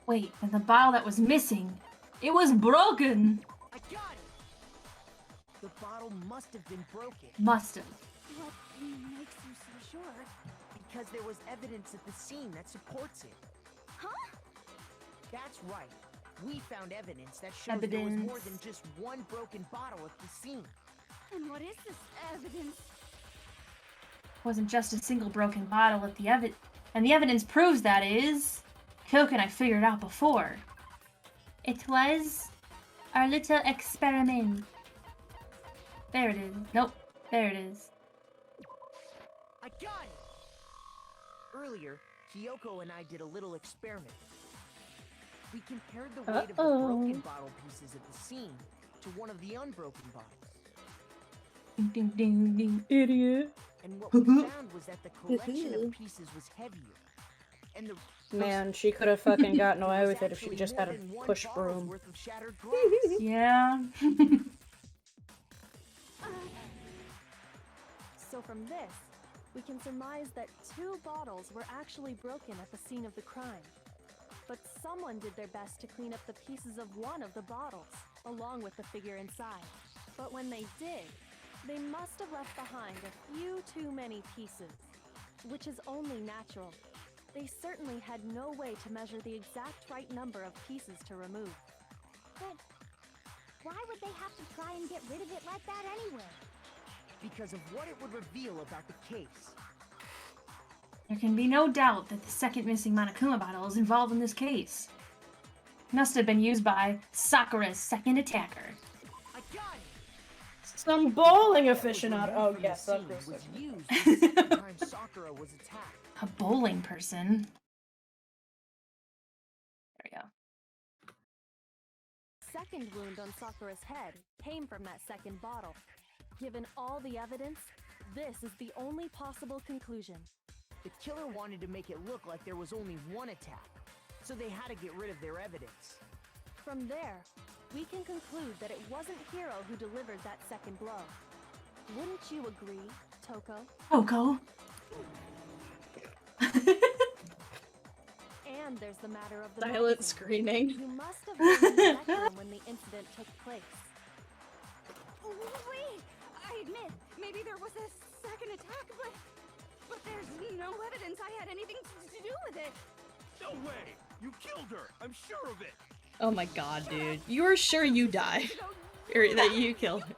Wait, and the bottle that was missing, it was broken. I got it! The bottle must have been broken. Must have. What makes you so sure? Because there was evidence at the scene that supports it. Huh? That's right. We found evidence that shows there was more than just one broken bottle at the scene. And what is this evidence? Wasn't just a single broken bottle at the and the evidence proves that is... Coke and I figured out before. It was our little experiment. There it is. Nope. There it is. I got it! Earlier, Kyoko and I did a little experiment. We compared the weight of the broken bottle pieces at the scene to one of the unbroken bottles. Ding, ding, ding, ding. Idiot. And what we found was that the collection of pieces was heavier. And the Man, she could have fucking gotten away with it if she just had a push broom. worth of shattered glass. Yeah. So from this, we can surmise that 2 bottles were actually broken at the scene of the crime. But someone did their best to clean up the pieces of one of the bottles, along with the figure inside. But when they did, they must have left behind a few too many pieces, which is only natural. They certainly had no way to measure the exact right number of pieces to remove. But why would they have to try and get rid of it like that anyway? Because of what it would reveal about the case. There can be no doubt that the second missing Monokuma bottle is involved in this case. It must have been used by Sakura's second attacker. I got it! Some bowling aficionado. Oh, yes, Scene Sakura's was second. used the second time Sakura was attacked. A bowling person. There we go. Second wound on Sakura's head came from that second bottle. Given all the evidence, This is the only possible conclusion. The killer wanted to make it look like there was only one attack, so they had to get rid of their evidence. From there, we can conclude that it wasn't Hiro who delivered that second blow. Wouldn't you agree, Toko? Toko. And there's the matter of the Silent magazine. screaming. You must have been in the rec room when the incident took place. Wait! I admit, maybe there was a second attack, but there's no evidence I had anything to do with it. No way! You killed her! I'm sure of it! Oh my god, dude. You are sure you died. Or that you killed her.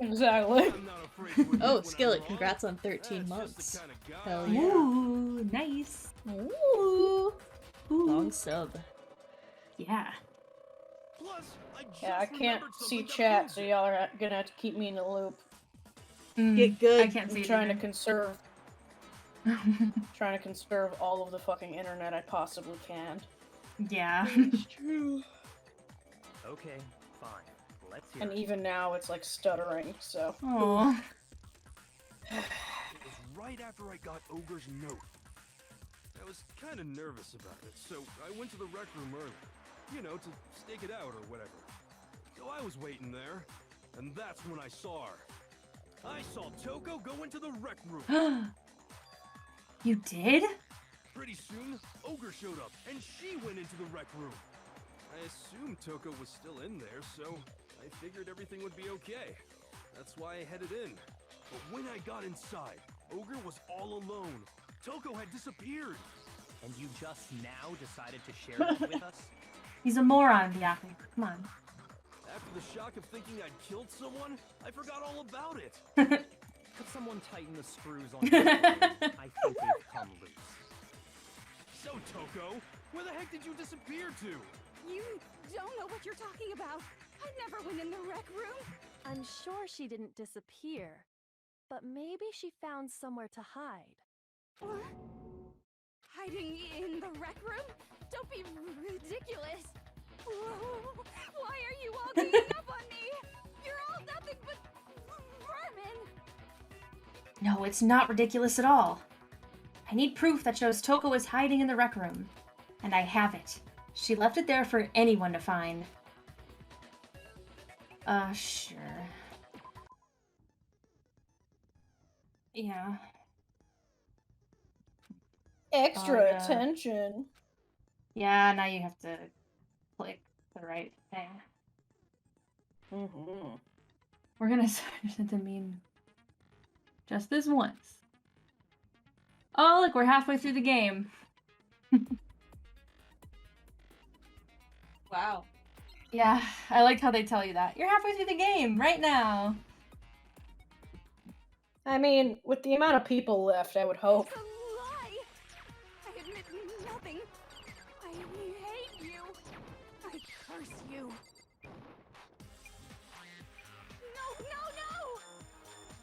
Exactly. I'm not afraid to admit Oh, when I'm Skillet, wrong. congrats on 13 That's months. just the kind of guy Hell I yeah. am. Ooh, nice. Ooh. Long sub. Yeah. Plus, I just Yeah, I can't remembered see something that chat, proves so it. y'all are gonna have to keep me in the loop. Get good. I can't see I'm it trying to either. conserve, all of the fucking internet I possibly can. Yeah. It's true. Okay, fine. Let's hear And it. even now, it's like stuttering. So. Aw. It was right after I got Ogre's note. I was kind of nervous about it, so I went to the rec room early. You know, to stake it out or whatever. So I was waiting there, and that's when I saw her. I saw Toko go into the rec room. You did? Pretty soon, Ogre showed up, and she went into the rec room. I assumed Toko was still in there, so I figured everything would be okay. That's why I headed in. But when I got inside, Ogre was all alone. Toko had disappeared. And you just now decided to share that with us? He's a moron, Byaku. Come on. After the shock of thinking I'd killed someone, I forgot all about it. Could someone tighten the screws on your phone? I think they've come loose. So, Toko, where the heck did you disappear to? You don't know what you're talking about. I never went in the rec room. I'm sure she didn't disappear, but maybe she found somewhere to hide. Or hiding in the rec room? Don't be ridiculous. Whoa, why are you all ganging up on me? You're all nothing but vermin. No, it's not ridiculous at all. I need proof that shows Toko is hiding in the rec room. And I have it. She left it there for anyone to find. Sure. Yeah. Extra attention. Yeah, now you have to click the right thing. Mm-hmm. We're gonna send the meme just this once. Oh, look, we're halfway through the game. Wow. Yeah, I like how they tell you that. You're halfway through the game right now. I mean, with the amount of people left, I would hope. It's a lie. I admit nothing. I hate you. I curse you. No, no, no!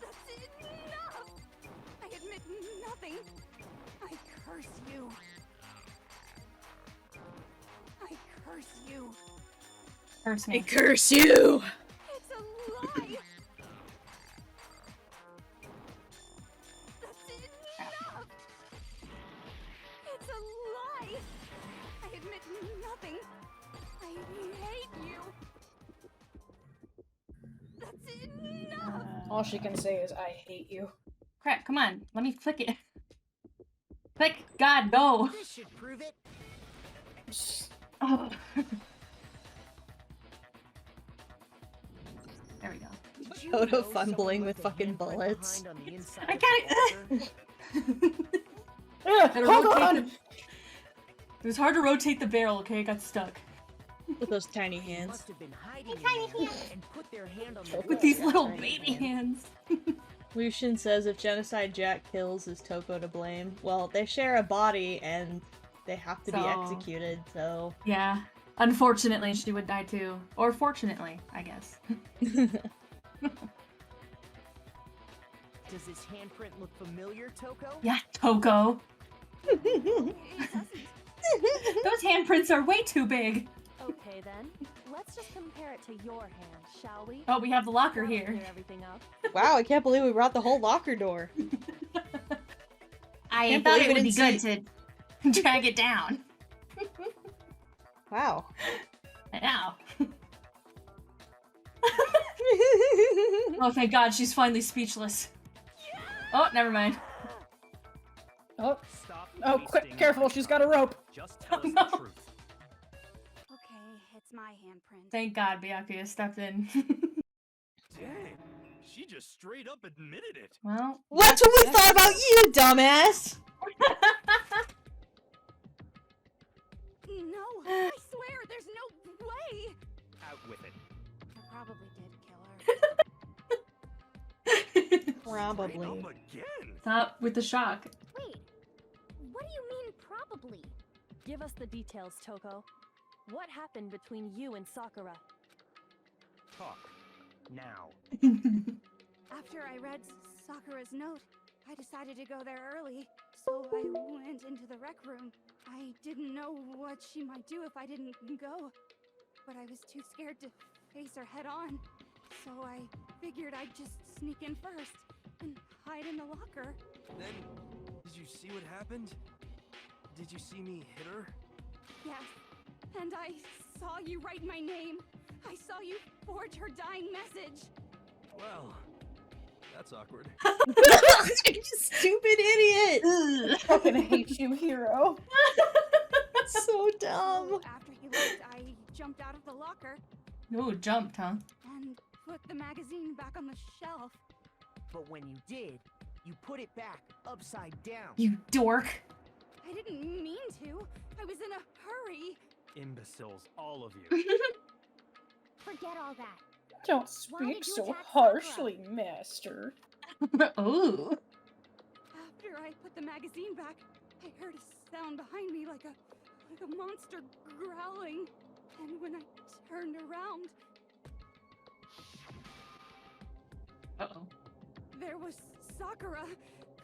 That's enough! I admit nothing. I curse you. I curse you. Curse I me. curse you! It's a lie! That's enough! It's a lie! I admit nothing. I hate you. That's enough! All she can say is, "I hate you." Crap, come on. Let me click it. Click. God, go. This should prove it. Oh. There we go. Did you Photo know fumbling someone with left a fucking handprint bullets. behind on the inside I of the can't. altar? Gotta Hold rotate on! the- It was hard to rotate the barrel, okay? It got stuck. With those tiny They hands. must have been hiding in there and put their hand on the With wall these that little tiny baby hand. hands. Lucian says if Genocide Jack kills, is Toko to blame? Well, they share a body and they have to be So- executed, so... Yeah. Unfortunately, she would die too. Or fortunately, I guess. Does this handprint look familiar, Toko? Yeah, Toko. It doesn't. Those handprints are way too big. Okay then, Let's just compare it to your hand, shall we? Oh, we have the locker That'll here. clear everything up. Wow, I can't believe we brought the whole locker door. I Can't thought believe it would we be didn't good to drag it down. Wow. I know. Oh, thank God, she's finally speechless. Oh, never mind. Oh, Stop oh, quick, wasting careful, my she's time. got a rope. Just tell us no. the truth. Okay, it's my handprint. Thank God Byakuya stepped in. Dang, she just straight up admitted it. Well, That's what we thought about you, dumbass! No, I swear, there's no way. Out with it. I probably did kill her. Probably. Straight up again. Stop with the shock. Wait, what do you mean probably? Give us the details, Toko. What happened between you and Sakura? Talk. Now. After I read Sakura's note, I decided to go there early, so I went into the rec room. I didn't know what she might do if I didn't go, but I was too scared to face her head on, so I figured I'd just sneak in first and hide in the locker. Then, did you see what happened? Did you see me hit her? Yes, and I saw you write my name. I saw you forge her dying message. Well, that's awkward. You stupid idiot! I fucking hate you, hero. So dumb. So after he left, I jumped out of the locker Ooh, jumped, huh? and put the magazine back on the shelf. But when you did, you put it back upside down. You dork. I didn't mean to. I was in a hurry. Imbeciles, all of you. Forget all that. Don't Why speak did you so attack harshly, master. Ooh. After I put the magazine back, I heard a sound behind me like a monster growling. And when I turned around, Uh-oh. there was Sakura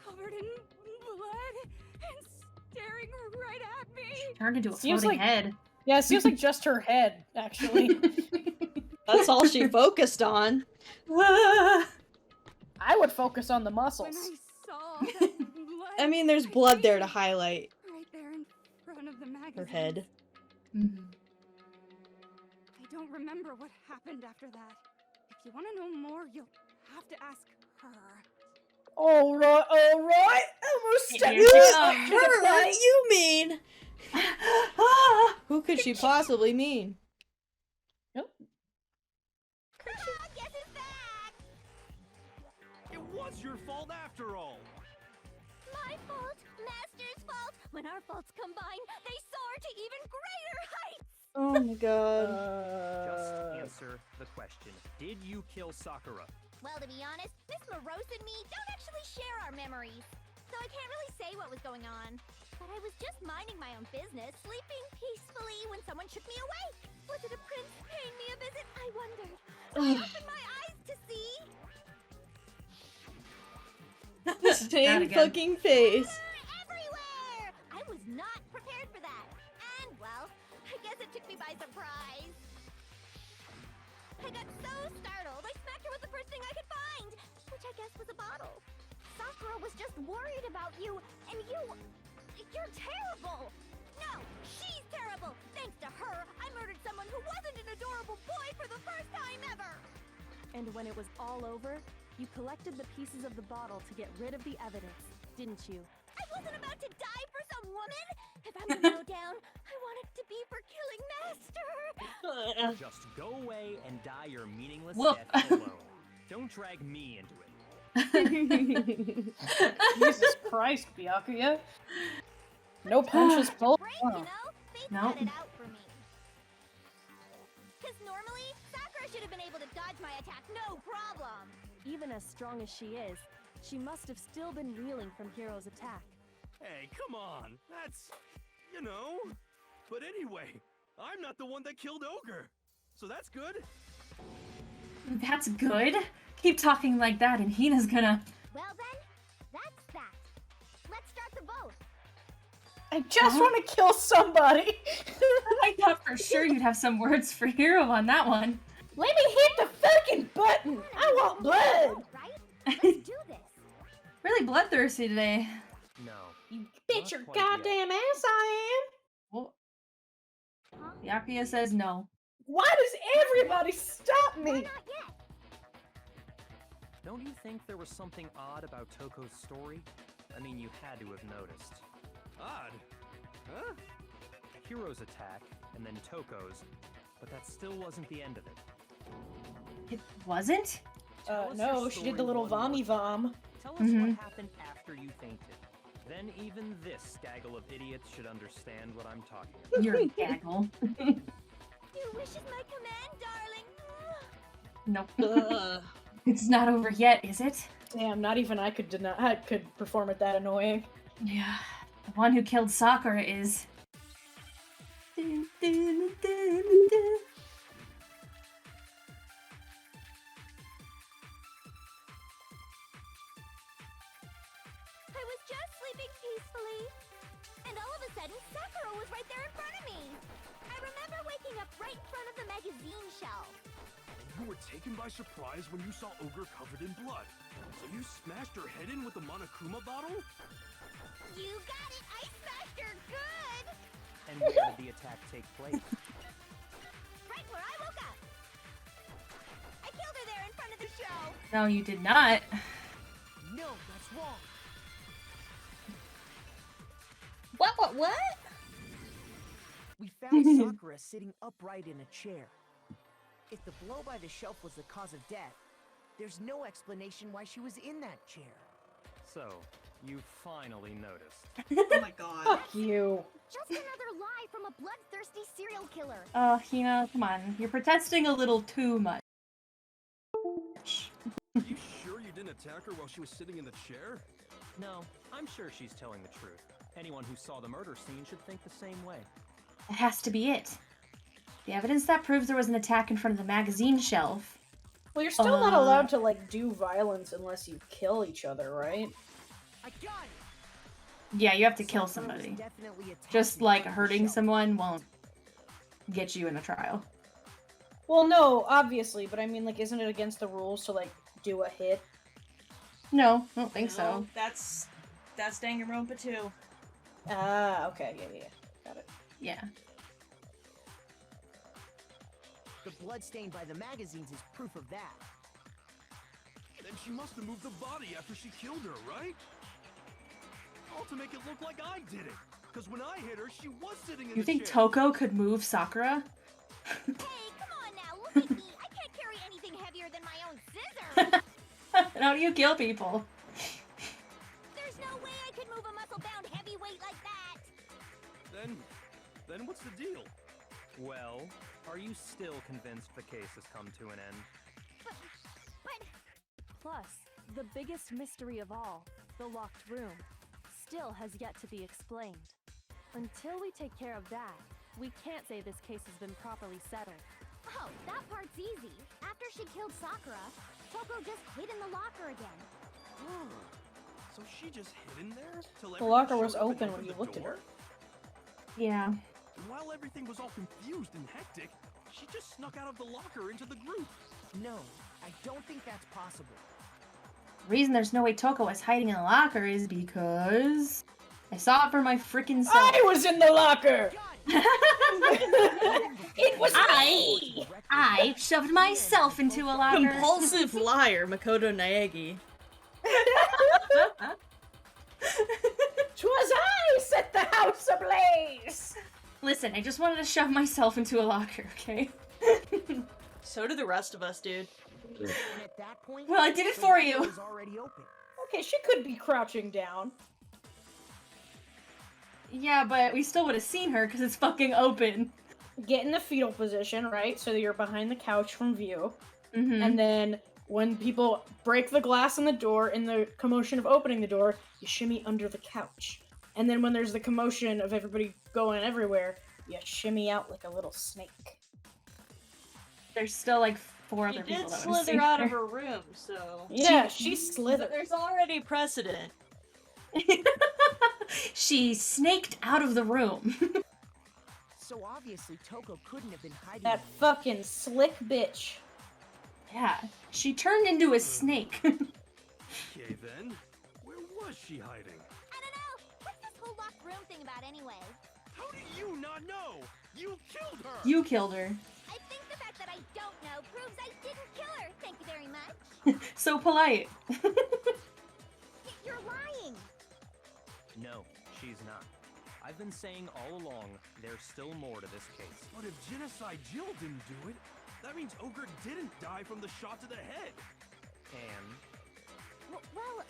covered in blood and staring right at me. Turned into a Seems floating like- head. Yeah, it seems like just her head, actually. That's all she focused on. I would focus on the When muscles. I saw that blood, I mean, there's I blood there to fainted highlight right there in front of the magazine. her head. Mhm. I don't remember what happened after that. If you want to know more, you'll have to ask her. Alright, alright. Almost stepped Here she comes. What do you mean? Who could she possibly mean? Guess it's back! It was your fault after all. My fault, Master's fault. When our faults combine, they soar to even greater heights! Oh my god. Just answer the question. Did you kill Sakura? Well, to be honest, Miss Morose and me don't actually share our memories, so I can't really say what was going on. But I was just minding my own business, sleeping peacefully when someone shook me awake. Was it a prince paying me a visit? I wondered. So I opened my eyes to see. Same again. fucking face. Everywhere! I was not prepared for that. And, well, I guess it took me by surprise. I got so startled, I smacked her with the first thing I could find, which I guess was a bottle. Sakura was just worried about you, and you're terrible! No, she's terrible! Thanks to her, I murdered someone who wasn't an adorable boy for the first time ever! And when it was all over, you collected the pieces of the bottle to get rid of the evidence, didn't you? I wasn't about to die for some woman! If I'm gonna go down, I want it to be for killing Master! Just go away and die your meaningless Whoop. death alone. Don't drag me into it. Jesus Christ, Byakuya. No punches pulled. Break, Oh. you know? They No. cut it out for me. Because normally, Sakura should have been able to dodge my attack, no problem! Even as strong as she is, she must have still been reeling from Hiro's attack. Hey, come on. That's, you know. But anyway, I'm not the one that killed Ogre. So that's good. That's good. Keep talking like that and Hina's gonna... Well then, that's that. Let's start the vote. I just want to kill somebody. I thought For sure you'd have some words for Hero on that one. Let me hit the fucking button! I want blood! Right? Let's do this. Really bloodthirsty today. No. You bet Not your quite yet. goddamn ass I Well, Yakuya says no. am! Why does everybody stop Why me? not yet? Don't you think there was something odd about Toko's story? I mean, you had to have noticed. Odd. Huh? Hiro's attack, and then Toko's, but that still wasn't the end of it. It wasn't? Tell us No, your she did the story little one more vommy vom. time. Tell us Mhm. what happened after you fainted. Then even this gaggle of idiots should understand what I'm talking about. You're a gaggle. Your wish is my command, darling. Nope. Ugh. It's not over yet, is it? Damn, not even I could perform it that annoying. Yeah. The one who killed Sakura is. Dun, dun, dun, dun. I was just sleeping peacefully. And all of a sudden, Sakura was right there in front of me. I remember waking up right in front of the magazine shelf. You were taken by surprise when you saw Ogre covered in blood. So you smashed her head in with the Monokuma bottle? You got it! I smashed her good! And where did the attack take place? Right where I woke up. I killed her there in front of the show. No, you did not. No, that's wrong. What? We found Sakura sitting upright in a chair. If the blow by the shelf was the cause of death, there's no explanation why she was in that chair. So, you finally noticed. Oh my god. Fuck you. Just another lie from a bloodthirsty serial killer. Oh, Hina, come on. You're protesting a little too much. Are you sure you didn't attack her while she was sitting in the chair? No, I'm sure she's telling the truth. Anyone who saw the murder scene should think the same way. It has to be it. The evidence that proves there was an attack in front of the magazine shelf. Well, you're still not allowed to, like, do violence unless you kill each other, right? I got it! Yeah, you have to kill Sakura was somebody. definitely attacked Just in like front of the hurting shelf. someone won't get you in a trial. Well, no, obviously, but I mean, like, isn't it against the rules to, like, do a hit? No, I don't think so. That's Danganronpa too. Ah, okay, yeah, got it. Yeah. The blood stain by the magazines is proof of that. Then she must have moved the body after she killed her, right? All to make it look like I did it. Because when I hit her, she was sitting in You the think chair. Toko could move Sakura? Hey, come on now, look at me. I can't carry anything heavier than my own scissors. How do you kill people? There's no way I could move a muscle-bound heavyweight like that. Then what's the deal? Well, are you still convinced the case has come to an end? But Plus, the biggest mystery of all, the locked room, still has yet to be explained. Until we take care of that, we can't say this case has been properly settled. oh, that part's easy. After she killed Sakura, Toko just hid in the locker again. So she just hid in there? Till The locker everyone was showed up and open when opened you the looked at door? her. Yeah. And while everything was all confused and hectic, she just snuck out of the locker into the group. No, I don't think that's possible. The reason there's no way Toko was hiding in the locker is because I saw it for my freaking self. I was in the locker! It was me! I shoved myself into a locker. Compulsive liar, Makoto Naegi. 'Twas I set the house ablaze! Listen, I just wanted to shove myself into a locker, okay? So do the rest of us, dude. And at that point, Well, I did it the for locker you. was already open. Okay, she could be crouching down. Yeah, but we still would have seen her because it's fucking open. Get in the fetal position, right? So that you're behind the couch from view. Mm-hmm. And then when people break the glass in the door in the commotion of opening the door, you shimmy under the couch. And then when there's the commotion of everybody going everywhere, you shimmy out like a little snake. There's still like four She other did people that would have slither seen out her. of her room, so... Yeah, she slithered. There's already precedent. She snaked out of the room. So obviously Toko couldn't have been hiding. That fucking slick bitch. Yeah, she turned into a snake. Okay then, where was she hiding? I don't know. What's this whole locked room thing about anyway? How do you not know? You killed her! You killed her. I think the fact that I don't know proves I didn't kill her. Thank you very much. So polite. You're lying. No, she's not. I've been saying all along, there's still more to this case. But if Genocide Jill didn't do it, that means Ogre didn't die from the shot to the head. And Well,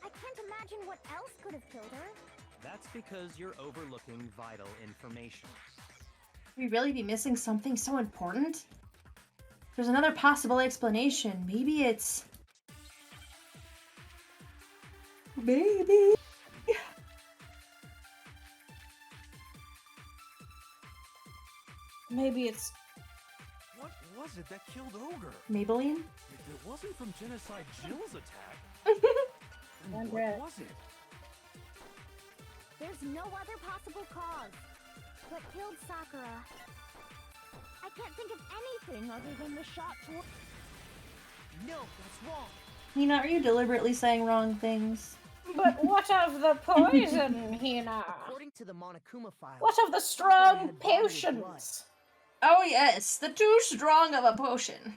I can't imagine what else could have killed her. that's because you're overlooking vital information. Could we really be missing something so important? There's another possible explanation. Maybe it's... Maybe... Maybe it's What was it that killed Ogre? Maybelline? If it wasn't from Genocide Jill's attack, then Andrea. what was it? There's no other possible cause. What killed Sakura? I can't think of anything other than the shot toward... No, that's wrong. Nina, are you deliberately saying wrong things? But what of the poison, Hina? According to the Monokuma file, What of the Sakura strong had vomited potions? Oh yes, the too strong of a potion. blood.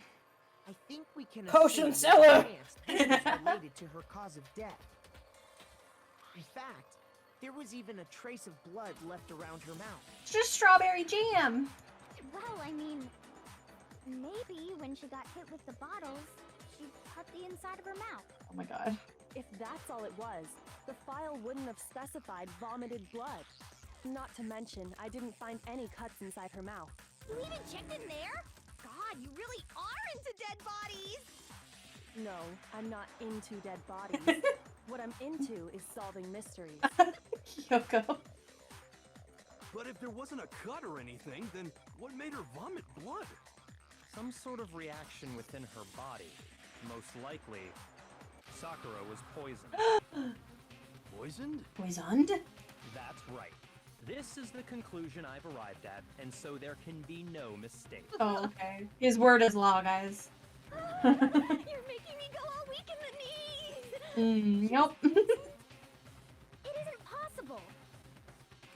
I think we can Potion assume seller. this was related to her cause of death. In fact, there was even a trace of blood left around her mouth. It's just strawberry jam. Well, I mean, maybe when she got hit with the bottles, she cut the inside of her mouth. Oh my god. If that's all it was, the file wouldn't have specified vomited blood. Not to mention, I didn't find any cuts inside her mouth. You even checked in there? God, you really are into dead bodies! No, I'm not into dead bodies. What I'm into is solving mysteries. Kyoko. But if there wasn't a cut or anything, then what made her vomit blood? Some sort of reaction within her body. Most likely, Sakura was poisoned. Poisoned? Poisoned? That's right. This is the conclusion I've arrived at, and so there can be no mistake. Oh, okay. His word is law, guys. You're making me go all weak in the knees! Yep. It isn't possible!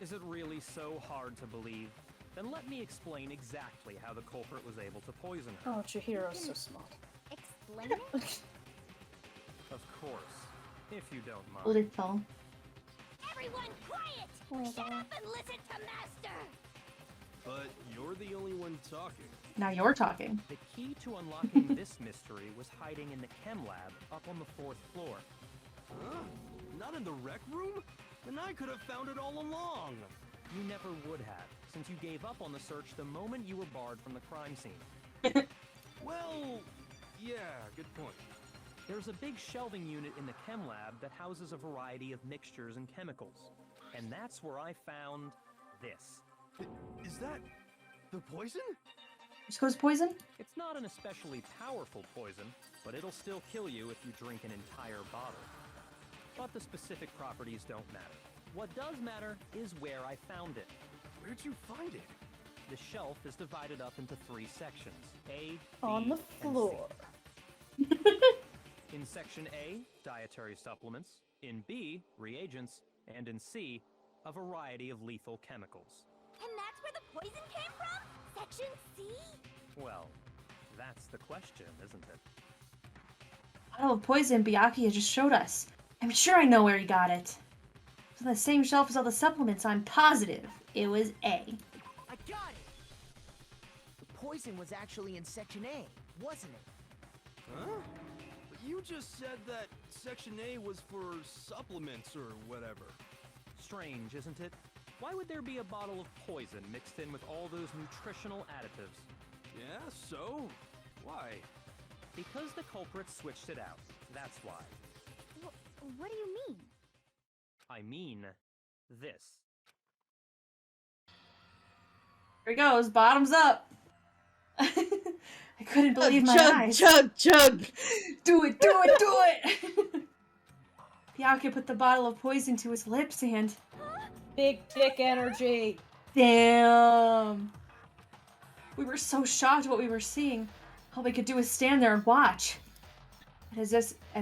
Is it really so hard to believe? Then let me explain exactly how the culprit was able to poison her. Oh, Chihiro's so small. Explain it? Of course, if you don't mind. Little. Everyone quiet! Shut up and listen to Master! But you're the only one talking. Now you're talking. The key to unlocking this mystery was hiding in the chem lab up on the 4th floor. Huh? Not in the rec room? Then I could have found it all along. You never would have, since you gave up on the search the moment you were barred from the crime scene. Well, yeah, good point. There's a big shelving unit in the chem lab that houses a variety of mixtures and chemicals. And that's where I found this. Is that the poison? Which goes poison? It's not an especially powerful poison, but it'll still kill you if you drink an entire bottle. But the specific properties don't matter. What does matter is where I found it. Where'd you find it? The shelf is divided up into 3 sections, A, B, On the and C. floor. In Section A, dietary supplements. In B, reagents. And in C, a variety of lethal chemicals. And that's where the poison came from? Section C? Well, that's the question, isn't it? Bottle of poison Byakuya just showed us. I'm sure I know where he got it. It's on the same shelf as all the supplements, I'm positive. It was A. I got it! The poison was actually in Section A, wasn't it? Huh? But you just said that Section A was for supplements or whatever. Strange, isn't it? Why would there be a bottle of poison mixed in with all those nutritional additives? Yeah, so? Why? Because the culprit switched it out. That's why. What do you mean? I mean, this. Here he goes, bottoms up. I couldn't believe my Chug, eyes. chug, chug! Do it, do it, do it! Byakuya put the bottle of poison to his lips and... Big dick energy. Damn. We were so shocked what we were seeing. All we could do was stand there and watch. As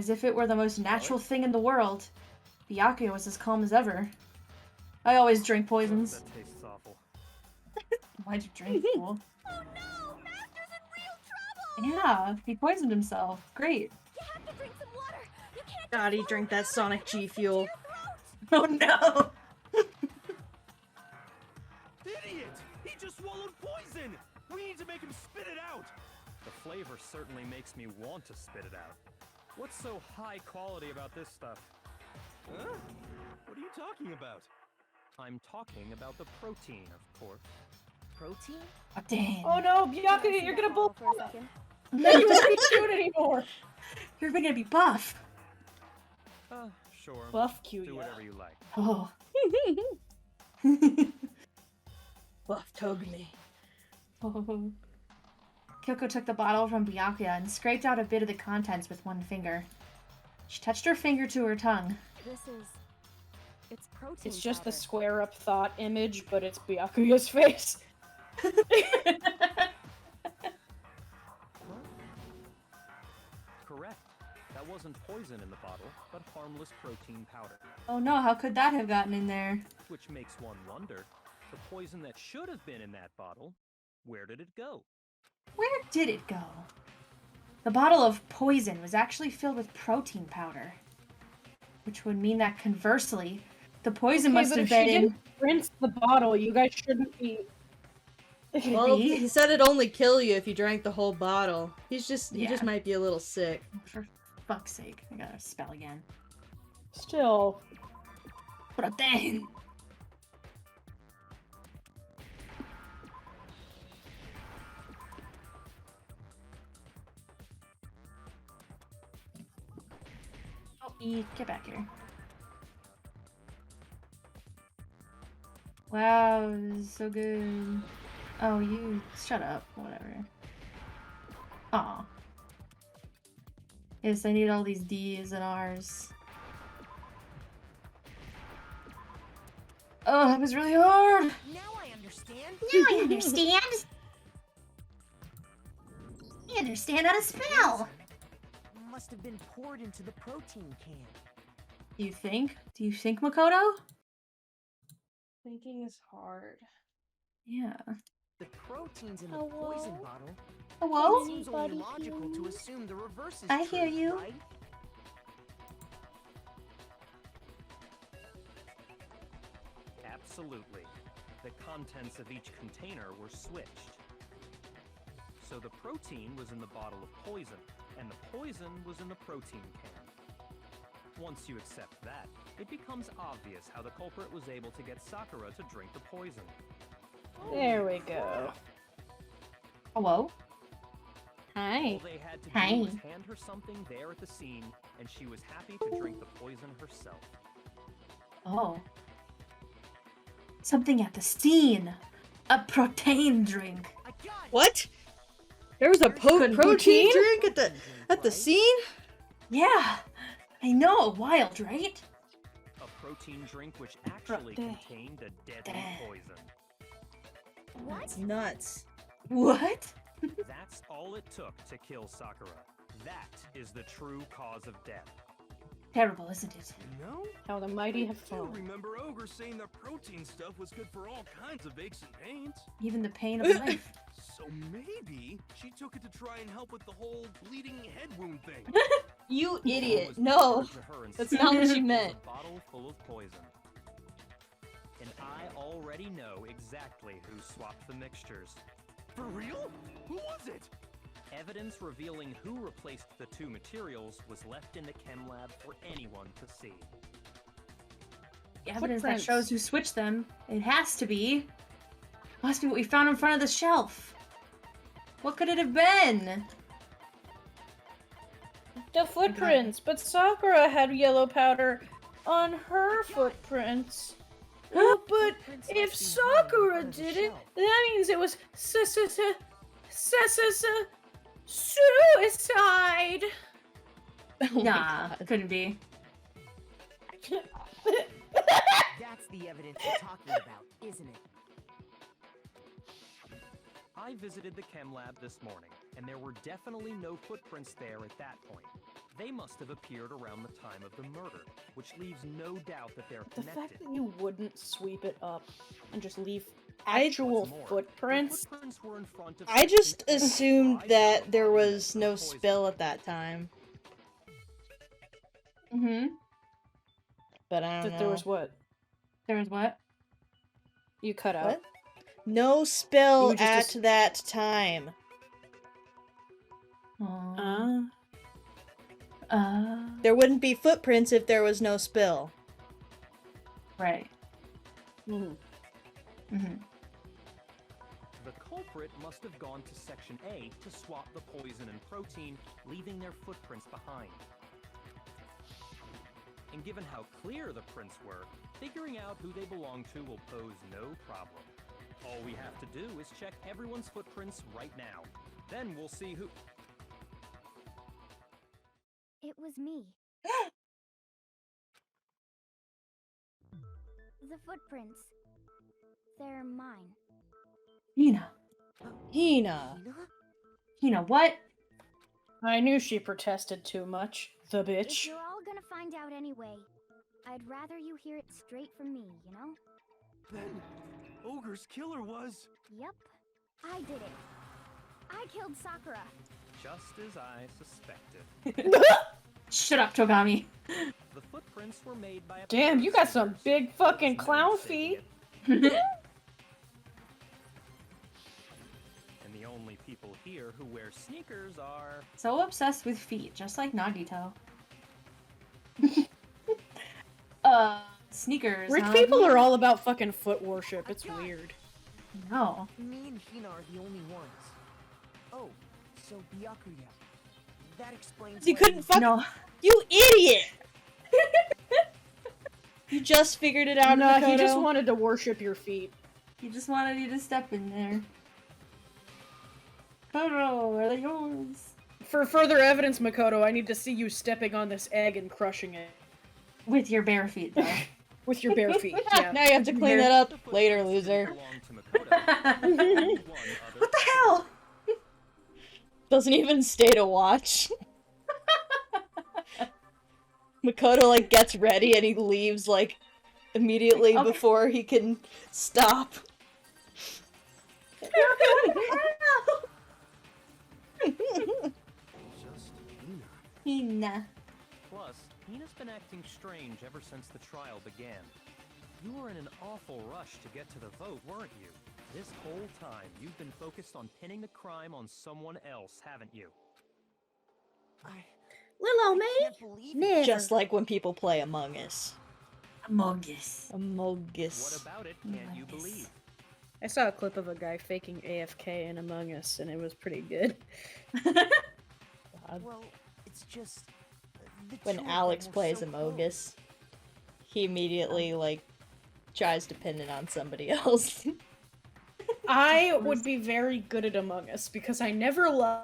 if it were the most natural thing in the world. Byakuya was as calm as ever. I always drink poisons. That tastes awful. Why'd you drink, fool? Oh no! Master's in real trouble! Yeah, he poisoned himself. Great. You have to drink some water. You can't God, he just drank swallow that Sonic everything G else Fuel. into your throat. Oh no! Idiot! He just swallowed poison! We need to make him spit it out! The flavor certainly makes me want to spit it out. What's so high quality about this stuff? Huh? What are you talking about? I'm talking about the protein, of course. Protein? Oh, dang. Oh no, Can I Byakuya, see you're that gonna bottle bull. for a second? Then you won't be cute anymore. You're gonna be buff. Sure. Buff Do Kyuya. whatever you like. Oh. Buff Togumi. Oh. Kyoko took the bottle from Byakuya and scraped out a bit of the contents with one finger. She touched her finger to her tongue. It's protein. It's just the powder. square up thought image, but it's Byakuya's face. Correct. That wasn't poison in the bottle, but harmless protein powder. Oh no, how could that have gotten in there? Which makes one wonder, the poison that should have been in that bottle, where did it go? Where did it go? The bottle of poison was actually filled with protein powder. Which would mean that conversely, the poison must but have if she been in... didn't rinse the bottle, you guys shouldn't be. Well, Me? he said it'd only kill you if you drank the whole bottle. He just Yeah. might be a little sick. For fuck's sake, I gotta spell again. Still. Protein. Oh, get back here. Wow, this is so good. Oh, you shut up. Whatever. Aw. Yes, I need all these D's and R's. Oh, that was really hard. Now I understand. Now I understand. I understand how to spell. Must have been poured into the protein can. Do you think? Do you think, Makoto? Thinking is hard. Yeah. The protein's in the poison Hello? bottle. Hello? It seems only Anybody logical hear to me? assume the reverse is I true, hear you. right? Absolutely. The contents of each container were switched. So the protein was in the bottle of poison, and the poison was in the protein can. Once you accept that, it becomes obvious how the culprit was able to get Sakura to drink the poison. There we go. Hello? Hi. All they had to Hi. do was hand her something there at the scene, and she was happy to drink the poison herself. Oh. Something at the scene. A protein drink. I got it. What? There was a Couldn't protein protein? drink at the scene? Yeah. I know, wild, right? A protein drink which actually Protein. contained a deadly Damn. poison. That's nuts. What? That's all it took to kill Sakura. That is the true cause of death. Terrible, isn't it? No? How the mighty I have do fallen. remember Ogre saying that protein stuff was good for all kinds of aches and pains. Even the pain of life. So maybe she took it to try and help with the whole bleeding head wound thing. You What idiot. was No. offered to her That's instead not what was she meant. A bottle full of poison. And I already know exactly who swapped the mixtures. For real? Who was it? Evidence revealing who replaced the two materials was left in the chem lab for anyone to see. The evidence that Footprints. shows who switched them. It has to be. Must be what we found in front of the shelf. What could it have been? The footprints, but Sakura had yellow powder on her footprints. Oh, but if Sakura did it, that means it was suicide. Oh my Nah, God. couldn't be. That's the evidence you're talking about, isn't it? I visited the chem lab this morning, and there were definitely no footprints there at that point. They must have appeared around the time of the murder, which leaves no doubt that they're The connected. fact that you wouldn't sweep it up and just leave I- actual What's more, footprints. the footprints were in front of I just Section A, assumed where I that found there the was evidence of no poison. spill at that time, Mm-hmm. but I don't That know. there was what? There was what? You cut out. What? No spill You just at that time. There wouldn't be footprints if there was no spill. Right. Mm-hmm. Mm-hmm. The culprit must have gone to Section A to swap the poison and protein, leaving their footprints behind. And given how clear the prints were, figuring out who they belong to will pose no problem. All we have to do is check everyone's footprints right now. Then we'll see who... It was me. The footprints. They're mine. Hina. Hina. Hina, what? I knew she protested too much. The If bitch. you're all gonna find out anyway, I'd rather you hear it straight from me, you know? Then, Ogre's killer was... Yep, I did it. I killed Sakura. Just as I suspected. Shut up, Togami. The footprints were made by a Damn, pair you of got some scissors. big fucking There's no clown mistaking feet. it. And the only people here who wear sneakers are... So obsessed with feet, just like Nagito. Sneakers. Rich huh? people are all about fucking foot worship. It's weird. No. Me and Hina are the only ones. Oh, so Byakuya. That explains You why couldn't fucking. No. You idiot! You just figured it out, No, he just Makoto? wanted to worship your feet. He just wanted you to step in there. Makoto, are they yours? For further evidence, Makoto, I need to see you stepping on this egg and crushing it With your bare feet, though. with your bare feet. Yeah. Now you have to clean that up later, loser. belong to Makoto. Only one other What the hell? Doesn't even stay to watch. Makoto, like, gets ready and he leaves, like, immediately Okay. before he can stop. Just Hina. Hina. Plus, Hina's been acting strange ever since the trial began. You were in an awful rush to get to the vote, weren't you? This whole time, you've been focused on pinning the crime on someone else, haven't you? Little old can't believe it. Never. Just like when people play Among Us. Among Us. Among What us. about it can't you Nice. believe? I saw a clip of a guy faking AFK in Among Us, and it was pretty good. Well, it's just... the When two of Alex them were plays so Among close. Us, he immediately, like, tries to pin it on somebody else. I would be very good at Among Us because I never lie,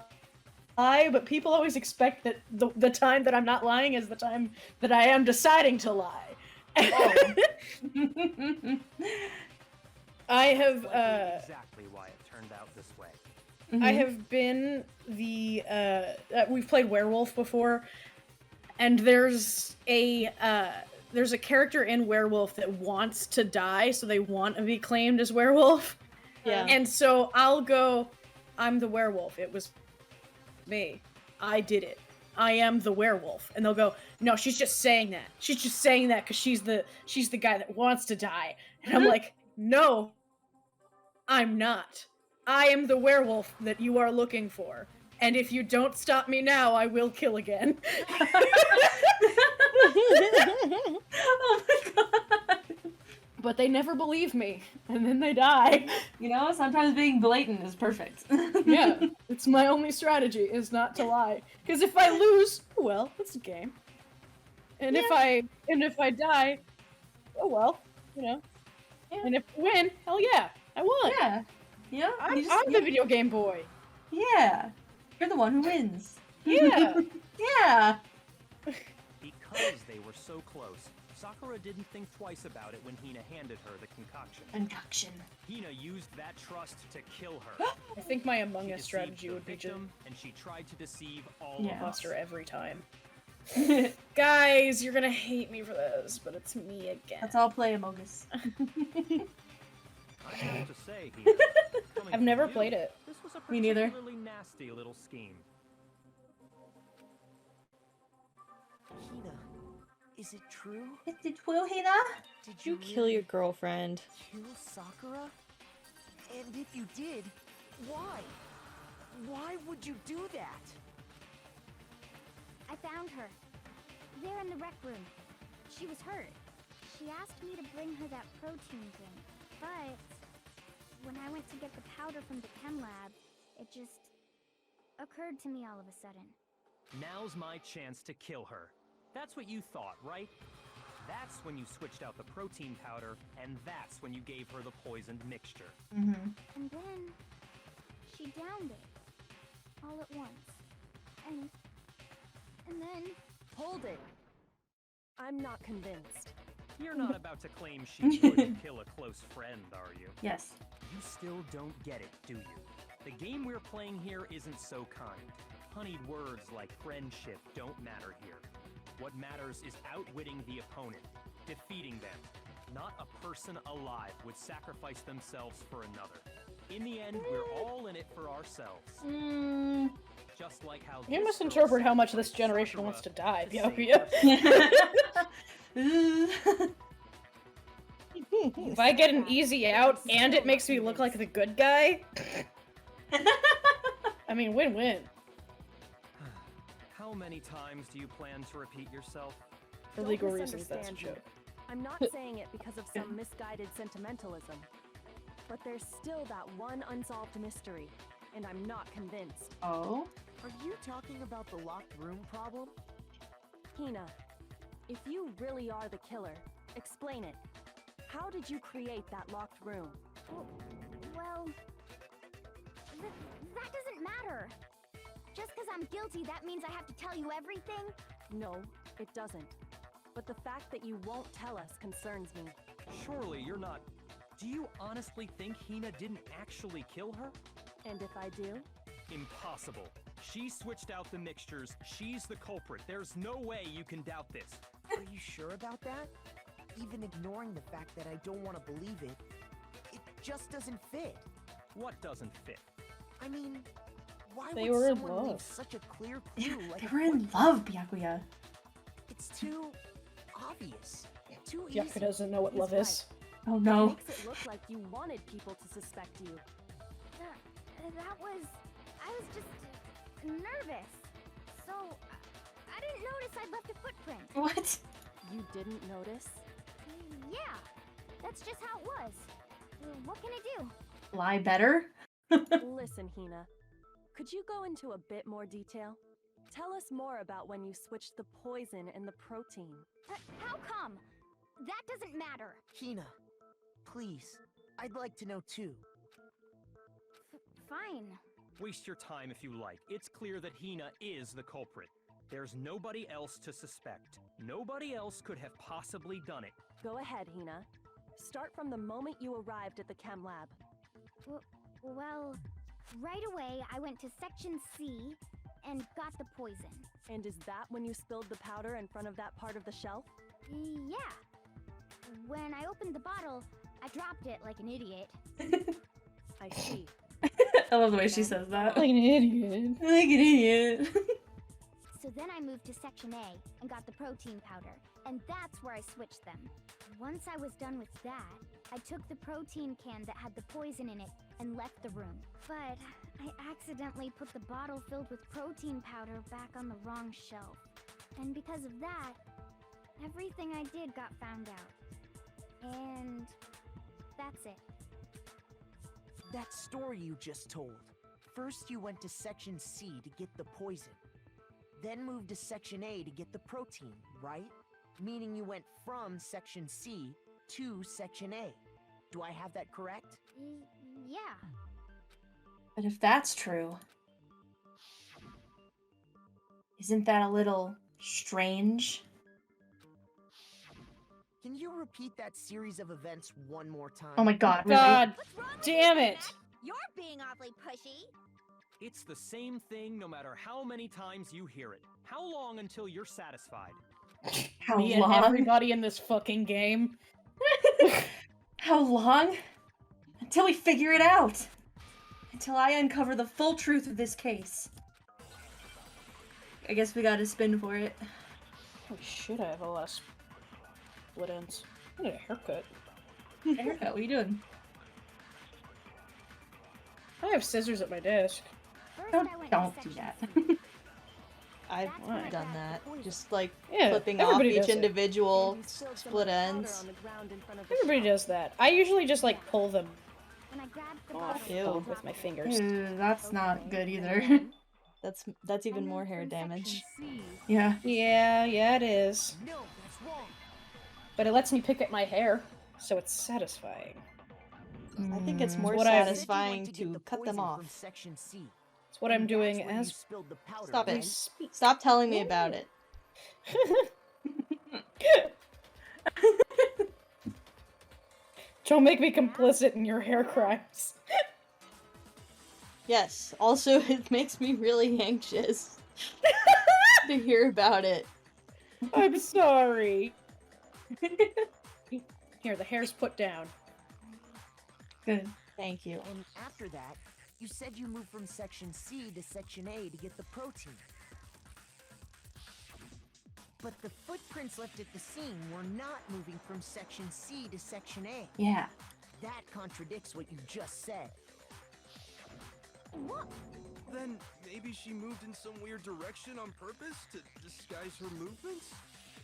but people always expect that the time that I'm not lying is the time that I am deciding to lie. I have Likely exactly why it turned out this way. I have been the we've played werewolf before, and there's a character in werewolf that wants to die, so they want to be claimed as werewolf. Yeah. And so I'll go, I'm the werewolf. It was me. I did it. I am the werewolf. And they'll go, no, she's just saying that. She's just saying that because she's the guy that wants to die. And I'm like, no, I'm not. I am the werewolf that you are looking for. And if you don't stop me now, I will kill again. Oh my god. But they never believe me. And then they die. You know, sometimes being blatant is perfect. Yeah, it's my only strategy is not to lie. Because if I lose, oh well, it's a game. And if I die, oh well, you know. Yeah. And if I win, hell yeah, I won. Yeah. You know? I'm, you just- I'm the video game boy. Yeah. You're the one who wins. Yeah. Yeah. Because they were so close, Sakura didn't think twice about it when Hina handed her the concoction. Concoction. Hina used that trust to kill her. I think my Among She Us deceived strategy the would be to victim, and she tried to deceive all Yeah. of us. buster every time. Guys, you're gonna hate me for this, but it's me again. Let's all play Among Us. I have to say, Hina, coming I've from never you, played it. This was a Me neither. particularly nasty little scheme. Hina, is it true? Is it true, Hina? Did You you kill your really girlfriend. kill Sakura? And if you did, why? Why would you do that? I found her. There in the rec room. She was hurt. She asked me to bring her that protein drink, but when I went to get the powder from the chem lab, it just occurred to me all of a sudden. Now's my chance to kill her. That's what you thought, right? That's when you switched out the protein powder, and that's when you gave her the poisoned mixture. Mm-hmm. And then she downed it all at once. And then Hold it. I'm not convinced. You're not about to claim she wouldn't kill a close friend, are you? Yes. You still don't get it, do you? The game we're playing here isn't so kind. Honeyed words like friendship don't matter here. What matters is outwitting the opponent, defeating them. Not a person alive would sacrifice themselves for another. In the end, we're all in it for ourselves. Just like how You this misinterpret girl how much this sacrificed generation Sakura wants to die, to save Byakuya. us. If I get an easy out and it makes me look like the good guy, I mean, win-win. How many times do you plan to repeat yourself? For Don't legal reasons, that's a misunderstand me. joke. I'm not saying it because of some misguided sentimentalism. But there's still that one unsolved mystery, and I'm not convinced. Oh? Are you talking about the locked room problem? Hina, if you really are the killer, explain it. How did you create that locked room? well, that doesn't matter. Just because I'm guilty, that means I have to tell you everything? No, it doesn't. But the fact that you won't tell us concerns me. Surely you're not... Do you honestly think Hina didn't actually kill her? And if I do? Impossible. She switched out the mixtures. She's the culprit. There's no way you can doubt this. Are you sure about that? Even ignoring the fact that I don't want to believe it, it just doesn't fit. What doesn't fit? I mean, why They would were in someone leave love. such a clear clue like They a were in footprint? love, Byakuya. It's too obvious. Too easy. Byakuya doesn't know what He's love right. is. Oh That no. makes it look like you wanted people to suspect you. That was... I was just nervous. So, I didn't notice I'd left a footprint. What? You didn't notice? Yeah, that's just how it was. What can I do? Lie better? Listen, Hina. Could you go into a bit more detail? Tell us more about when you switched the poison and the protein. How come? That doesn't matter. Hina, please. I'd like to know too. Fine. Waste your time if you like. It's clear that Hina is the culprit. There's nobody else to suspect. Nobody else could have possibly done it. Go ahead, Hina. Start from the moment you arrived at the chem lab. Well, right away I went to Section C and got the poison. And is that when you spilled the powder in front of that part of the shelf? Yeah. When I opened the bottle, I dropped it like an idiot. I see. I love the way she says that. Like an idiot. Like an idiot. So then I moved to Section A and got the protein powder, and that's where I switched them. Once I was done with that, I took the protein can that had the poison in it and left the room. But I accidentally put the bottle filled with protein powder back on the wrong shelf. And because of that, everything I did got found out. And that's it. That story you just told. First you went to Section C to get the poison. Then moved to Section A to get the protein, right? Meaning you went from Section C to Section A. Do I have that correct? Yeah. But if that's true, isn't that a little strange? Can you repeat that series of events one more time? Oh my god, really? God What's wrong with damn you, it! Jack? You're being awfully pushy. It's the same thing no matter how many times you hear it. How long until you're satisfied? How Me and long? everybody in this fucking game. How long? Until we figure it out. Until I uncover the full truth of this case. I guess we gotta spin for it. Holy shit, I have a lot of split ends. I need a haircut. Haircut, what are you doing? I have scissors at my desk. Don't do that. I've Why? done that. Just like Yeah, clipping off everybody each does it. individual You spilled some split of the powder ends. on the ground in front of the Everybody shop. does that. I usually just like pull them When I grabbed the off bottle, Ew. with my fingers. Ew, that's not good either. That's even more hair damage. Yeah. Yeah, it is. No, that's wrong. But it lets me pick at my hair, so it's satisfying. I think it's more what I- satisfying Said to you went cut get them the poison off. from Section C. It's what I'm And doing that's where you as spilled the powder, Stop we it. right? speak. Stop telling me about it. Don't make me complicit in your hair crimes. Yes. Also, it makes me really anxious to hear about it. I'm sorry. Here, the hair's put down. Good. Thank you. And after that, you said you moved from Section C to Section A to get the protein. But the footprints left at the scene were not moving from Section C to Section A. Yeah. That contradicts what you just said. what? Then maybe she moved in some weird direction on purpose to disguise her movements?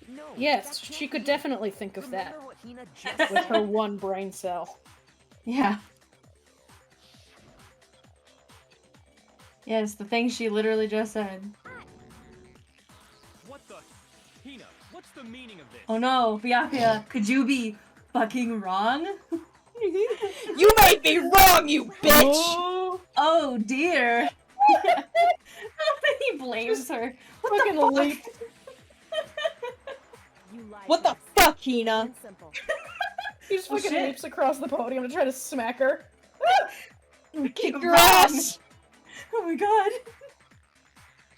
No. Yes, that she can't could be. definitely think of that Remember what Hina just with said? her one brain cell. Yeah. Yes, the thing she literally just said. What the? Hina, what's the meaning of this? Oh no, Byakuya, could you be fucking wrong? You might be wrong, you bitch! Oh dear. He blames her. What Fucking the fuck? leap. You lied What to the us. fuck, Plain Hina? and simple. He just Oh, fucking shit. leaps across the podium to try to smack her. Kick You're your wrong. ass! Oh my god.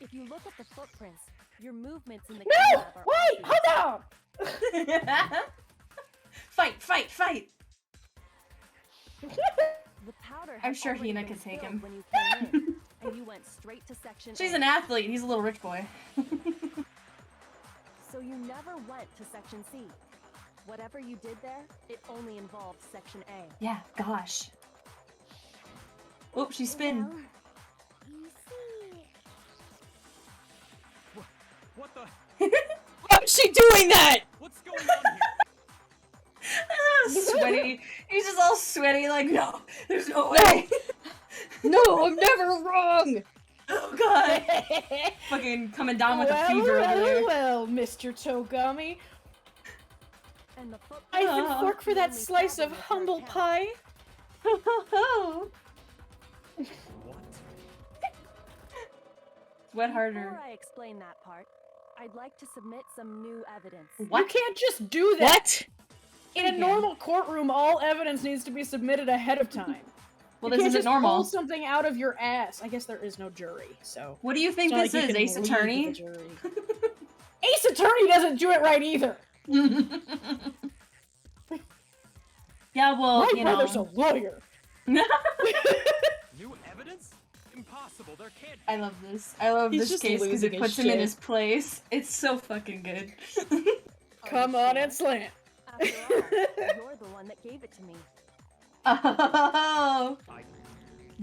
If you look at the footprints, your movements in the No! lab are Wait! obvious. Hold on! Fight, fight, fight. The powder I'm had sure already Hina been could take spilled him. when you came in, and you went straight to Section She's A. an athlete. He's a little rich boy. So you never went to Section C. Whatever you did there, it only involved Section A. Yeah, gosh. Oh, she spin. Well, you see, What the? How's she doing that? What's going on here? Sweaty. He's just all sweaty, like, no, there's no way. No, I'm never wrong! Oh god. Fucking coming down with a fever over there. Well, Mr. Togami. And the footprints I can Oh. fork for that slice of humble pie. Oh. What? Sweat harder. Before I explain that part, I'd like to submit some new evidence. You What? can't just do that. What? In a normal courtroom, all evidence needs to be submitted ahead of time. Well, you this can't isn't just normal. pull something out of your ass. I guess there is no jury, so. What do you think It's not this like you is, can Ace leave Attorney? the jury. Ace Attorney doesn't do it right either. Yeah, well, My you know. brother's a lawyer. New evidence? Impossible. There can't be. I love this. I love He's this just case because it losing puts his him in shit. his place. It's so fucking good. Come on and slant. After all, you're the one that gave it to me. Oh, I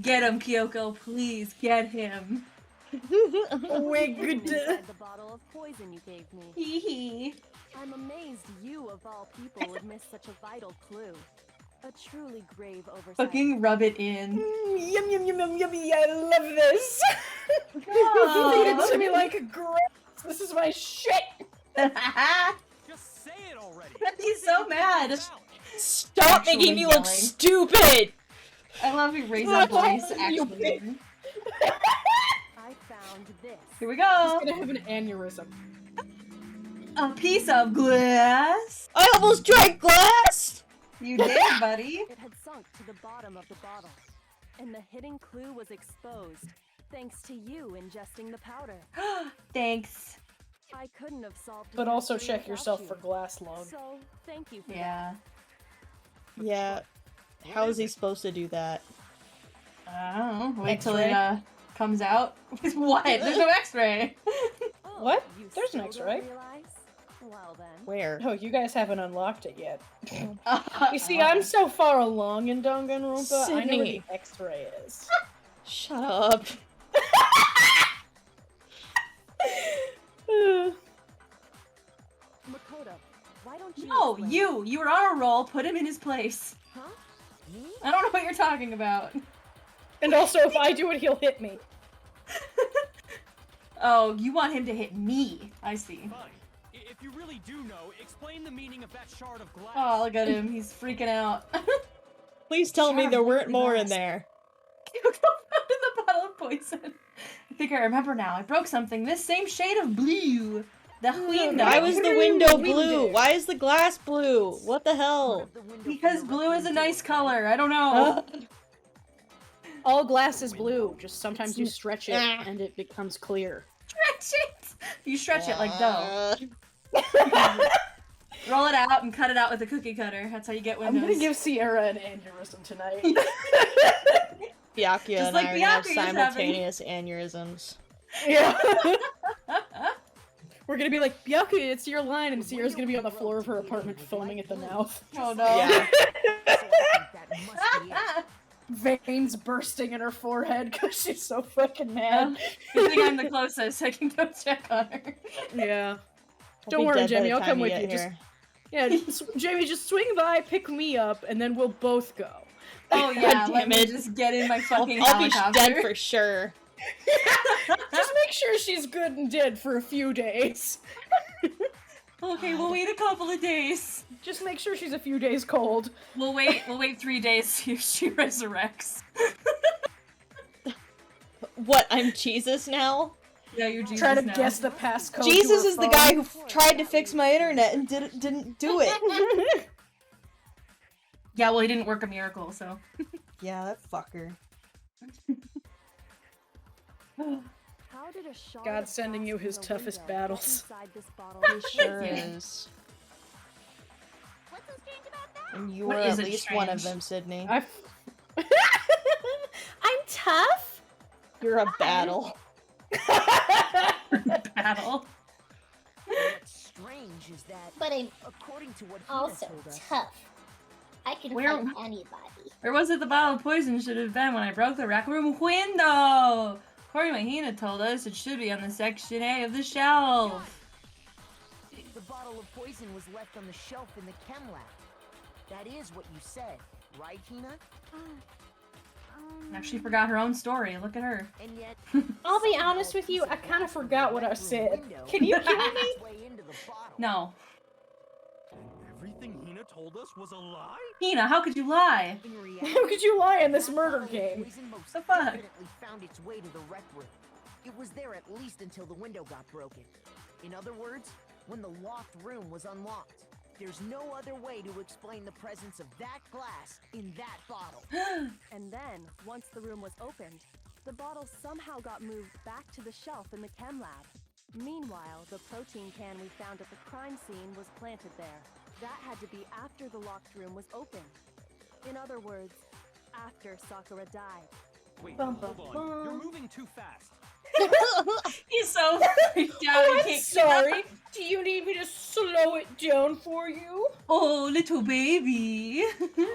get him, Kyoko, please get him. Wigged. Inside the bottle of poison you gave me. Hee hee. I'm amazed you, of all people, would miss such a vital clue. A truly grave oversight. Fucking rub it in. Yum yum yum yum yummy, I love this. You feed Oh. it to me like a grass. This is my shit. just say it already. He's so mad. Stop Actually making me look yelling. stupid! I love he raised that voice, You actually. I found this. Here we He's go. gonna have an aneurysm. A piece of glass? I almost drank glass! You did, buddy. It had sunk to the bottom of the bottle, and the hidden clue was exposed, thanks to you ingesting the powder. Thanks. I couldn't have solved it. But also check yourself for glass log. So, thank you for Yeah. Yeah. How is he supposed to do that? I don't know. Wait till X-ray? it comes out. What? There's no X-ray. What? You There's an still X-ray. don't realize? Well then. Where? Oh, you guys haven't unlocked it yet. You see, I'm so far along in Danganronpa, I know where the Sydney. X-ray is. Shut up. Makoto, why don't you No, explain? you were on a roll. Put him in his place. Huh? Me? I don't know what you're talking about. And also, if I do it, he'll hit me. Oh, you want him to hit me. I see. Fine. If you really do know, explain the meaning of that shard of glass. Oh, look at him. He's freaking out. Please tell me Shut there up, weren't you more in guys. there. You found the bottle of poison. I think I remember now. I broke something this same shade of blue. The window. Why was the window blue? Why is the glass blue? What the hell? Because blue is a nice color. I don't know. All glass is blue, just sometimes you stretch it and it becomes clear. Stretch it. You stretch it like dough. Roll it out and cut it out with a cookie cutter. That's how you get windows. I'm gonna give Sierra an aneurysm tonight. Byakuya Just and like I are gonna have Byakuya's having. simultaneous aneurysms. Yeah. We're gonna be like, Byakuya, it's your line, and Sierra's gonna be on the floor of her apartment foaming at the mouth. Oh no. Yeah. Veins bursting in her forehead because she's so fucking mad. Good thing I'm the closest. I can go check on her. Yeah. I'll Don't be worry, dead by Jamie, the I'll time come you with get you. Just, here. yeah, Jamie, just swing by, pick me up, and then we'll both go. Oh yeah, God let damn me it. just get in my fucking I'll be helicopter. dead for sure. Just make sure she's good and dead for a few days. Okay, we'll wait a couple of days. Just make sure she's a few days cold. We'll wait 3 days see if she resurrects. What, I'm Jesus now? Yeah, you're Jesus Try to now. guess the passcode. Jesus to her is the phone. guy who tried to fix my internet and didn't do it. Yeah, well, he didn't work a miracle, so. Yeah, that fucker. How did a shard God's of sending glass you from his the toughest window battles. get inside this bottle? He sure Yeah. is. What's so strange about that? And you What were at isn't least one of strange? them, Sydney. I'm tough. You're a battle. Battle. What's strange is that, But I'm according to what also Hina told us, tough. I can Where- fight anybody. Where was it the bottle of poison should have been when I broke the rec room window? According to what Hina told us, it should be on the section A of the shelf. the bottle of poison was left on the shelf in the chem lab. That is what you said, right, Hina? Now she forgot her own story. Look at her. And yet, I'll be honest with you, I kind of forgot what I said. Can you hear me? No. Everything Hina told us was a lie? Hina, how could you lie? How could you lie in this murder game? The fuck? Definitely found its way to the rec room. It was there at least until the window got broken. In other words, when the locked room was unlocked. There's no other way to explain the presence of that glass in that bottle. And then, once the room was opened, the bottle somehow got moved back to the shelf in the chem lab. Meanwhile, the protein can we found at the crime scene was planted there. That had to be after the locked room was opened. In other words, after Sakura died. Wait, Bum, hold bum, on. bum. You're moving too fast. He's so freaked out. Oh, he I'm can't- sorry. Do you need me to slow it down for you? Oh, little baby.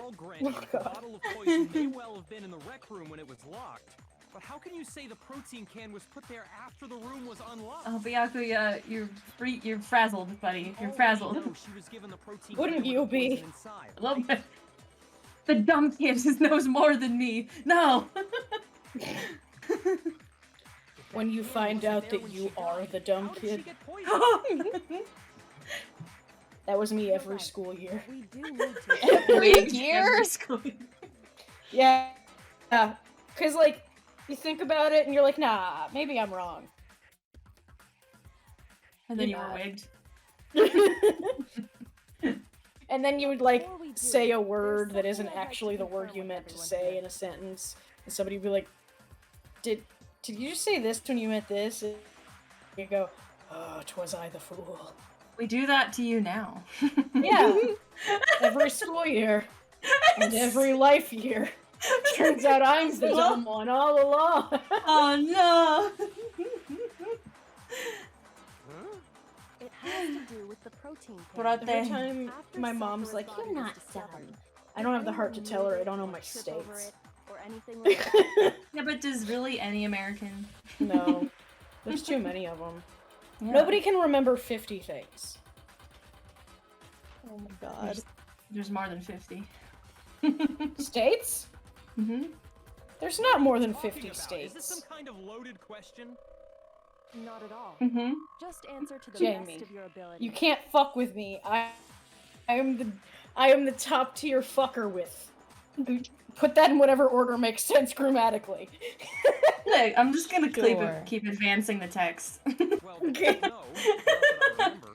I'll grant you, the bottle of poison may well have been in the rec room when it was locked. But how can you say the protein can was put there after the room was unlocked? Oh, Byakuya, you're frazzled, buddy. You're frazzled. No, she was given the protein Wouldn't can you with the be? poison inside, I love right? it. The dumb kid just knows more than me. No. When you find out that you are the dumb How did she kid. get poisoned? That was me every school year. We do need to. Every year? Yeah. Yeah. Cause like, you think about it and you're like, nah, maybe I'm wrong. And then you Yeah. were wigged. And then you would, like, Before we do, say a there's word that something isn't I'd like to actually the word confirm you with meant to everyone say here. in a sentence. And somebody would be like, Did you just say this when you meant this? And you go, oh, 'twas I the fool. We do that to you now. Yeah. Every school year. And every life year. Turns out I'm the dumb one all along. Oh no! Huh? It has to do with the protein can. What are Every they? time After my mom's Sakura's like, body you're was not discovered, dumb. I don't have the heart to anyone tell her move I it don't know or my trip over states. it or anything like that? Yeah, but does really any American? No. There's too many of them. Yeah. Nobody can remember 50 things. Oh my god. There's more than 50. States? Mm-hmm. There's not more than Talking 50 about? states. Is this some kind of loaded question? Not at all. Mm-hmm. Just answer to the Jamie, best of your ability. You can't fuck with me. I am the top tier fucker with. Put that in whatever order makes sense grammatically. Look, I'm just gonna Sure. keep advancing the text. Well, Okay. no, not that I remember.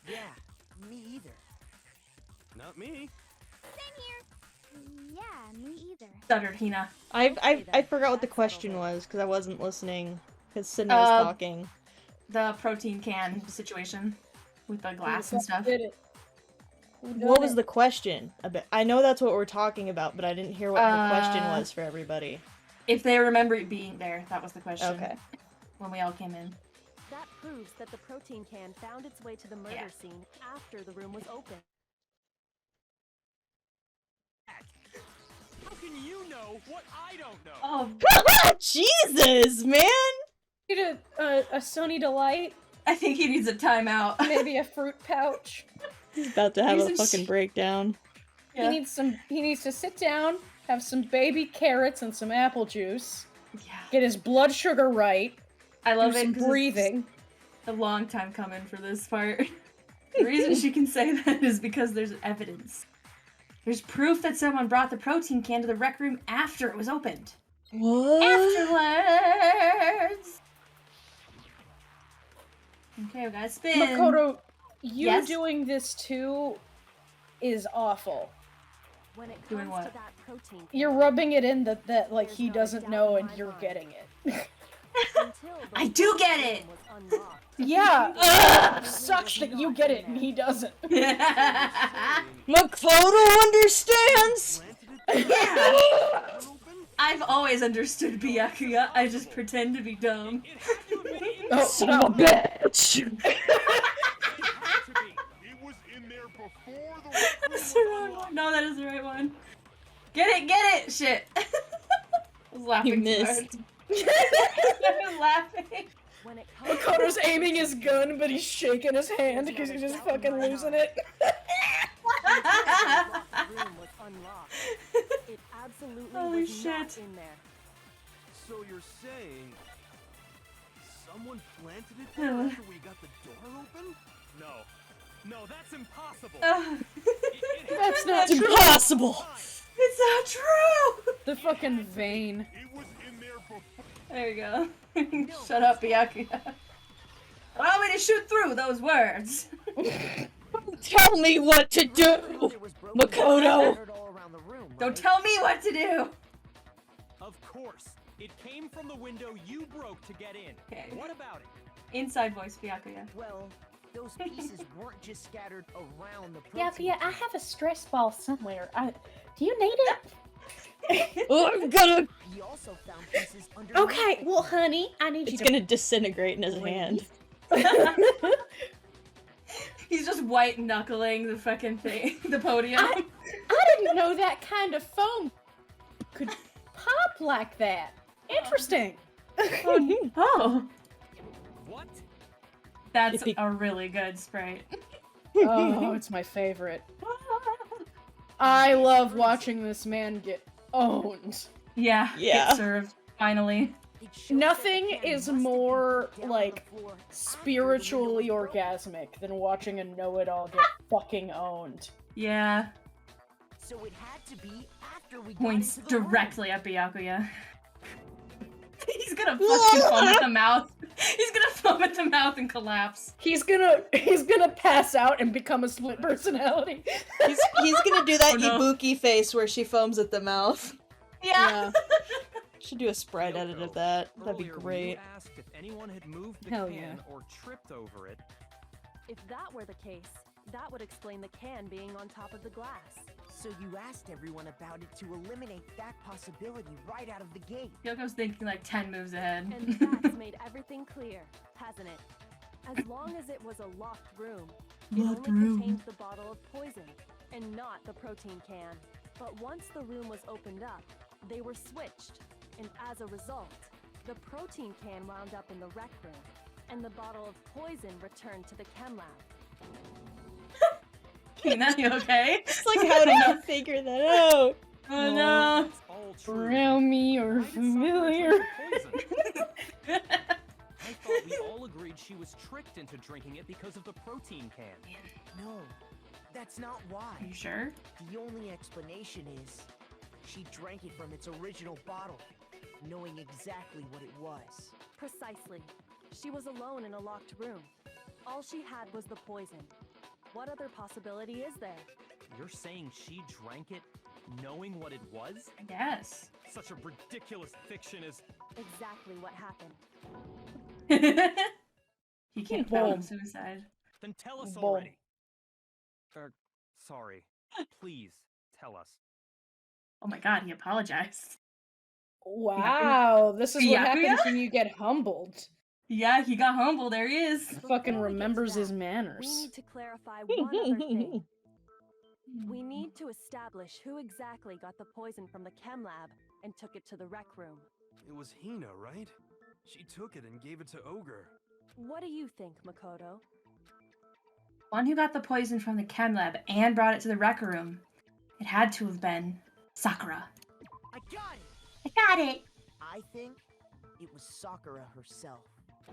Yeah, me either. Not me. Same here. Yeah, me either. Stuttered Hina. I forgot what the question was because I wasn't listening because Sydney was talking. The protein can situation with the glass and stuff. Did it. What was the question? I know that's what we're talking about, but I didn't hear what the question was for everybody. If they remember it being there, that was the question. Okay. When we all came in. That proves that the protein can found its way to the murder scene after the room was open. How can you know what I don't know? Oh, Jesus, man! Need a Sunny Delight, I think he needs a timeout. maybe a fruit pouch. He's about to have a He's a fucking breakdown. Yeah. He needs to sit down, have some baby carrots and some apple juice, Yeah. get his blood sugar right, I love do it. some 'cause it's breathing. a long time coming for this part. The reason she can say that is because there's evidence. There's proof that someone brought the protein can to the rec room after it was opened. What? Afterwards! Okay, we gotta spin. Makoto, you Yes? doing this too is awful. When it comes Doing what? to that protein can, You're rubbing it in that like There's he not a doesn't doubt know in and my you're mind. getting it. until the I do get room it! was unlocked, Yeah, Ugh! sucks that you get it and he doesn't. Makoto understands! Yeah! I've always understood Byakuya, I just pretend to be dumb. It had to have been in Oh, Son of a bitch! It was in there before the That's the wrong one. No, that is the right one. Get it! Shit! I was laughing You too missed. hard. I was laughing. When it comes to Makoto's that aiming his protein gun, but he's shaking his hand because he's just fucking losing it. can, until the room was unlocked, it absolutely Holy was not shit. in there. So you're saying someone planted it there after we got the door open? No, that's impossible. That's not It's true. impossible! It's not true! The fucking vein. It was in there before. There you go. Shut up, Byakuya. Allow me to shoot through those words. Tell me what to do! Makoto! Don't tell me what to do. Of course, it came from the window you broke to get in. Okay. What about it? Inside voice, Byakuya. Well, those pieces weren't just scattered around the Yeah, protein. yeah, I have a stress ball somewhere. Do you need it? Oh, I'm gonna. He also found pieces under. Okay, well, honey, I need you It's to. gonna disintegrate in his hand. He's just white knuckling the fucking thing, the podium. I didn't know that kind of foam could pop like that. Interesting. Oh, What? that's a really good sprite. Oh, it's my favorite. I love watching this man get owned. Yeah, Yeah. get served, finally. Nothing is more, like, spiritually orgasmic than watching a know-it-all get fucking owned. Yeah, So it had to be after we got points into the room. directly at Byakuya. He's gonna fucking foam at the mouth. He's gonna foam at the mouth and collapse. He's gonna pass out and become a split personality. He's gonna do that Oh, no. Ibuki face where she foams at the mouth. Yeah. Should do a sprite edit of that. That'd be Earlier, when great. you asked if anyone had moved the Hell can yeah. or tripped over it. If that were the case, that would explain the can being on top of the glass. So you asked everyone about it to eliminate that possibility right out of the gate. Yoko's thinking like 10 moves ahead. And that's made everything clear, hasn't it? As long as it was a locked room, it Locked only room. contained the bottle of poison, and not the protein can. But once the room was opened up, they were switched, and as a result, the protein can wound up in the rec room, and the bottle of poison returned to the chem lab. Hina, you okay? It's like, how did you figure that out? Oh no. It's all true. Around me or Why did Sakura familiar. drink the poison? I thought we all agreed she was tricked into drinking it because of the protein can. No, that's not why. Are you sure? The only explanation is she drank it from its original bottle, knowing exactly what it was. Precisely. She was alone in a locked room. All she had was the poison. What other possibility is there? You're saying she drank it knowing what it was? I guess. Such a ridiculous fiction is... Exactly what happened. He can't Boom. fathom suicide. Then tell us Boom. already. Sorry. Please, tell us. Oh my god, he apologized. Wow, this is what Byakuya? happens when you get humbled. Yeah, he got humble. There he is. Fucking Before we get to remembers his that, manners. We need to clarify one other thing. We need to establish who exactly got the poison from the chem lab and took it to the rec room. It was Hina, right? She took it and gave it to Ogre. What do you think, Makoto? One who got the poison from the chem lab and brought it to the rec room. It had to have been Sakura. I got it! I got it. I think it was Sakura herself.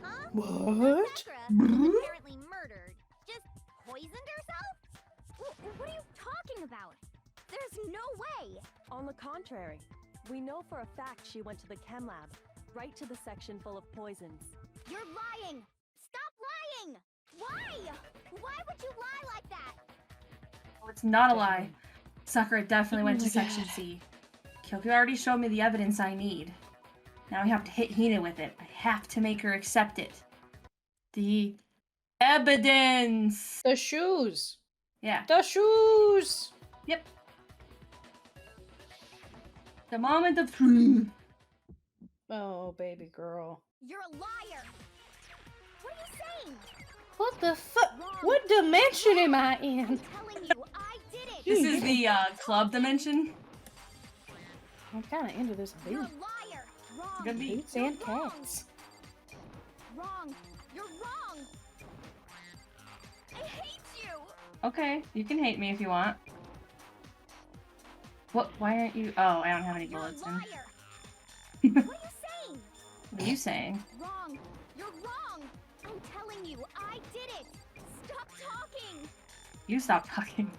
Huh? What? Sakura, who was apparently murdered, just poisoned herself? What are you talking about? There's no way! On the contrary, we know for a fact she went to the chem lab, right to the section full of poisons. You're lying! Stop lying! Why? Why would you lie like that? Oh, it's not a lie. Sakura definitely went Oh to my Section God. C. Kyoko already showed me the evidence I need. Now I have to hit Hina with it. I have to make her accept it. The evidence! The shoes. Yeah. The shoes. Yep. The moment of truth. Oh, baby girl. You're a liar! What are you saying? What the fuck? Wrong. What dimension am I I'm in? telling you, I did it! This is the club dimension. I'm kind of into this You're a boot. liar! Wrong! Gonna be Boots You're and wrong. cats. Wrong! You're wrong! I hate you! Okay, you can hate me if you want. What? Why aren't you? Oh, I don't have any You're a bullets in. liar! What are you saying? What are you saying? Wrong! You're wrong! I'm telling you, I did it! Stop talking! You stop talking.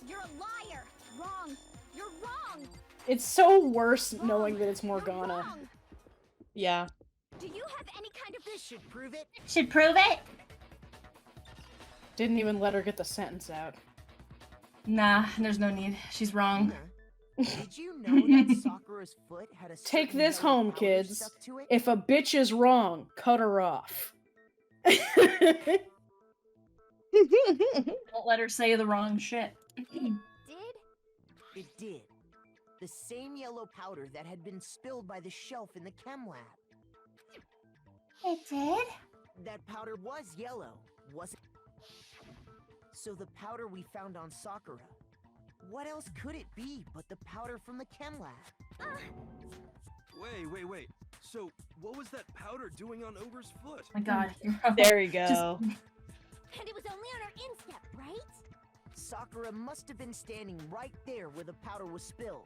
You're a liar! Wrong! You're wrong! It's so worse Wrong. knowing that it's You're Morgana. wrong. Yeah. Do you have any kind of This should prove it. Should prove it. Didn't even let her get the sentence out. Nah, there's no need. She's wrong. Hina, did you know that Sakura's foot had a Take certain this yellow home, powder kids. stuck to it? If a bitch is wrong, cut her off. Don't let her say the wrong shit. did? It did. The same yellow powder that had been spilled by the shelf in the chem lab. It did? That powder was yellow, wasn't it? So the powder we found on Sakura, what else could it be but the powder from the chem lab? Wait. So, what was that powder doing on Ogre's foot? Oh my god. You're wrong. There we go. And it was only on her instep, right? Sakura must have been standing right there where the powder was spilled.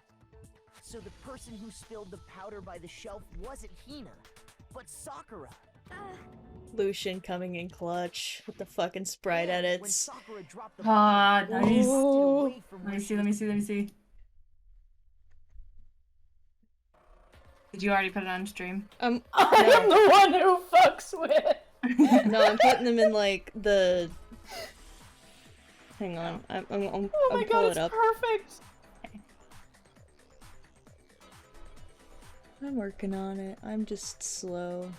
So the person who spilled the powder by the shelf wasn't Hina, but Sakura. Lucian coming in clutch with the fucking sprite And when edits. Sakura dropped the Ah, powder, nice. she knocked it away from Let where me see, she let me was see, let me see. Did you already put it on stream? I am the one who fucks with. No, I'm putting them in like the. Hang on, I'm Oh my pull god, it it's up. perfect. I'm working on it. I'm just slow.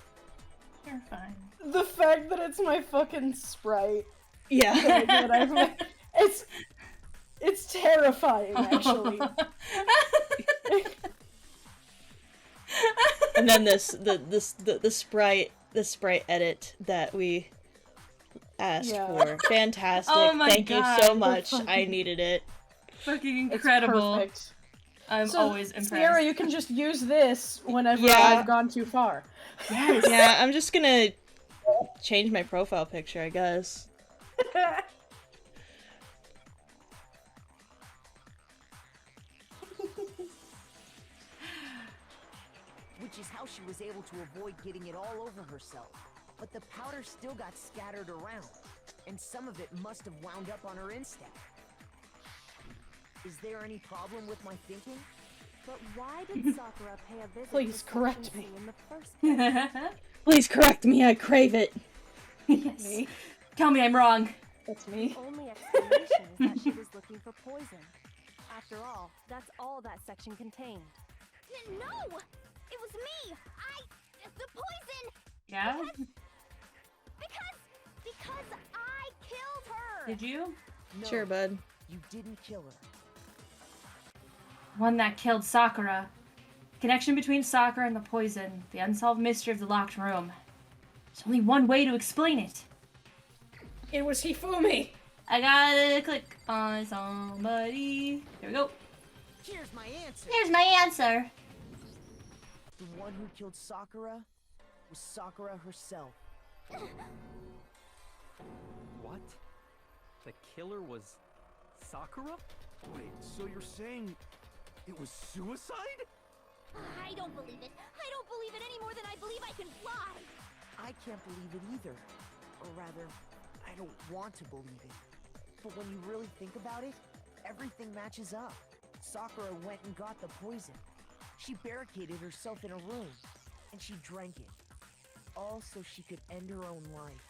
You're fine. The fact that it's my fucking sprite. Yeah. that I've made, it's terrifying, actually. And then the sprite edit that we asked for. Fantastic. Oh my Thank God, you so we're much. fucking- I needed it. Fucking It's incredible. perfect. I'm So, always impressed. Sierra, you can just use this whenever Yeah. I've gone too far. Yes. Yeah, I'm just gonna change my profile picture, I guess. Which is how she was able to avoid getting it all over herself. But the powder still got scattered around, and some of it must have wound up on her instep. Is there any problem with my thinking? But why did Sakura pay a visit Please to correct Section me. C in the first place? Please correct me, I crave it. Yes. Me? Tell me I'm wrong. That's me. The only explanation is that she was looking for poison. After all, that's all that section contained. No! It was me! The poison! Yeah? Because I killed her! Did you? No, Sure, bud. you didn't kill her. One that killed Sakura. Connection between Sakura and the poison. The unsolved mystery of the locked room. There's only one way to explain it. It was Hifumi. I gotta click on somebody. Here we go. Here's my answer. Here's my answer. The one who killed Sakura was Sakura herself. What? The killer was Sakura? Wait, so you're saying it was suicide? I don't believe it. I don't believe it any more than I believe I can fly. I can't believe it either. Or rather, I don't want to believe it. But when you really think about it, everything matches up. Sakura went and got the poison. She barricaded herself in a room, and she drank it. All so she could end her own life.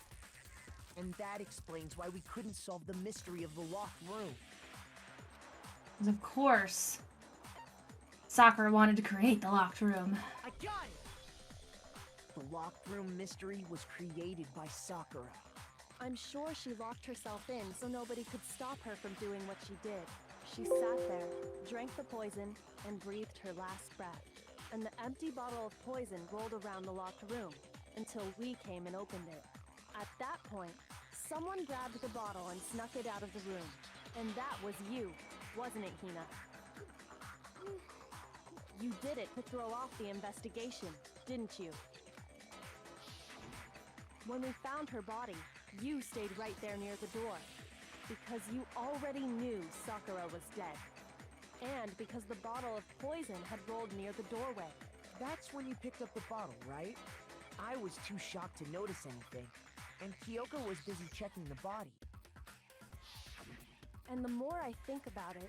And that explains why we couldn't solve the mystery of the locked room. Because of course, Sakura wanted to create the locked room. I got it! The locked room mystery was created by Sakura. I'm sure she locked herself in so nobody could stop her from doing what she did. She sat there, drank the poison, and breathed her last breath. And the empty bottle of poison rolled around the locked room until we came and opened it. At that point, someone grabbed the bottle and snuck it out of the room. And that was you, wasn't it, Hina? You did it to throw off the investigation, didn't you? When we found her body, you stayed right there near the door. Because you already knew Sakura was dead. And because the bottle of poison had rolled near the doorway. That's when you picked up the bottle, right? I was too shocked to notice anything, and Kyoko was busy checking the body. And the more I think about it,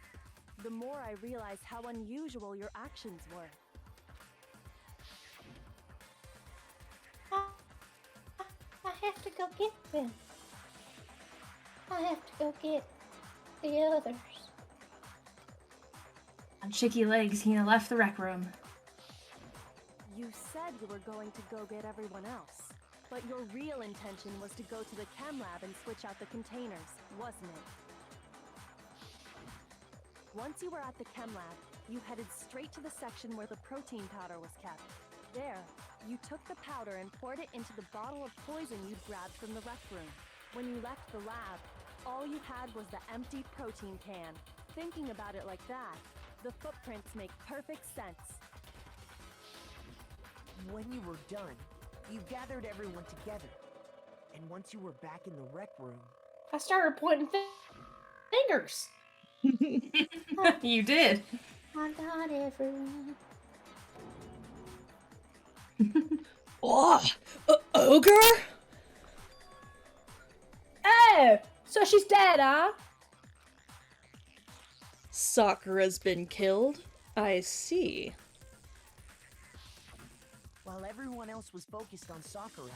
the more I realize how unusual your actions were. I have to go get them. I have to go get the others. On shaky legs, Hina left the rec room. You said you were going to go get everyone else, but your real intention was to go to the chem lab and switch out the containers, wasn't it? Once you were at the chem lab, you headed straight to the section where the protein powder was kept. There, you took the powder and poured it into the bottle of poison you'd grabbed from the rec room. When you left the lab, all you had was the empty protein can. Thinking about it like that, the footprints make perfect sense. When you were done, you gathered everyone together. And once you were back in the rec room, I started pointing fingers. You did. I got everyone. Oh, ogre? Oh, so she's dead, huh? Sakura's been killed? I see. While everyone else was focused on Sakura,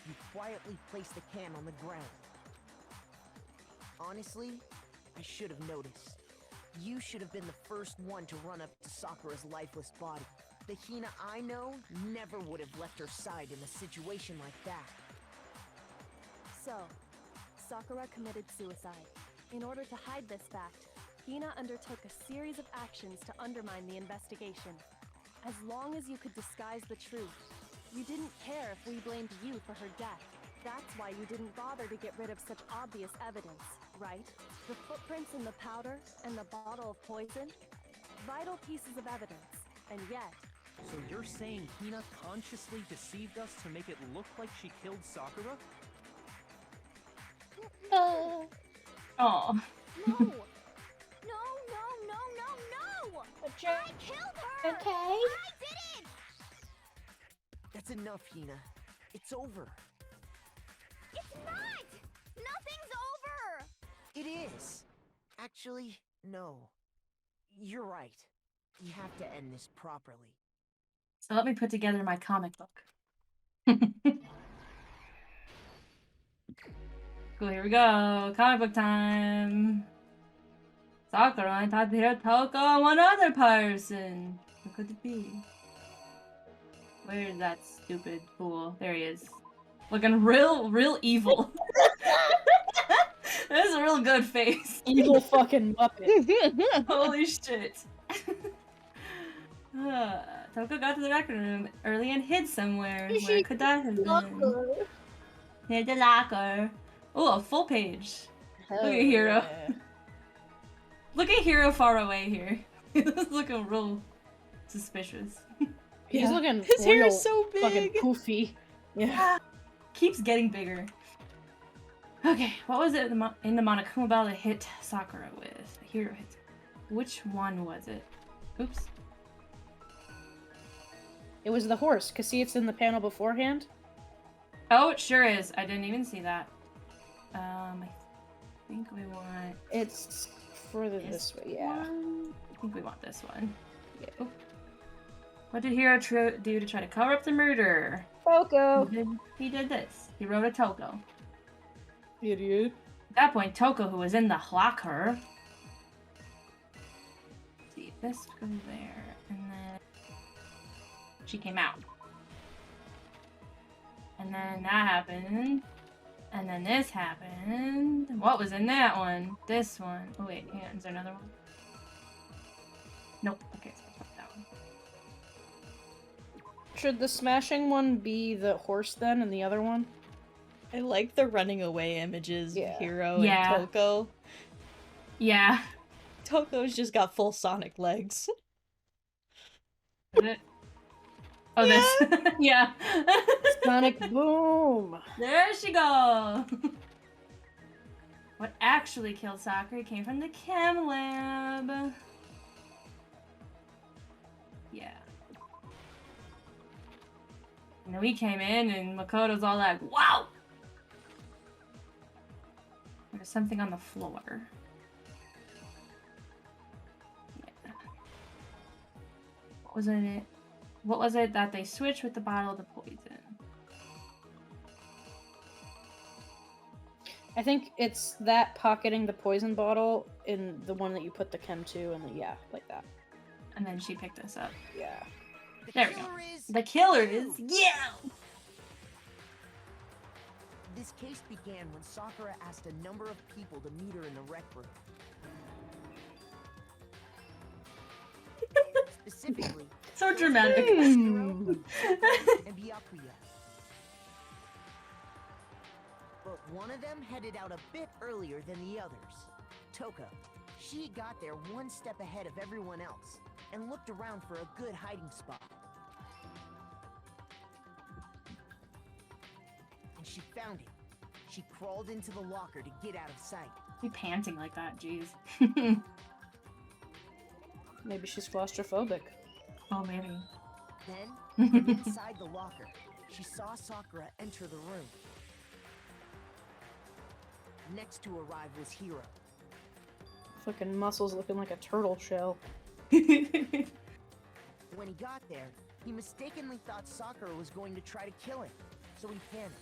you quietly placed the can on the ground. Honestly, I should have noticed. You should have been the first one to run up to Sakura's lifeless body. The Hina I know never would have left her side in a situation like that. So, Sakura committed suicide. In order to hide this fact, Hina undertook a series of actions to undermine the investigation. As long as you could disguise the truth, you didn't care if we blamed you for her death. That's why you didn't bother to get rid of such obvious evidence, right? The footprints in the powder and the bottle of poison? Vital pieces of evidence, and yet... So you're saying Hina consciously deceived us to make it look like she killed Sakura? Oh. No! No, no, no, no, no! I killed her! Okay. I did it! That's enough, Hina. It's over. It's not! Nothing's over! It is. Actually, no. You're right. We have to end this properly. So let me put together my comic book. Cool, here we go. Comic book time. Sakura, I thought they heard Toko and one other person. Who could it be? Where's that stupid fool? There he is. Looking real evil. That's a real good face. Evil fucking Muppet. Holy shit. Toko got to the record room early and hid somewhere. Where could that have been? Hid the locker. Oh, a full page. Look at Hiro. Yeah. Look at Hiro far away here. He's looking real suspicious. He's looking His hair is so big. fucking poofy. Yeah. Keeps getting bigger. Okay, what was it in the Monokuma Bell that hit Sakura with? Hiro hit. Which one was it? Oops. It was the horse, cause see it's in the panel beforehand. Oh, it sure is. I didn't even see that. I think we want... It's further this way, yeah. One? I think we want this one. Yeah. Oh. What did Hiro do to try to cover up the murder? Toko! He did this. He wrote a Toko. Idiot. At that point, Toko, who was in the locker... Let's see, this goes there, and then... She came out. And then that happened. And then this happened. What was in that one? This one. Oh wait, hang on. Is there another one? Nope. Okay, so I put that one. Should the smashing one be the horse then, and the other one? I like the running away images Yeah. of Hiro Yeah. and Toko. Yeah. Toko's just got full Sonic legs. Is it? Oh, this. Yeah. Sonic Boom! There she goes. What actually killed Sakura came from the chem lab. Yeah. And then we came in and Makoto's all like, wow! There's something on the floor. Yeah. Wasn't it? What was it that they switched with the bottle of the poison? I think it's that pocketing the poison bottle in the one that you put the chem to, and yeah, like that. And then she picked us up. Yeah. There we go. The killer is yeah! This case began when Sakura asked a number of people to meet her in the rec room. Specifically, So dramatic. and Byakuya. But one of them headed out a bit earlier than the others. Toka. She got there one step ahead of everyone else and looked around for a good hiding spot. And she found it. She crawled into the locker to get out of sight. You panting like that, jeez. Maybe she's claustrophobic. Oh, maybe. Then, from inside the locker, she saw Sakura enter the room. Next to arrive was Hiro. Fucking muscles looking like a turtle shell. When he got there, He mistakenly thought Sakura was going to try to kill him, so he panicked.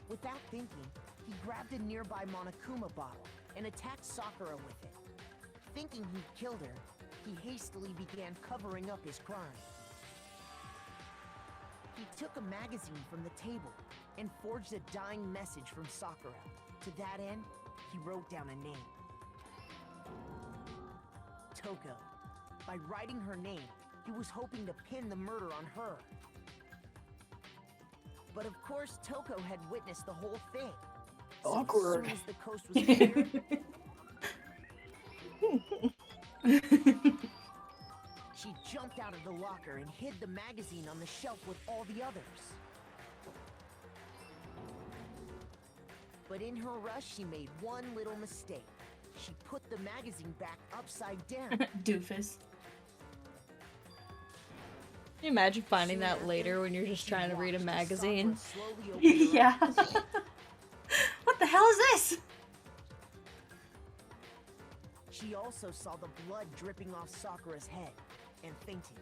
Without thinking, he grabbed a nearby Monokuma bottle and attacked Sakura with it. Thinking he'd killed her, he hastily began covering up his crime. He took a magazine from the table and forged a dying message from Sakura. To that end, he wrote down a name. Toko. By writing her name, he was hoping to pin the murder on her. But of course, Toko had witnessed the whole thing. So Awkward. as soon as the coast was clear, she jumped out of the locker and hid the magazine on the shelf with all the others. But in her rush, she made one little mistake. She put the magazine back upside down. Doofus. Can you imagine finding that later when you're just trying to read a magazine? Yeah. What the hell is this? She also saw the blood dripping off Sakura's head and fainted.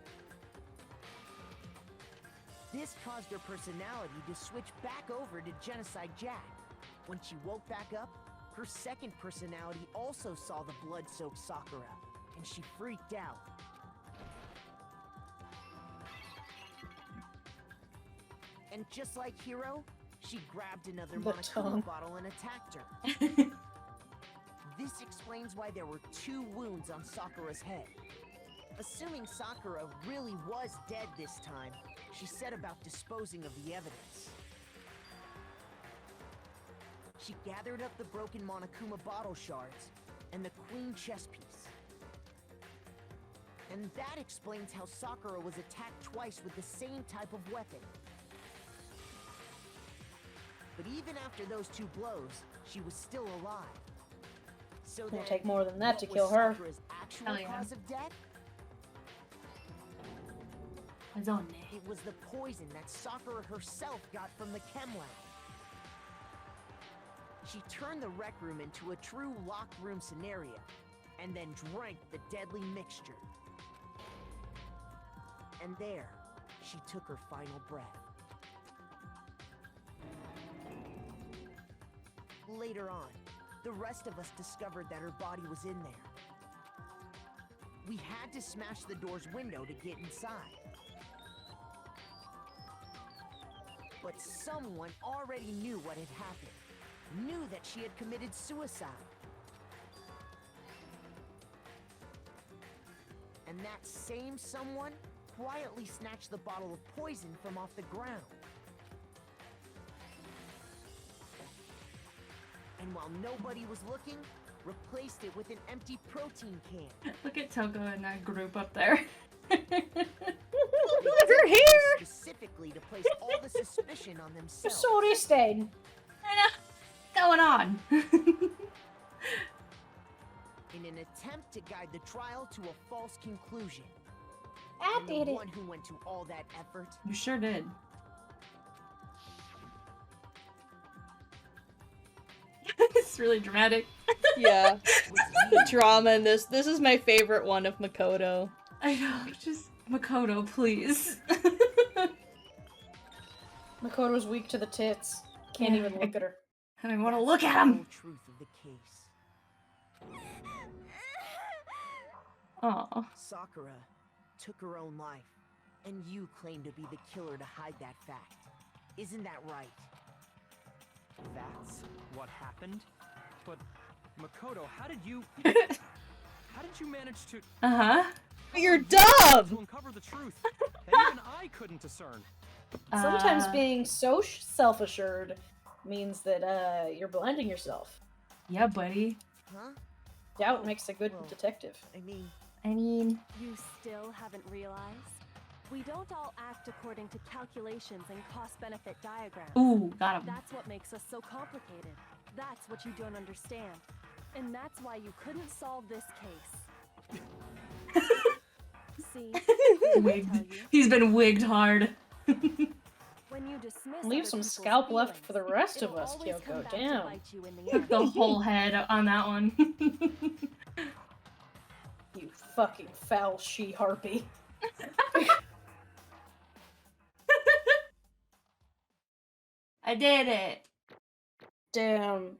This caused her personality to switch back over to Genocide Jack. When she woke back up, her second personality also saw the blood-soaked Sakura, and she freaked out. And just like Hiro, she grabbed another Monokuma bottle and attacked her. This explains why there were 2 wounds on Sakura's head. Assuming Sakura really was dead this time, she set about disposing of the evidence. She gathered up the broken Monokuma bottle shards and the queen chess piece. And that explains how Sakura was attacked twice with the same type of weapon. But even after those 2 blows, she was still alive. So It'll then, take more than that to what kill was her. Sakura's actual Hell yeah. cause of death? It was the poison that Sakura herself got from the chem lab. She turned the rec room into a true locked room scenario, and then drank the deadly mixture. And there, she took her final breath. Later on, the rest of us discovered that her body was in there. We had to smash the door's window to get inside. But someone already knew what had happened. Knew that she had committed suicide. And that same someone quietly snatched the bottle of poison from off the ground. And while nobody was looking, replaced it with an empty protein can. Look at Toko and that group up there. Look at her hair! Specifically to place all the suspicion on themselves. Sorry, Stain. I know. What's going on? In an attempt to guide the trial to a false conclusion. I And did the it. one who went to all that effort. You sure did. It's really dramatic. Yeah. The drama in this. This is my favorite one of Makoto. I know. Just Makoto, please. Makoto's weak to the tits. Can't even look at her. And I want to look at The him. whole truth of the case. Aw. Sakura took her own life, and you claim to be the killer to hide that fact. Isn't that right? That's what happened? But, Makoto, how did you manage to Uh-huh. You're dumb! to uncover the truth that even I couldn't discern? Sometimes being so self-assured means that you're blinding yourself. Yeah, buddy. Huh? Doubt makes a good Well, detective. I mean, You still haven't realized? We don't all act according to calculations and cost-benefit diagrams. Ooh, got him. That's what makes us so complicated. That's what you don't understand. And that's why you couldn't solve this case. See? I Wigged. tell you, He's been wigged hard. when you dismiss Leave other some people's scalp left feelings, for the rest of it'll us, always come Kyoko. back to Damn. bite you in the end. The whole head on that one. You fucking foul she-harpy. I did it. Damn,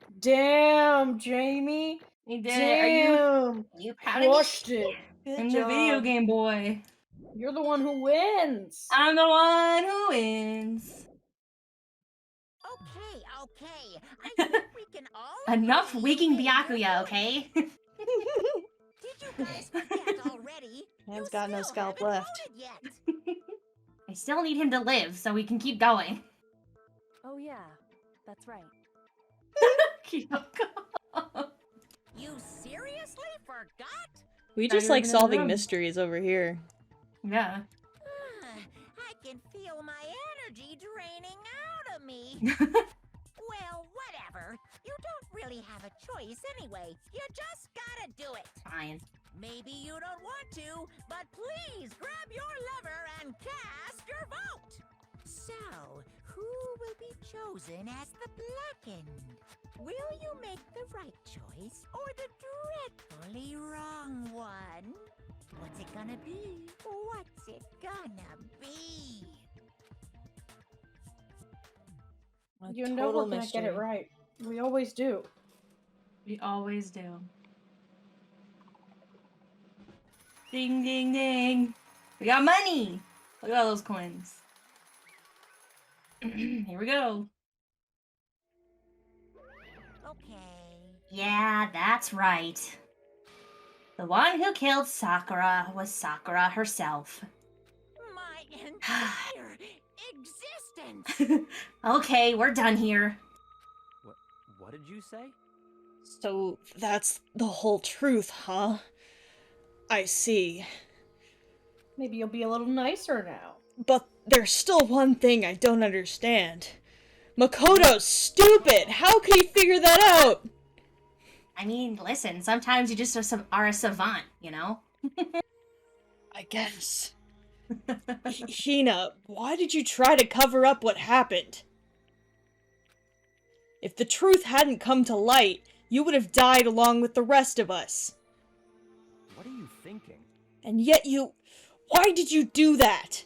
Jamie. You did it. Are you proud of me? Crushed it. Good I'm job. the video game boy. You're the one who wins. I'm the one who wins. Okay, okay. I think we can all Enough agree weaking that you're Byakuya, good. okay? Did you guys forget already? Man's You got no still scalp haven't left. voted yet. I still need him to live so we can keep going. Oh yeah, that's right. You seriously forgot? We Not just like even in the solving room. mysteries over here. Yeah. I can feel my energy draining out of me. Well, whatever. You don't really have a choice anyway. You just gotta do it. Fine. Maybe you don't want to, but please grab your lever and cast your vote. So, who will be chosen as the blackened? Will you make the right choice or the dreadfully wrong one? What's it gonna be? What's it gonna be? You know we're gonna get it right. We always do. We always do. Ding, ding, ding. We got money. Look at all those coins. Here we go. Okay. Yeah, that's right. The one who killed Sakura was Sakura herself. My entire existence! Okay, we're done here. What did you say? So that's the whole truth, huh? I see. Maybe you'll be a little nicer now. But there's still one thing I don't understand. Makoto's stupid! How could he figure that out? I mean, listen, sometimes you just are a savant, you know? I guess. Hina, why did you try to cover up what happened? If the truth hadn't come to light, you would have died along with the rest of us. What are you thinking? And yet you... Why did you do that?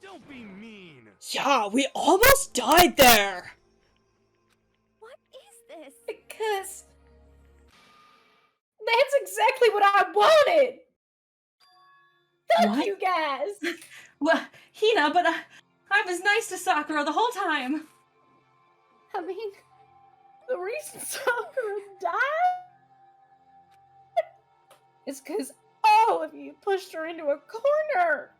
Don't be mean. Yeah, we almost died there! What is this? Because that's exactly what I wanted. Thank you guys. Well, Hina, but I was nice to Sakura the whole time. I mean, the reason Sakura died is because all of you pushed her into a corner.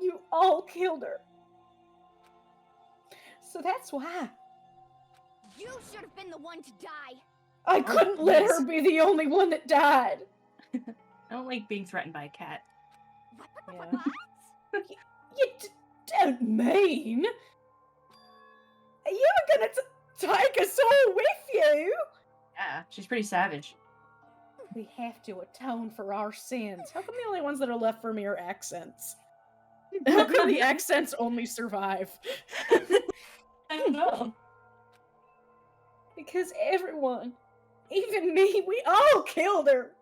You all killed her. So that's why. You should have been the one to die. I couldn't let her be the only one that died. I don't like being threatened by a cat. Yeah. You don't mean. You were gonna take us all with you. Yeah, she's pretty savage. We have to atone for our sins. How come the only ones that are left for me are accents? How come the accents only survive? I don't know. Because everyone, even me, we all killed her.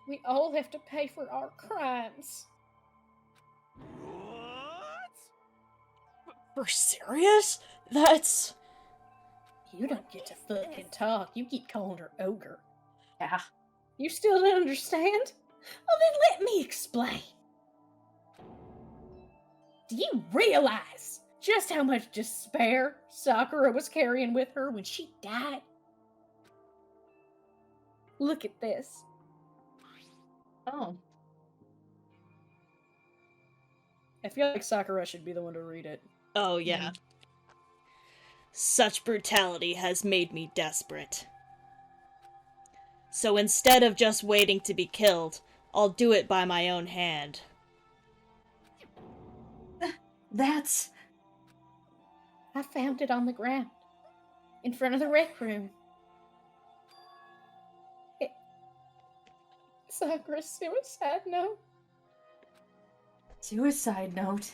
We all have to pay for our crimes. For serious? That's... You don't get to fucking talk. You keep calling her ogre. Yeah. You still don't understand? Well, then let me explain. Do you realize just how much despair Sakura was carrying with her when she died? Look at this. Oh. I feel like Sakura should be the one to read it. Oh, yeah. Such brutality has made me desperate. So instead of just waiting to be killed, I'll do it by my own hand. That's... I found it on the ground. In front of the rec room. Sakura's suicide note. Suicide note?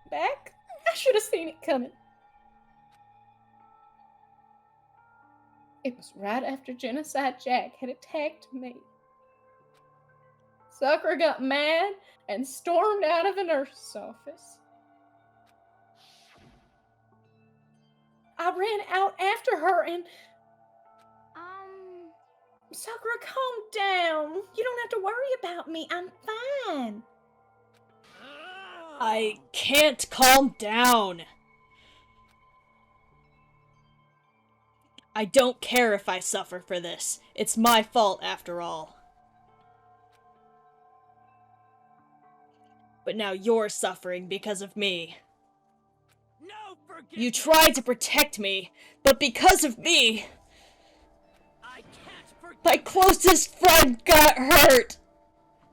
Back? I should have seen it coming. It was right after Genocide Jack had attacked me. Sakura got mad and stormed out of the nurse's office. I ran out after her and... Sakura, calm down. You don't have to worry about me. I'm fine. I can't calm down. I don't care if I suffer for this. It's my fault after all. But now you're suffering because of me. No forgiveness. You tried to protect me, but because of me, I can't forgive. my closest friend got hurt.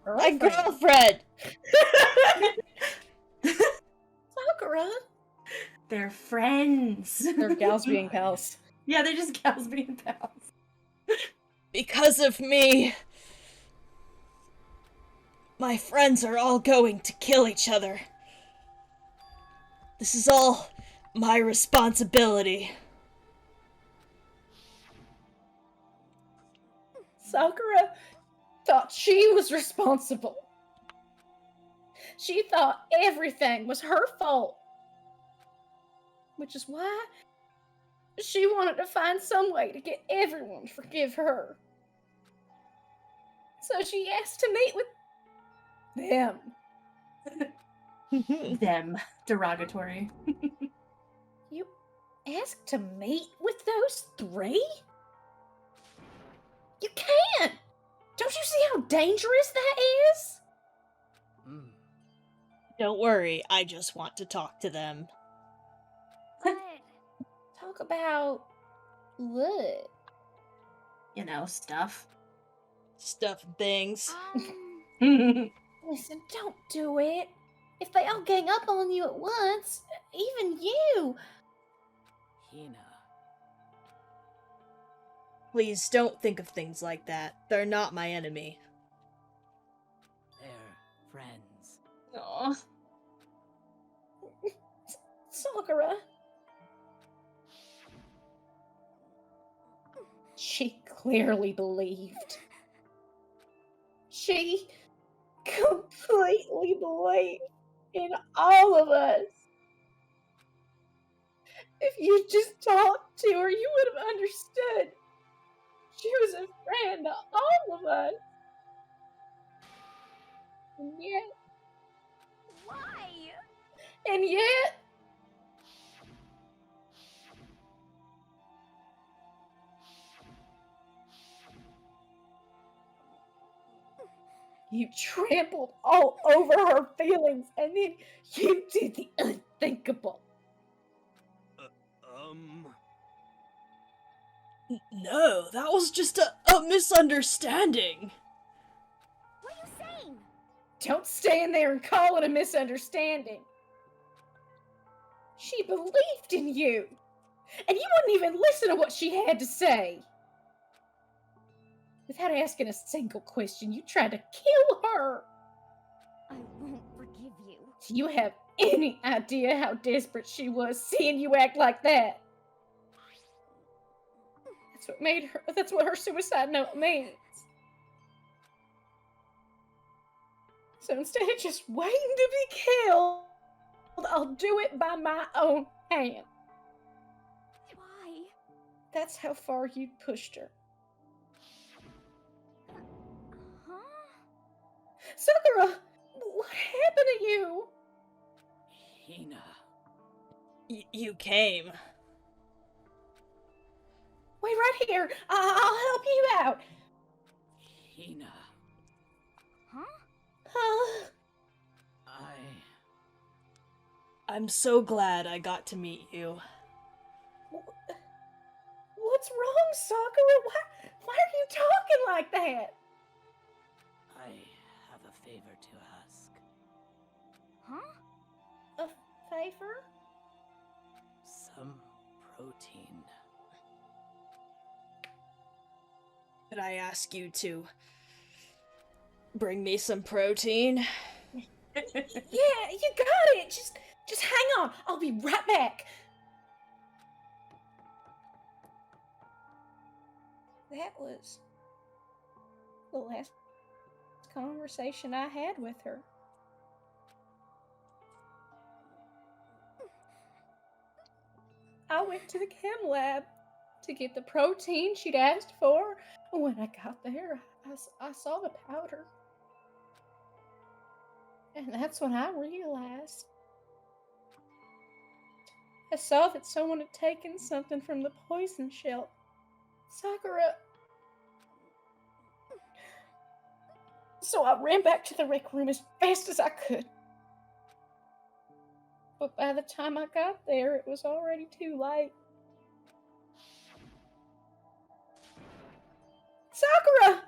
My girlfriend. Sakura. They're friends. They're gals being pals. Yeah, they're just gals being pals. Because of me, my friends are all going to kill each other. This is all my responsibility. Sakura thought she was responsible. She thought everything was her fault. Which is why she wanted to find some way to get everyone to forgive her. So she asked to meet with them. Them. Derogatory. You asked to meet with those three? You can't! Don't you see how dangerous that is? Don't worry, I just want to talk to them. Talk about what? You know, stuff. Stuff and things. Listen, don't do it. If they all gang up on you at once, even you. Hina. Please don't think of things like that. They're not my enemy. They're friends. Aw. Sakura. She clearly believed. She completely believed in all of us. If you just talked to her, you would have understood. She was a friend to all of us. And yet... Why? And yet... You trampled all over her feelings, and then you did the unthinkable. No, that was just a misunderstanding. What are you saying? Don't stand there and call it a misunderstanding. She believed in you, and you wouldn't even listen to what she had to say. Without asking a single question, you tried to kill her. I won't forgive you. Do you have any idea how desperate she was seeing you act like that? That's what her suicide note means. So instead of just waiting to be killed, I'll do it by my own hand. Why? That's how far you pushed her. Huh? Sakura, what happened to you? Hina. You came. Wait right here. I'll help you out. Hina. Huh? I'm so glad I got to meet you. What's wrong, Sakura? Why are you talking like that? I have a favor to ask. Huh? A favor? Some protein. Could I ask you to bring me some protein? Yeah, you got it. Just Just hang on. I'll be right back. That was the last conversation I had with her. I went to the chem lab to get the protein she'd asked for. When I got there, I saw the powder. And that's when I realized. I saw that someone had taken something from the poison shelf. Sakura. So I ran back to the rec room as fast as I could. But by the time I got there, it was already too late. Sakura!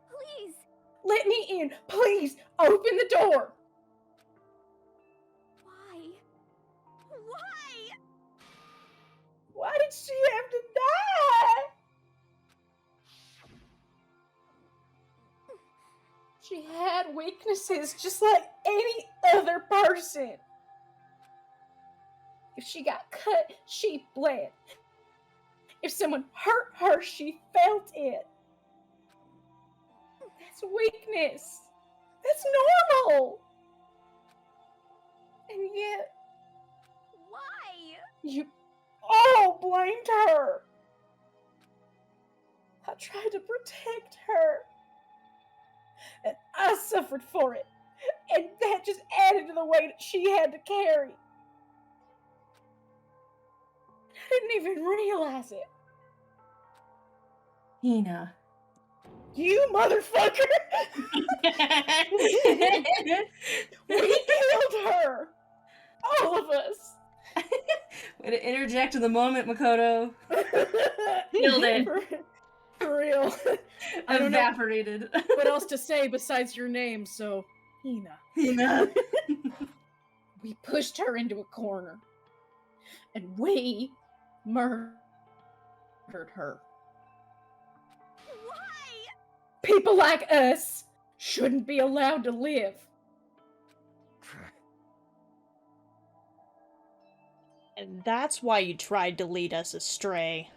Please! Let me in! Please! Open the door! Why? Why? Why did she have to die? She had weaknesses just like any other person. If she got cut, she bled. If someone hurt her, she felt it. That's weakness. That's normal. And yet, Why? you all blamed her. I tried to protect her. And I suffered for it. And that just added to the weight she had to carry. I didn't even realize it. Hina. You motherfucker! We killed her! All of us! Way to interject in the moment, Makoto. Killed it. For real. I don't know Evaporated. what else to say besides your name, so Hina. Hina. We pushed her into a corner. And we murdered her. Why? People like us shouldn't be allowed to live. And that's why you tried to lead us astray.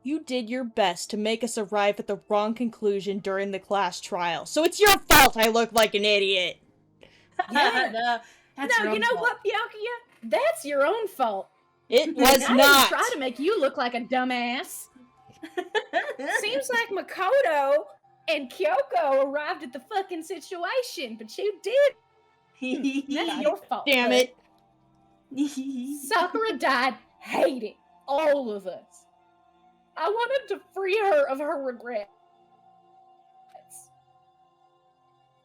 You did your best to make us arrive at the wrong conclusion during the class trial, so it's your fault I look like an idiot! Yeah. No, that's No, your you own know fault. what, Byakuya? That's your own fault. It was I not! didn't try to make you look like a dumbass. Seems like Makoto and Kyoko arrived at the fucking situation, but you did. That's your fault. Damn bud. it! Sakura died hating all of us. I wanted to free her of her regrets.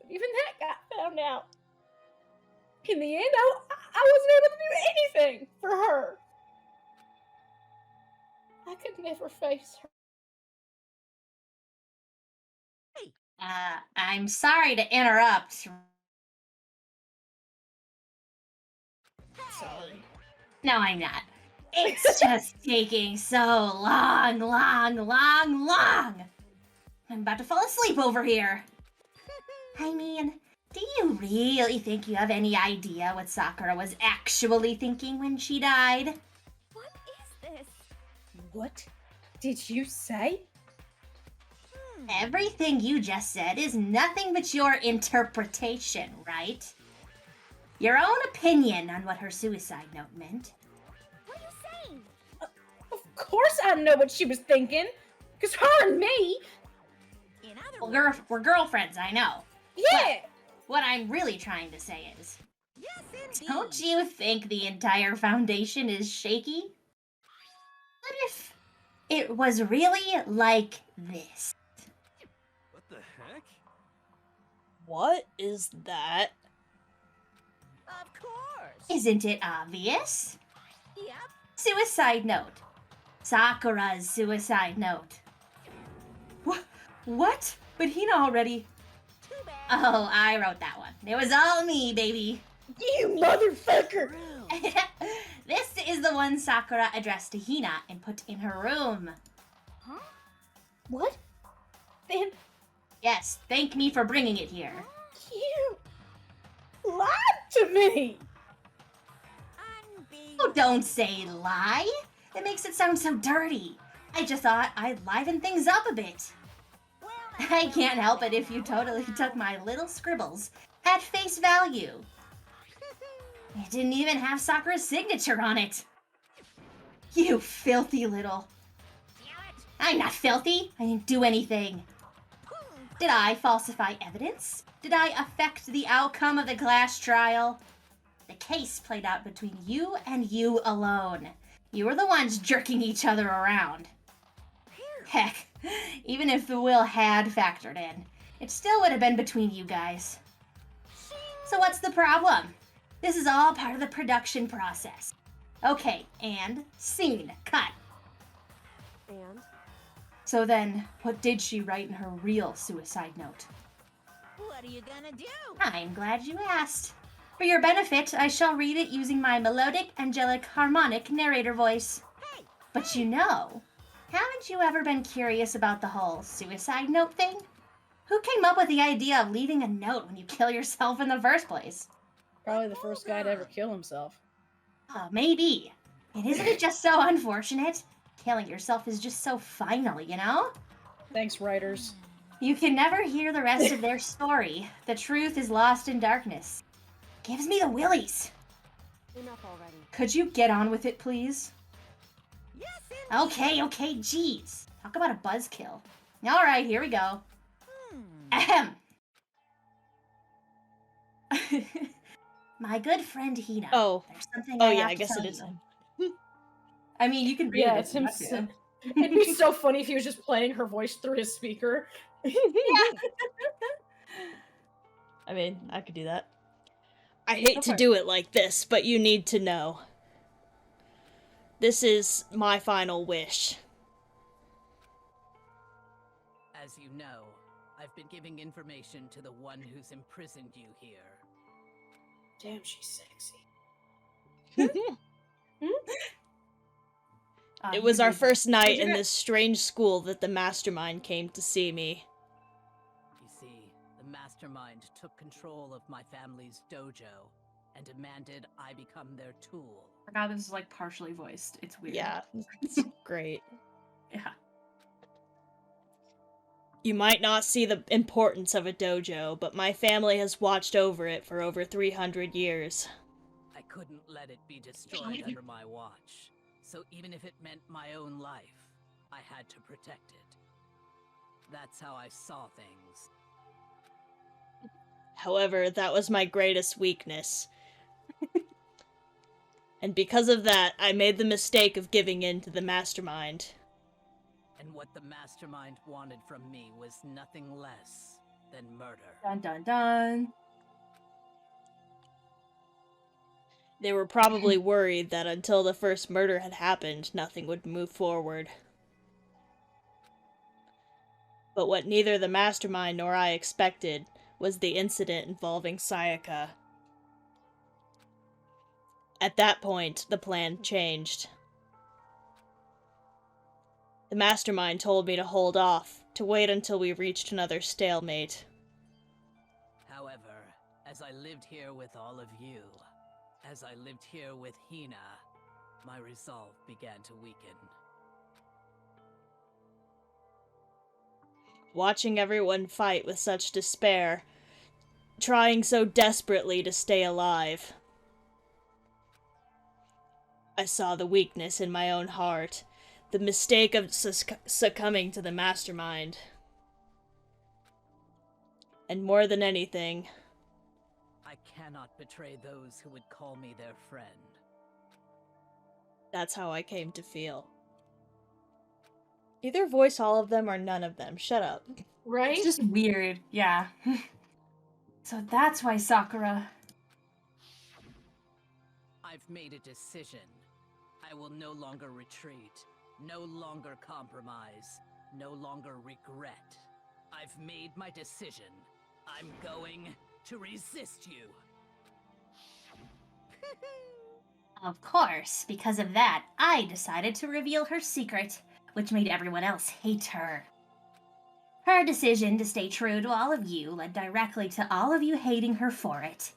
But even that got found out. In the end, I wasn't able to do anything for her. I could never face her. I'm sorry to interrupt. Sorry. No, I'm not. It's just taking so long. I'm about to fall asleep over here. I mean, do you really think you have any idea what Sakura was actually thinking when she died? What is this? What did you say? Everything you just said is nothing but your interpretation, right? Your own opinion on what her suicide note meant. What are you saying? Of course I know what she was thinking. Because her and me. In other Well, words, we're girlfriends, I know. Yeah. What I'm really trying to say is, yes, indeed. don't you think the entire foundation is shaky? What if it was really like this? What the heck? What is that? Of course. Isn't it obvious? Yep. Suicide note. Sakura's suicide note. What? But Hina already... Too bad. Oh, I wrote that one. It was all me, baby. You motherfucker. This is the one Sakura addressed to Hina and put in her room. Huh? What? Then Yes, thank me for bringing it here. you lied to me! Oh, don't say lie. It makes it sound so dirty. I just thought I'd liven things up a bit. I can't help it if you totally took my little scribbles at face value. It didn't even have Sakura's signature on it. You filthy little... I'm not filthy. I didn't do anything. Did I falsify evidence? Did I affect the outcome of the class trial? The case played out between you and you alone. You were the ones jerking each other around. Heck, even if the will had factored in, it still would have been between you guys. So what's the problem? This is all part of the production process. Okay, and scene, cut. And? So then, what did she write in her real suicide note? What are you gonna do? I'm glad you asked. For your benefit, I shall read it using my melodic, angelic, harmonic narrator voice. But you know, haven't you ever been curious about the whole suicide note thing? Who came up with the idea of leaving a note when you kill yourself in the first place? Probably the first guy to ever kill himself. Maybe. And isn't it just so unfortunate? Killing yourself is just so final, you know? Thanks, writers. You can never hear the rest of their story. The truth is lost in darkness. Gives me the willies. Enough already. Could you get on with it, please? Yes, Okay, jeez. Talk about a buzzkill. All right, here we go. Ahem. My good friend Hina. Oh. There's something Oh I yeah, have I to guess tell it is you. him. I mean, you can read Yeah, it. it's him. if you want to. It'd be so funny if he was just playing her voice through his speaker. Yeah. I mean, I could do that. I hate Go to for it. do it like this, but you need to know. This is my final wish. As you know, I've been giving information to the one who's imprisoned you here. Damn, she's sexy. It was our first night Would you in go- this strange school that the mastermind came to see me. You see, the mastermind took control of my family's dojo and demanded I become their tool. I forgot this is like partially voiced. It's weird. Yeah, it's great. Yeah. You might not see the importance of a dojo, but my family has watched over it for over 300 years. I couldn't let it be destroyed under my watch. So even if it meant my own life, I had to protect it. That's how I saw things. However, that was my greatest weakness. And because of that, I made the mistake of giving in to the mastermind. And what the mastermind wanted from me was nothing less than murder. Dun dun dun. They were probably worried that until the first murder had happened, nothing would move forward. But what neither the mastermind nor I expected was the incident involving Sayaka. At that point, the plan changed. The mastermind told me to hold off, to wait until we reached another stalemate. However, as I lived here with all of you, as I lived here with Hina, my resolve began to weaken. Watching everyone fight with such despair, trying so desperately to stay alive. I saw the weakness in my own heart, the mistake of succumbing to the mastermind. And more than anything, I cannot betray those who would call me their friend. that's how I came to feel. Either voice all of them or none of them. Shut up. Right? It's just weird. Yeah. So that's why Sakura... I've made a decision. I will no longer retreat, no longer compromise, no longer regret. I've made my decision. I'm going to resist you. Of course, because of that, I decided to reveal her secret, which made everyone else hate her. Her decision to stay true to all of you led directly to all of you hating her for it.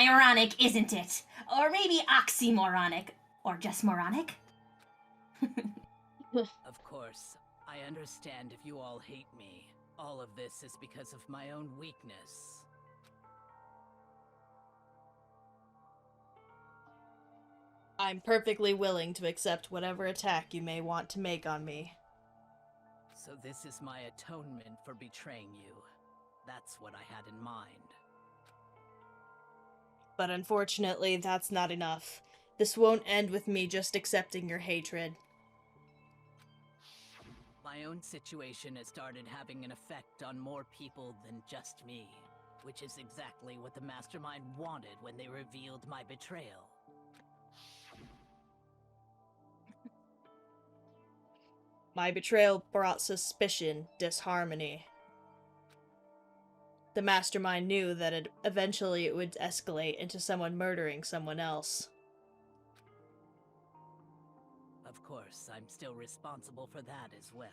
ironic, isn't it? Or maybe oxymoronic. Or just moronic? Of course, I understand if you all hate me. All of this is because of my own weakness. I'm perfectly willing to accept whatever attack you may want to make on me. So this is my atonement for betraying you. That's what I had in mind. But unfortunately, that's not enough. This won't end with me just accepting your hatred. My own situation has started having an effect on more people than just me, which is exactly what the Mastermind wanted when they revealed my betrayal. My betrayal brought suspicion, disharmony. The Mastermind knew that eventually it would escalate into someone murdering someone else. Of course, I'm still responsible for that as well.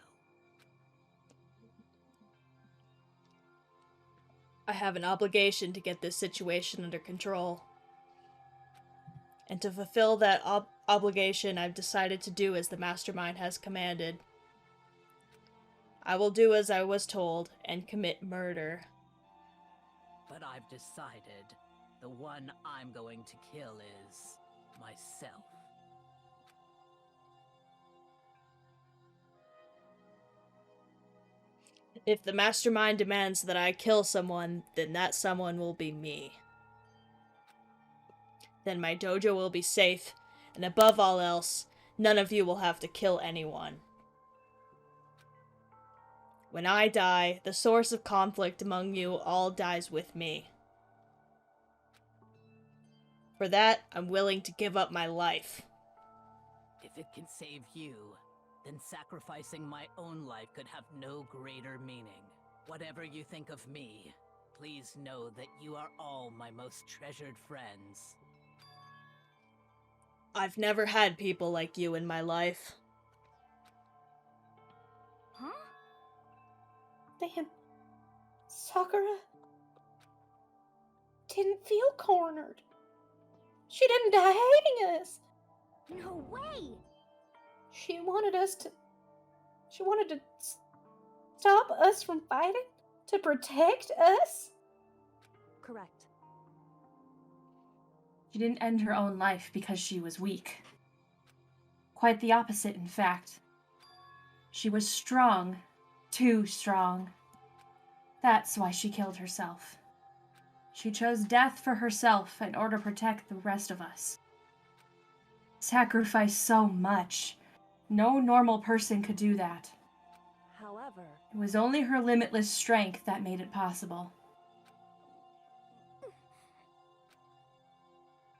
I have an obligation to get this situation under control. And to fulfill that obligation, I've decided to do as the Mastermind has commanded. I will do as I was told and commit murder. But I've decided the one I'm going to kill is myself. If the Mastermind demands that I kill someone, then that someone will be me. Then my dojo will be safe, and above all else, none of you will have to kill anyone. When I die, the source of conflict among you all dies with me. For that, I'm willing to give up my life. If it can save you, then sacrificing my own life could have no greater meaning. Whatever you think of me, please know that you are all my most treasured friends. I've never had people like you in my life. Huh? Then Sakura didn't feel cornered. She didn't die hating us. No way! She wanted to stop us from fighting? To protect us? Correct. She didn't end her own life because she was weak. Quite the opposite, in fact. She was strong. Too strong. That's why she killed herself. She chose death for herself in order to protect the rest of us. Sacrificed so much. No normal person could do that. However, It was only her limitless strength that made it possible.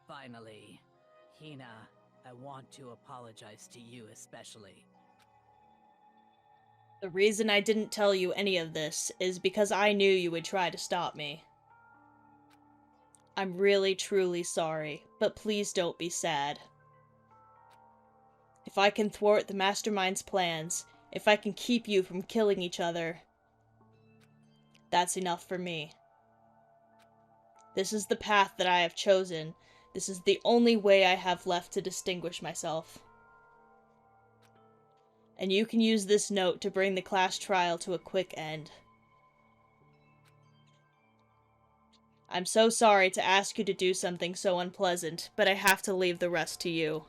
Finally, Hina, I want to apologize to you especially. The reason I didn't tell you any of this is because I knew you would try to stop me. I'm really, truly sorry, but please don't be sad. If I can thwart the Mastermind's plans, if I can keep you from killing each other, that's enough for me. This is the path that I have chosen. This is the only way I have left to distinguish myself. And you can use this note to bring the class trial to a quick end. I'm so sorry to ask you to do something so unpleasant, but I have to leave the rest to you.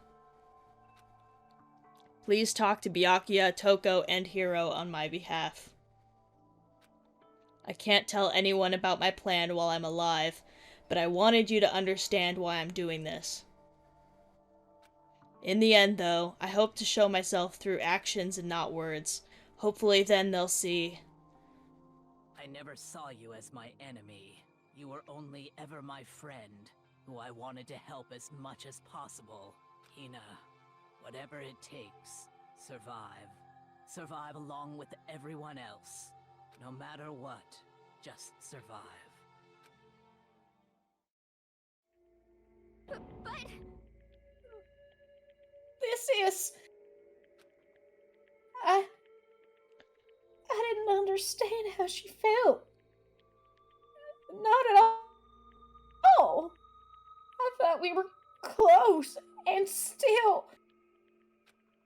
Please talk to Byakuya, Toko, and Hiro on my behalf. I can't tell anyone about my plan while I'm alive, but I wanted you to understand why I'm doing this. In the end, though, I hope to show myself through actions and not words. Hopefully then they'll see. I never saw you as my enemy. You were only ever my friend, who I wanted to help as much as possible. Hina, whatever it takes, survive. Survive along with everyone else. No matter what, just survive. But... This is... I didn't understand how she felt. Not at all. thought we were close, and still...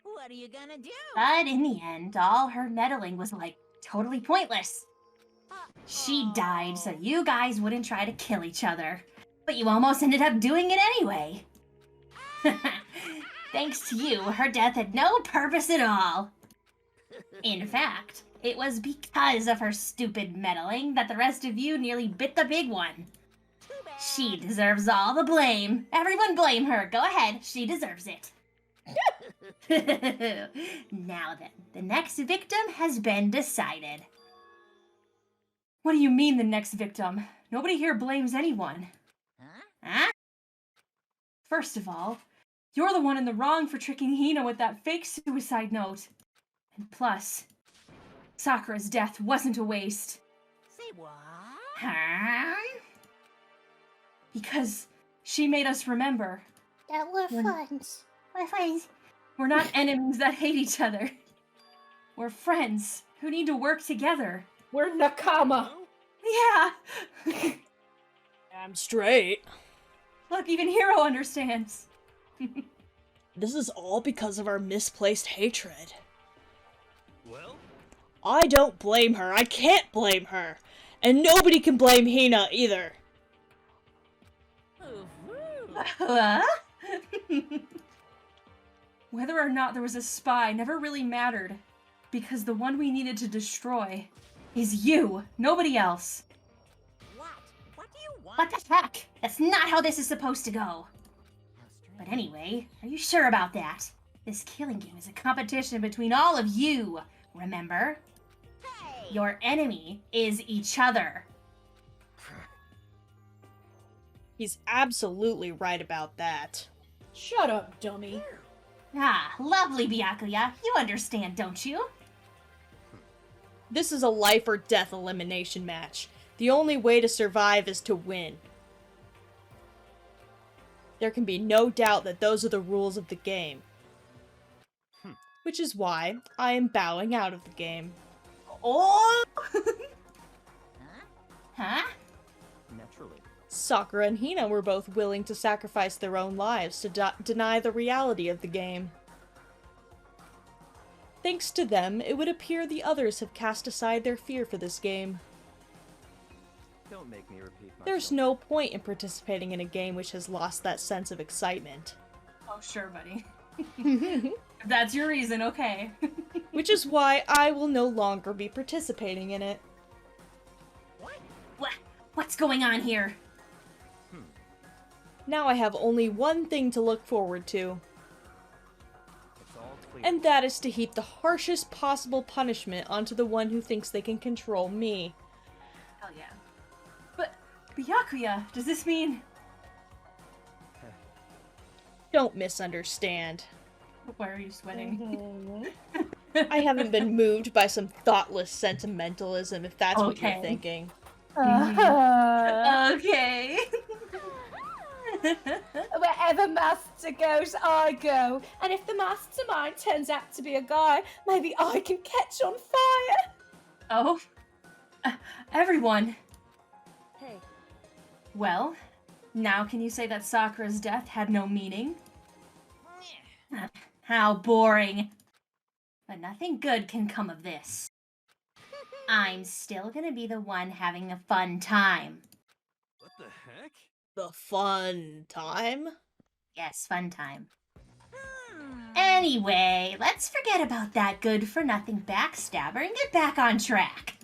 What are you gonna do? But in the end, all her meddling was, like, totally pointless. She died so you guys wouldn't try to kill each other. But you almost ended up doing it anyway. Thanks to you, her death had no purpose at all. In fact, it was because of her stupid meddling that the rest of you nearly bit the big one. She deserves all the blame. Everyone blame her. Go ahead. She deserves it. Now then, the next victim has been decided. What do you mean, the next victim? Nobody here blames anyone. Huh? First of all, you're the one in the wrong for tricking Hina with that fake suicide note. And plus, Sakura's death wasn't a waste. Say what? Huh? Because she made us remember. That we're friends. We're friends. We're not enemies that hate each other. We're friends who need to work together. We're nakama. Yeah. I'm straight. Look, even Hiro understands. This is all because of our misplaced hatred. Well, I don't blame her. I can't blame her. And nobody can blame Hina either. Huh? Whether or not there was a spy never really mattered, because the one we needed to destroy is you, nobody else. What? What do you want? What the heck? That's not how this is supposed to go. But anyway, are you sure about that? This killing game is a competition between all of you, remember? Hey! Your enemy is each other. He's absolutely right about that. Shut up, dummy. Ah, lovely, Byakuya. You understand, don't you? This is a life or death elimination match. The only way to survive is to win. There can be no doubt that those are the rules of the game. Which is why I am bowing out of the game. Oh! Huh? Naturally. Sakura and Hina were both willing to sacrifice their own lives to deny the reality of the game. Thanks to them, it would appear the others have cast aside their fear for this game. Don't make me repeat myself. There's no point in participating in a game which has lost that sense of excitement. Oh, sure, buddy. If that's your reason, okay. Which is why I will no longer be participating in it. What's going on here? Now I have only one thing to look forward to. It's all clear. And that is to heap the harshest possible punishment onto the one who thinks they can control me. Hell yeah. But, Byakuya, does this mean... Don't misunderstand. Why are you sweating? I haven't been moved by some thoughtless sentimentalism, if that's what you're Okay. thinking. Okay. Wherever Master goes, I go. And if the mastermind turns out to be a guy, maybe I can catch on fire. Oh? Everyone. Hey, Well, now can you say that Sakura's death had no meaning? How boring. But nothing good can come of this. I'm still gonna be the one having a fun time. what the heck? The fun time? Yes, fun time. Anyway, let's forget about that good-for-nothing backstabber and get back on track.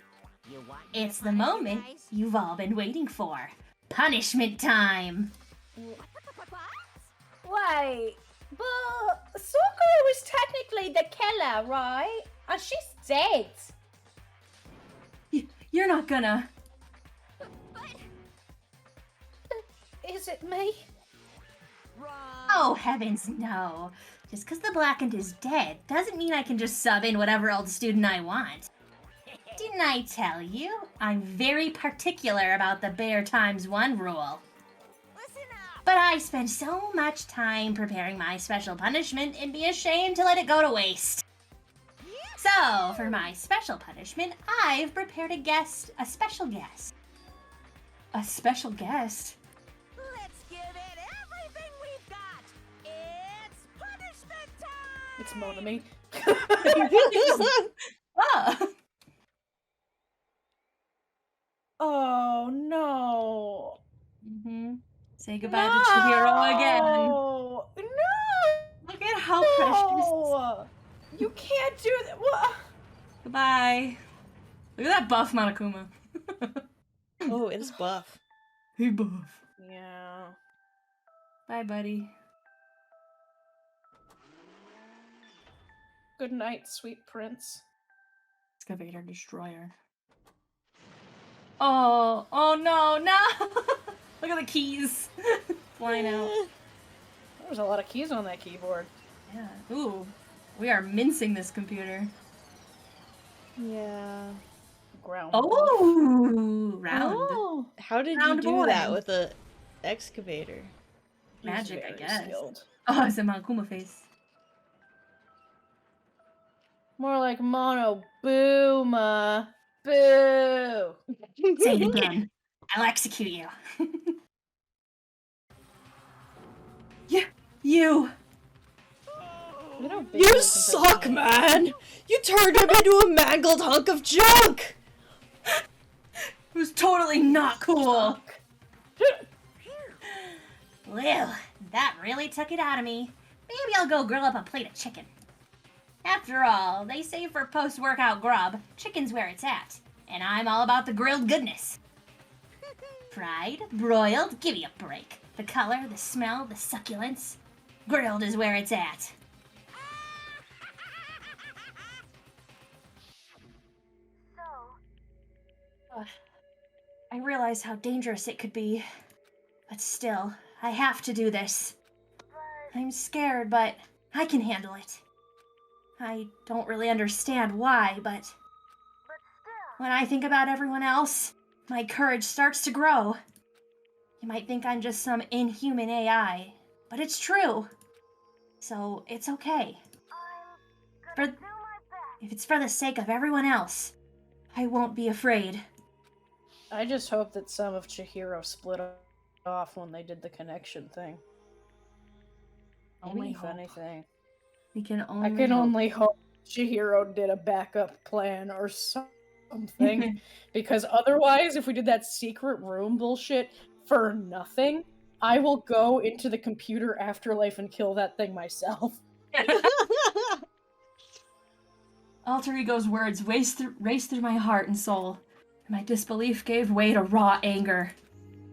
You want me It's to the punish you moment guys? you've all been waiting for. Punishment time! Wait, but Sakura was technically the killer, right? And she's dead. You're not gonna... Is it me? Oh, heavens no. Just because the Blackened is dead doesn't mean I can just sub in whatever old student I want. Didn't I tell you? I'm very particular about the Bear times 1 rule. Listen up. But I spend so much time preparing my special punishment and be ashamed to let it go to waste. So, for my special punishment, I've prepared a special guest. A special guest? Let's give it everything It's Monami. Oh. Oh no. Say goodbye to Chihiro again. No! Look at how precious. No! You can't do that. What? Goodbye. Look at that buff Monokuma. Oh, it is buff. Hey, buff. Yeah. Bye, buddy. Good night, sweet prince. Excavator destroyer. Oh no, no! Look at the keys flying out. There's a lot of keys on that keyboard. Yeah. Ooh, we are mincing this computer. Yeah. Ground. Oh, round. Oh. How did Round you do boy. that with a excavator? Magic, I very guess. skilled. Oh, it's a Monokuma face. More like mono booma. Boo. Say it again. I'll execute you. Yeah, you. You suck, man! You turned him into a mangled hunk of junk! It was totally not cool. Well, that really took it out of me. Maybe I'll go grill up a plate of chicken. After all, they say for post-workout grub, chicken's where it's at. And I'm all about the grilled goodness. Fried, broiled, give me a break. The color, the smell, the succulence. Grilled is where it's at. I realize how dangerous it could be. But still, I have to do this. I'm scared, but I can handle it. I don't really understand why, but when I think about everyone else, my courage starts to grow. You might think I'm just some inhuman AI, but it's true. So it's okay. If it's for the sake of everyone else, I won't be afraid. I just hope that some of Chihiro split off when they did the connection thing. Only Maybe if hope. anything. We can only I can hope. only hope Chihiro did a backup plan or something. Because otherwise, if we did that secret room bullshit for nothing, I will go into the computer afterlife and kill that thing myself. Alter Ego's words raced through my heart and soul. My disbelief gave way to raw anger.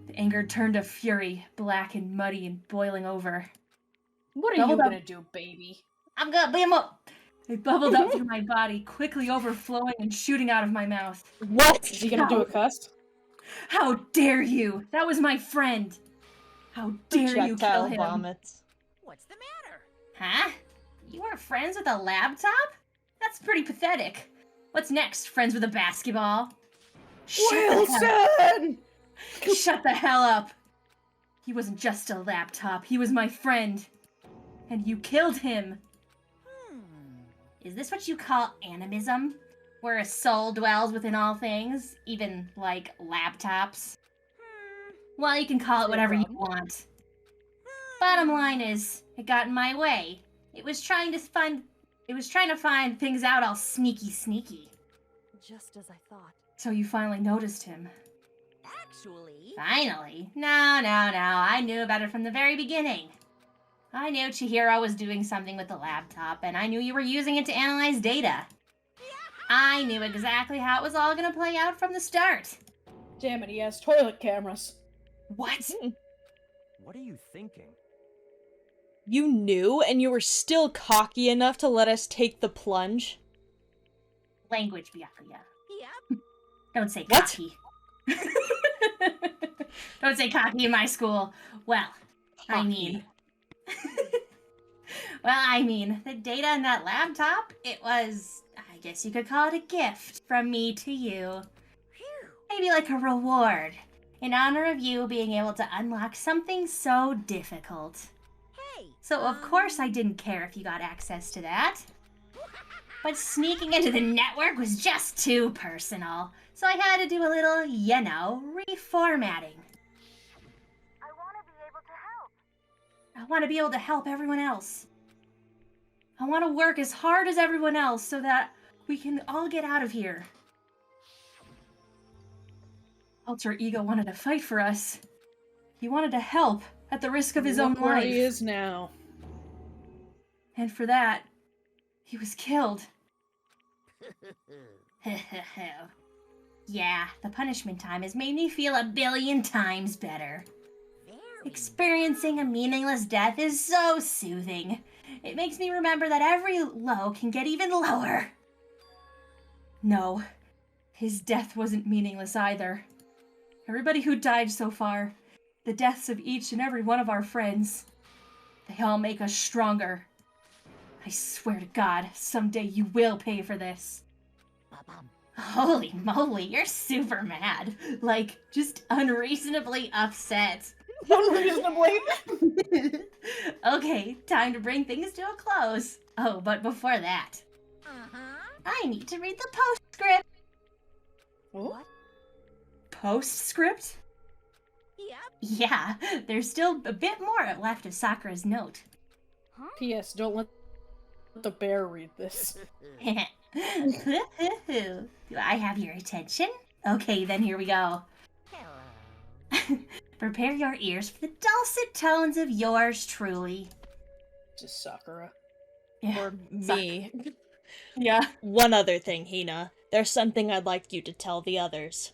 The anger turned to fury, black and muddy and boiling over. What are you gonna do, baby? I'm gonna beam up! It bubbled up through my body, quickly overflowing and shooting out of my mouth. What? Is he gonna do a cuss? How dare you! That was my friend! How dare you kill him? Vomits. What's the matter? Huh? You weren't friends with a laptop? That's pretty pathetic. What's next, friends with a basketball? Wilson! Shut the hell up! He wasn't just a laptop, he was my friend. And you killed him. Is this what you call animism? Where a soul dwells within all things, even, like, laptops? Well, you can call it whatever you want. Bottom line is, it got in my way. It was trying to find things out all sneaky. Just as I thought. So you finally noticed him. Actually... Finally? No. I knew about it from the very beginning. I knew Chihiro was doing something with the laptop, and I knew you were using it to analyze data. I knew exactly how it was all gonna play out from the start. Damn it, he has toilet cameras. What? What are you thinking? You knew, and you were still cocky enough to let us take the plunge? Language, Byakuya. Yep. Don't say cocky. Don't say cocky in my school. Well, I mean... the data in that laptop, it was, I guess you could call it a gift from me to you. Maybe like a reward, in honor of you being able to unlock something so difficult. Hey! So of course I didn't care if you got access to that. But sneaking into the network was just too personal, so I had to do a little, reformatting. I want to be able to help everyone else. I want to work as hard as everyone else so that we can all get out of here. Alter Ego wanted to fight for us. He wanted to help at the risk of his own Look where life. he is now. And for that, he was killed. Yeah, the punishment time has made me feel 1,000,000,000 times better. Experiencing a meaningless death is so soothing. It makes me remember that every low can get even lower. No, his death wasn't meaningless either. Everybody who died so far, the deaths of each and every one of our friends, they all make us stronger. I swear to God, someday you will pay for this. Holy moly, you're super mad. Like, just unreasonably upset. Unreasonably? Okay, time to bring things to a close. Oh, but before that, I need to read the postscript. What? Postscript? Yep. Yeah, there's still a bit more left of Sakura's note. P.S. Don't let the bear read this. Do I have your attention? Okay, then here we go. Prepare your ears for the dulcet tones of yours truly. Just Sakura. Yeah. Or me. Yeah. One other thing, Hina. There's something I'd like you to tell the others.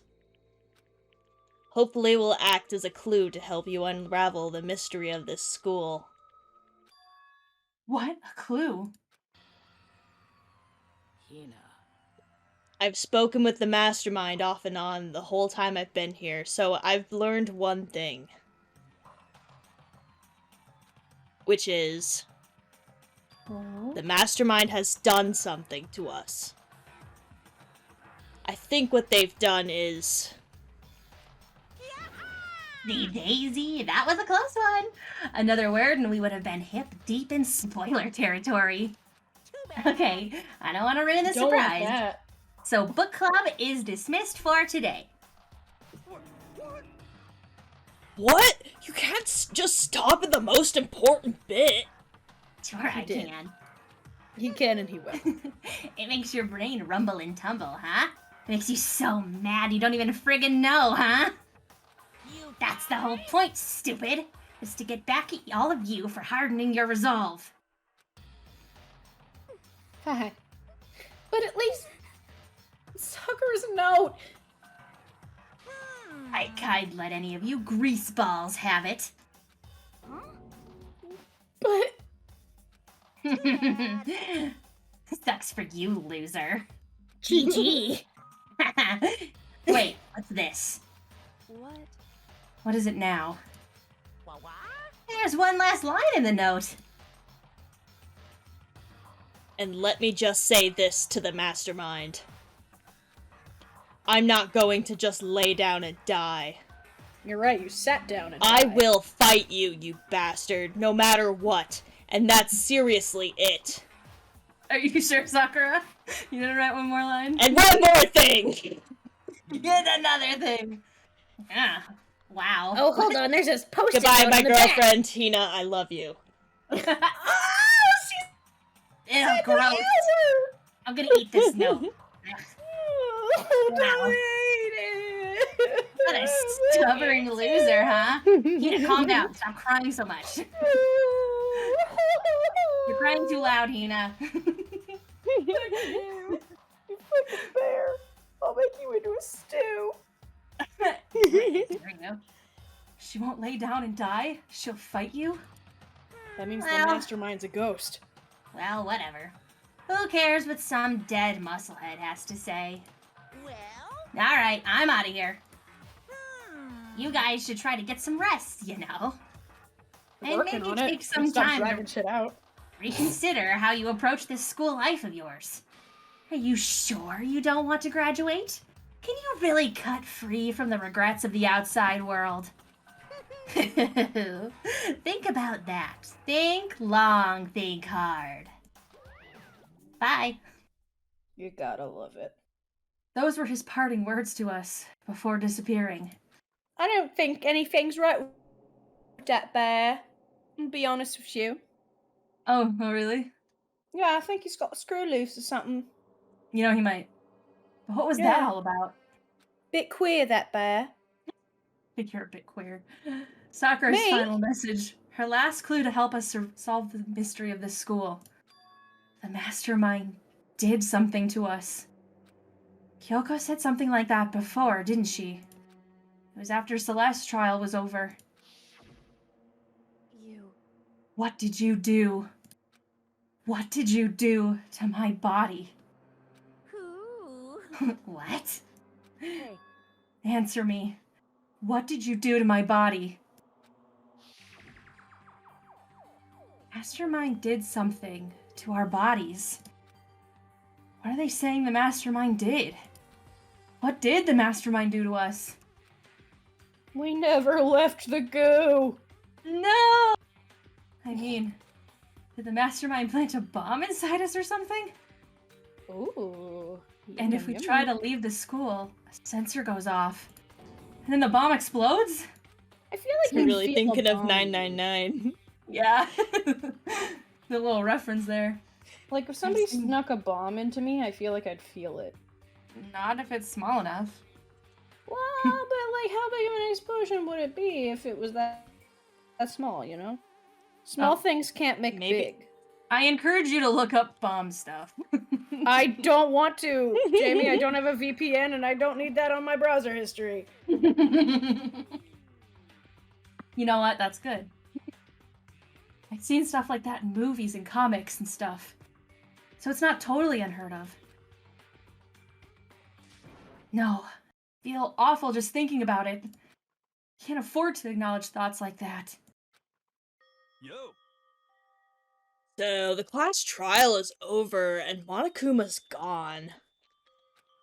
Hopefully it will act as a clue to help you unravel the mystery of this school. What? A clue? Hina. I've spoken with the mastermind off and on the whole time I've been here, so I've learned one thing. Which is... the mastermind has done something to us. I think what they've done is... The Daisy, that was a close one. Another word and we would have been hip deep in spoiler territory. Okay, I don't want to ruin the Don't want surprise. that. So book club is dismissed for today. What? You can't just stop at the most important bit. Sure, I did. can. He can and he will. It makes your brain rumble and tumble, huh? Makes you so mad you don't even friggin' know, huh? That's the whole point, stupid! Is to get back at all of you for hardening your resolve. But at least Sakura's note. I'd let any of you greaseballs have it. But Sucks for you, loser. GG. Wait, what's this? What? What is it now? There's one last line in the note. And let me just say this to the mastermind. I'm not going to just lay down and die. You're right, you sat down and I died. will fight you, you bastard, no matter what. And that's seriously it. Are you sure, Sakura? You didn't write one more line? And one more thing! Yet another thing. Ah, wow. Oh, hold on. There's this post-it Goodbye, note my on the back. girlfriend, Tina. I love you. Ew, gross. I'm gonna eat this note. Wow. What a stubborn loser, huh? Hina, calm down. Stop crying so much. You're crying too loud, Hina. You fucking bear. I'll make you into a stew. There you go. She won't lay down and die? She'll fight you? That means Well. the mastermind's a ghost. Well, whatever. Who cares what some dead musclehead has to say? Well, Alright, I'm out of here. You guys should try to get some rest, you know? And Working maybe on take it. some Stop time dragging to shit out. reconsider how you approach this school life of yours. Are you sure you don't want to graduate? Can you really cut free from the regrets of the outside world? Think about that. Think long, think hard. Bye. You gotta love it. Those were his parting words to us before disappearing. I don't think anything's right with that bear. I'll be honest with you. Oh really? Yeah, I think he's got a screw loose or something. You know, he might. But what was that Yeah. all about? Bit queer, that bear. I think you're a bit queer. Sakura's Me? final message. Her last clue to help us solve the mystery of this school. The mastermind did something to us. Kyoko said something like that before, didn't she? It was after Celeste's trial was over. You. What did you do? What did you do to my body? Who? What? Hey, Answer me. What did you do to my body? Mastermind did something to our bodies. What are they saying the Mastermind did? What did the Mastermind do to us? We never left the goo. No! I mean, did the Mastermind plant a bomb inside us or something? Ooh. And if we try to leave the school, a sensor goes off. And then the bomb explodes? I feel like I'm you'd really feel thinking a of bomb. 999. Yeah. The little reference there. Like, if somebody snuck a bomb into me, I feel like I'd feel it. Not if it's small enough. Well, but like, how big of an explosion would it be if it was that small, you know? Small things can't make big. I encourage you to look up bomb stuff. I don't want to, Jamie. I don't have a VPN, and I don't need that on my browser history. You know what? That's good. I've seen stuff like that in movies and comics and stuff. So it's not totally unheard of. No. I feel awful just thinking about it. Can't afford to acknowledge thoughts like that. Yo, So the class trial is over and Monokuma's gone.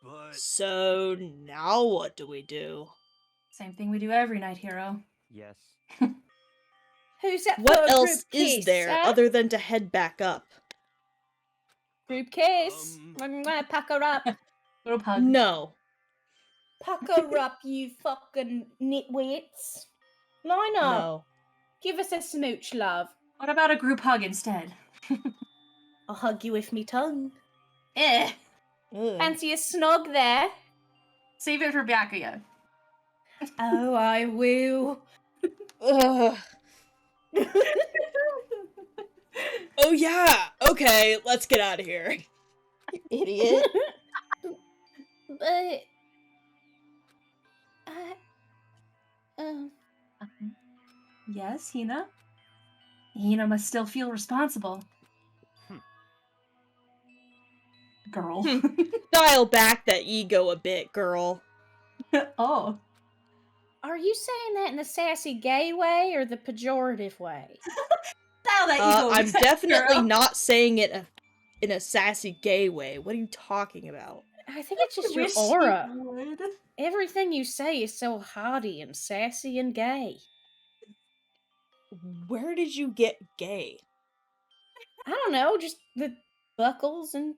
but So now what do we do? Same thing we do every night, Hero. Yes. Who's that What for else group is kiss, there huh? other than to head back up? Group kiss? Pack her up. Group hug. No. Pack her up, you fucking nitwits. Line up. No. Give us a smooch, love. What about a group hug instead? I'll hug you with me tongue. Eh. Ugh. Fancy a snog there? Save it for Byakuya. Oh, I will. Ugh. Oh yeah. Okay, let's get out of here. You idiot. But Yes, Hina? Hina must still feel responsible. Girl. Dial back that ego a bit, girl. Oh. are you saying that in the sassy gay way or the pejorative way? Dial that ego I'm back, definitely girl. not saying it in a sassy gay way. What are you talking about? I think it's just your Wish you aura. would. Everything you say is so haughty and sassy and gay. Where did you get gay? I don't know, just the buckles and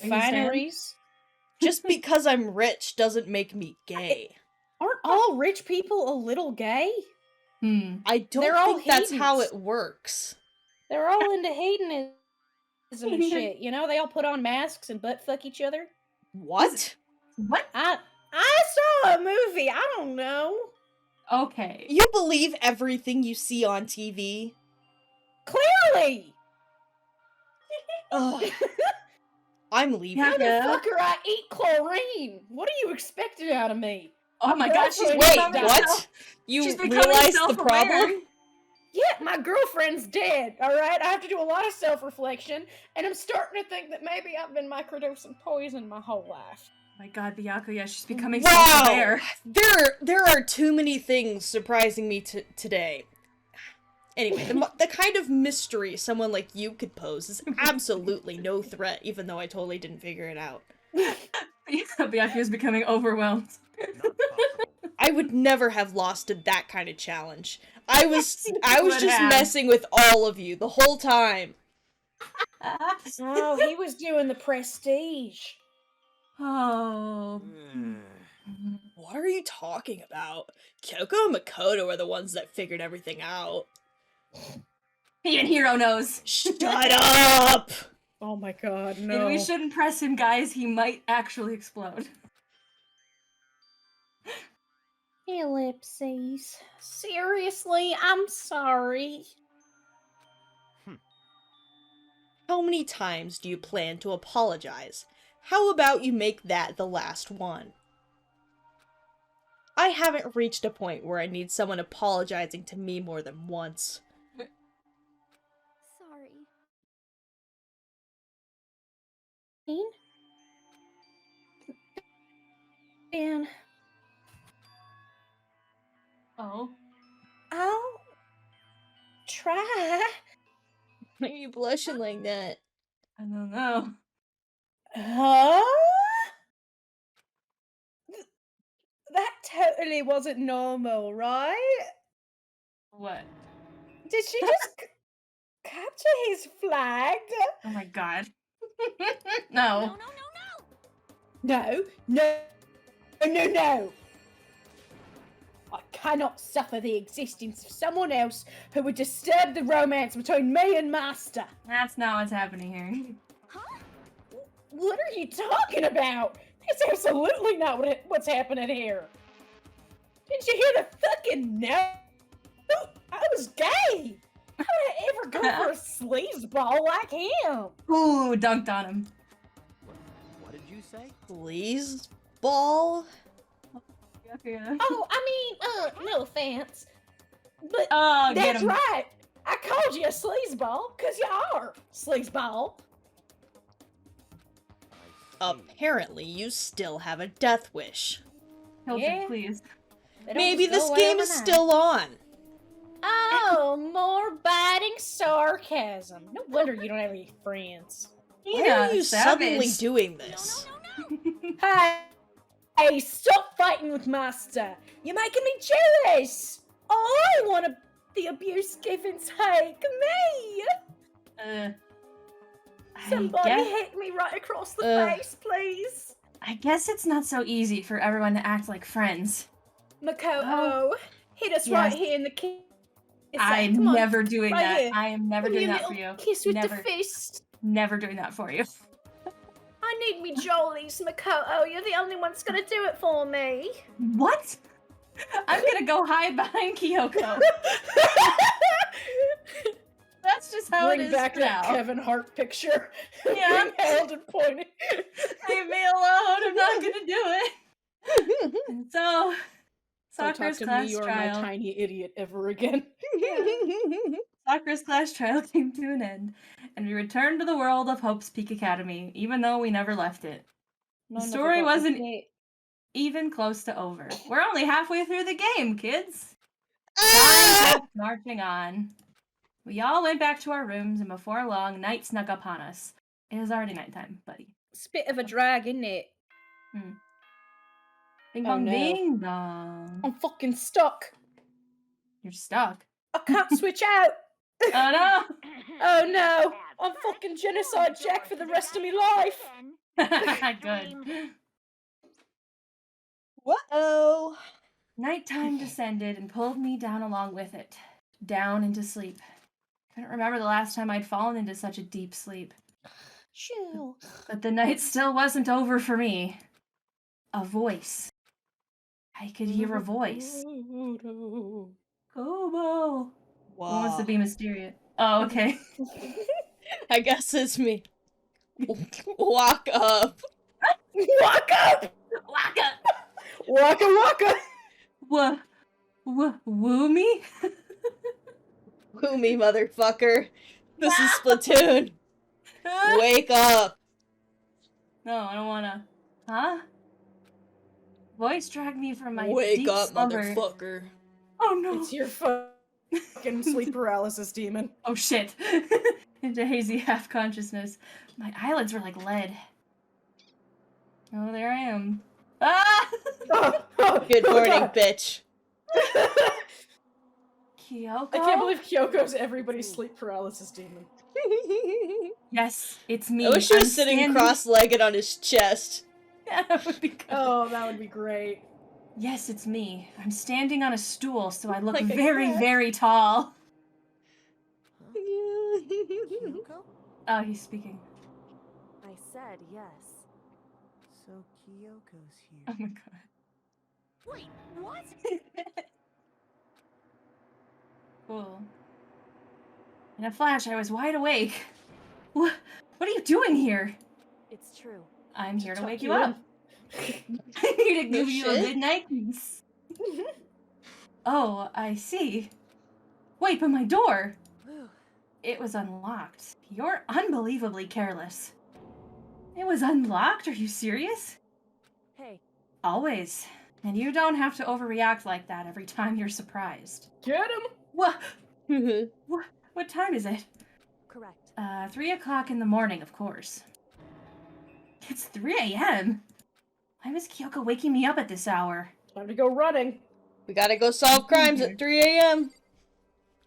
Are you Sam? fineries. Just because I'm rich doesn't make me gay. Aren't all rich people a little gay? I don't They're all think that's how heathens. it works. They're all into hedonism and shit, you know? They all put on masks and butt fuck each other. What? What? I saw a movie. I don't know. Okay. You believe everything you see on TV? Clearly. Ugh. I'm leaving. Yeah. Motherfucker, I eat chlorine. What are you expecting out of me? Oh my god, she's Girlfriend Wait, becoming what? self- You she's becoming realize the self-aware. problem? Yeah, my girlfriend's dead, alright? I have to do a lot of self-reflection, and I'm starting to think that maybe I've been microdosing poison my whole life. My god, Byakuya, she's becoming Wow! self-aware. There are too many things surprising me today. Anyway, the kind of mystery someone like you could pose is absolutely no threat, even though I totally didn't figure it out. Byakuya's becoming overwhelmed. not possible. I would never have lost to that kind of challenge. I was would just have. messing with all of you the whole time. Oh, he was doing the prestige. Oh. What are you talking about? Kyoko and Makoto are the ones that figured everything out. Even Hero knows. Shut up! Oh my god, And no. we shouldn't press him, guys. He might actually explode. Ellipses. Seriously, I'm sorry. How many times do you plan to apologize? How about you make that the last one? I haven't reached a point where I need someone apologizing to me more than once. Sorry. Dan, Oh. I'll try. Why are you blushing like that? I don't know. Huh? That totally wasn't normal, right? What? Did she just capture his flag? Oh my god. No, No. No, no, no, no. I cannot suffer the existence of someone else who would disturb the romance between me and Master. That's not what's happening here. What are you talking about? It's absolutely not what's happening here. Didn't you hear the fucking no? I was gay. How would I ever go for a sleazeball like him? Ooh, dunked on him. What did you say? Please, ball? Yeah. Oh, I mean, no offense, but Oh, get that's him. right. I called you a sleazeball because you are sleazeball. Apparently, you still have a death wish. Hilton, Yeah. please. They don't Maybe just go this away game is overnight. still on. Oh, more biting sarcasm. No wonder you don't have any friends. Why are you suddenly doing this? Hey, stop fighting with Master. You're making me jealous. I want the abuse give and take. Me. Somebody hit me right across the face, please. I guess it's not so easy for everyone to act like friends. Makoto, hit us Yes. right here in the kiss. I'm Come on, never doing right that. here. I am never Give me doing a that for little you. kiss with never, the fist. Never doing that for you. I need me jollies, Makoto. You're the only one that's gonna do it for me. What? I'm gonna go hide behind Kyoko. That's just how Bring it is back for that now. Kevin Hart picture. Yeah. Being held and pointed. Leave me alone. I'm not gonna do it. And so, Don't talk Sakura's to class me or trial. my tiny idiot ever again. Sakura's class trial came to an end, and we returned to the world of Hope's Peak Academy, even though we never left it. The story wasn't even close to over. We're only halfway through the game, kids. Time kept marching on. We all went back to our rooms, and before long, night snuck upon us. It was already nighttime, buddy. It's a bit of a drag, isn't it? Bing Oh, bong no. ding dong. I'm fucking stuck. You're stuck. I can't switch out. Oh no! Oh no! I'm fucking genocide Jack for the rest of my life. Good. Whoa! Nighttime descended and pulled me down along with it, down into sleep. Couldn't remember the last time I'd fallen into such a deep sleep. Shoo. But the night still wasn't over for me. A voice. I could hear a voice. Kobo. Who wants to be mysterious? Oh, okay. I guess it's me. Walk up. Walk up! Walk up! Waka waka! Woo me? Who me, motherfucker? This is Splatoon. Wake up. No, I don't wanna. Huh? Voice dragged me from my Wake deep up, slumber. motherfucker. Oh no! It's your fucking sleep paralysis demon. Oh shit! Into hazy half consciousness. My eyelids were like lead. Oh, there I am. Ah! Good morning, bitch. Kyoko? I can't believe Kyoko's everybody's sleep paralysis demon. Yes, it's me. I wish he was I'm sitting standing- cross-legged on his chest. Yeah, that would be good. Oh, that would be great. Yes, it's me. I'm standing on a stool, so I look Like a very, cat. very tall. Kyoko? Oh, he's speaking. I said yes. So Kyoko's here. Oh my god. Wait, what? Cool. In a flash, I was wide awake. What are you doing here? It's true. I'm here to tuck wake you you in. up. I'm here to No give you a shit. good night piece. Oh, I see. Wait, but my door! Whew. It was unlocked. You're unbelievably careless. It was unlocked? Are you serious? Hey, Always. And you don't have to overreact like that every time you're surprised. Get him! What? What time is it? correct. 3 o'clock in the morning, of course. It's 3 a.m.? Why was Kyoko waking me up at this hour? Time to go running. We gotta go solve crimes at 3 a.m.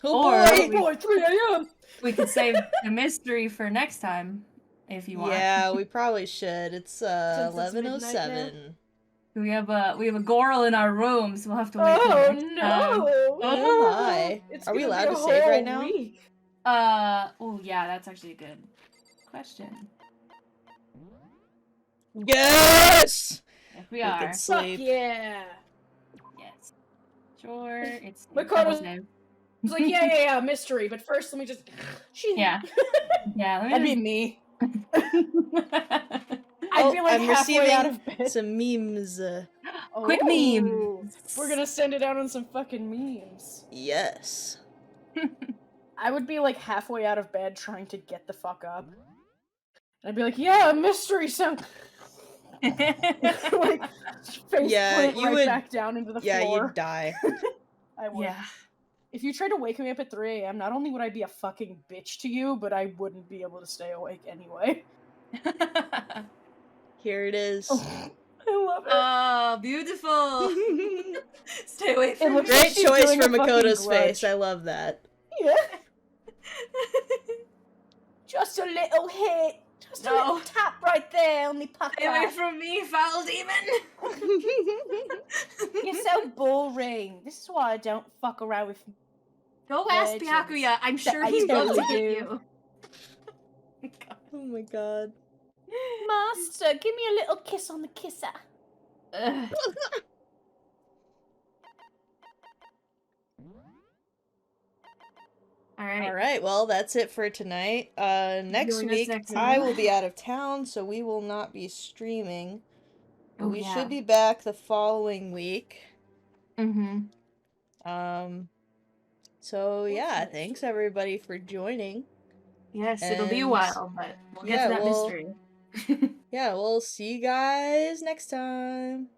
Oh Or boy! Boy, 3 a.m. we could save the mystery for next time, if you want. Yeah, we probably should. It's Since it's midnight 11:07. We have a Goral in our room, so we'll have to wait till Oh next time. no! Oh my. It's Are we gonna be allowed a to save right whole now? week. Oh yeah, that's actually a good question. Yes! If we We are. can Fuck sleep. yeah! Yes. Sure, it's Makoto's- double save. It's like, yeah, mystery, but first let me just... Yeah. Yeah, let That'd me be me. just... I'd be like I'm halfway receiving out of bed. some memes. Quick Ooh. memes. We're gonna send it out on some fucking memes. Yes. I would be like halfway out of bed trying to get the fuck up. And I'd be like, yeah, mystery sound. Like, face Yeah, plant you right would- back down into the Yeah, floor. you'd die. I would. Yeah. If you tried to wake me up at 3 a.m., not only would I be a fucking bitch to you, but I wouldn't be able to stay awake anyway. Here it is. I love it. Oh, beautiful. Stay away It from looks me. like Great she's choice doing for a fucking Makoto's grudge. face. I love that. Yeah. Just a little hit. Just a No. little tap right there on the pucker. Stay away from me, foul demon. You're so boring. This is why I don't fuck around with. Go ask Legends. Byakuya. I'm sure I he'd love to totally hit do. you. Oh my god. Master, give me a little kiss on the kisser. Ugh. Alright. Alright, well, that's it for tonight. Next Join us week, next I week. will be out of town, so we will not be streaming. But Oh, we yeah. should be back the following week. Mm-hmm. So yeah, thanks everybody for joining. Yes, it'll be a And- while, but we'll get yeah, to that well- mystery. Yeah, we'll see you guys next time.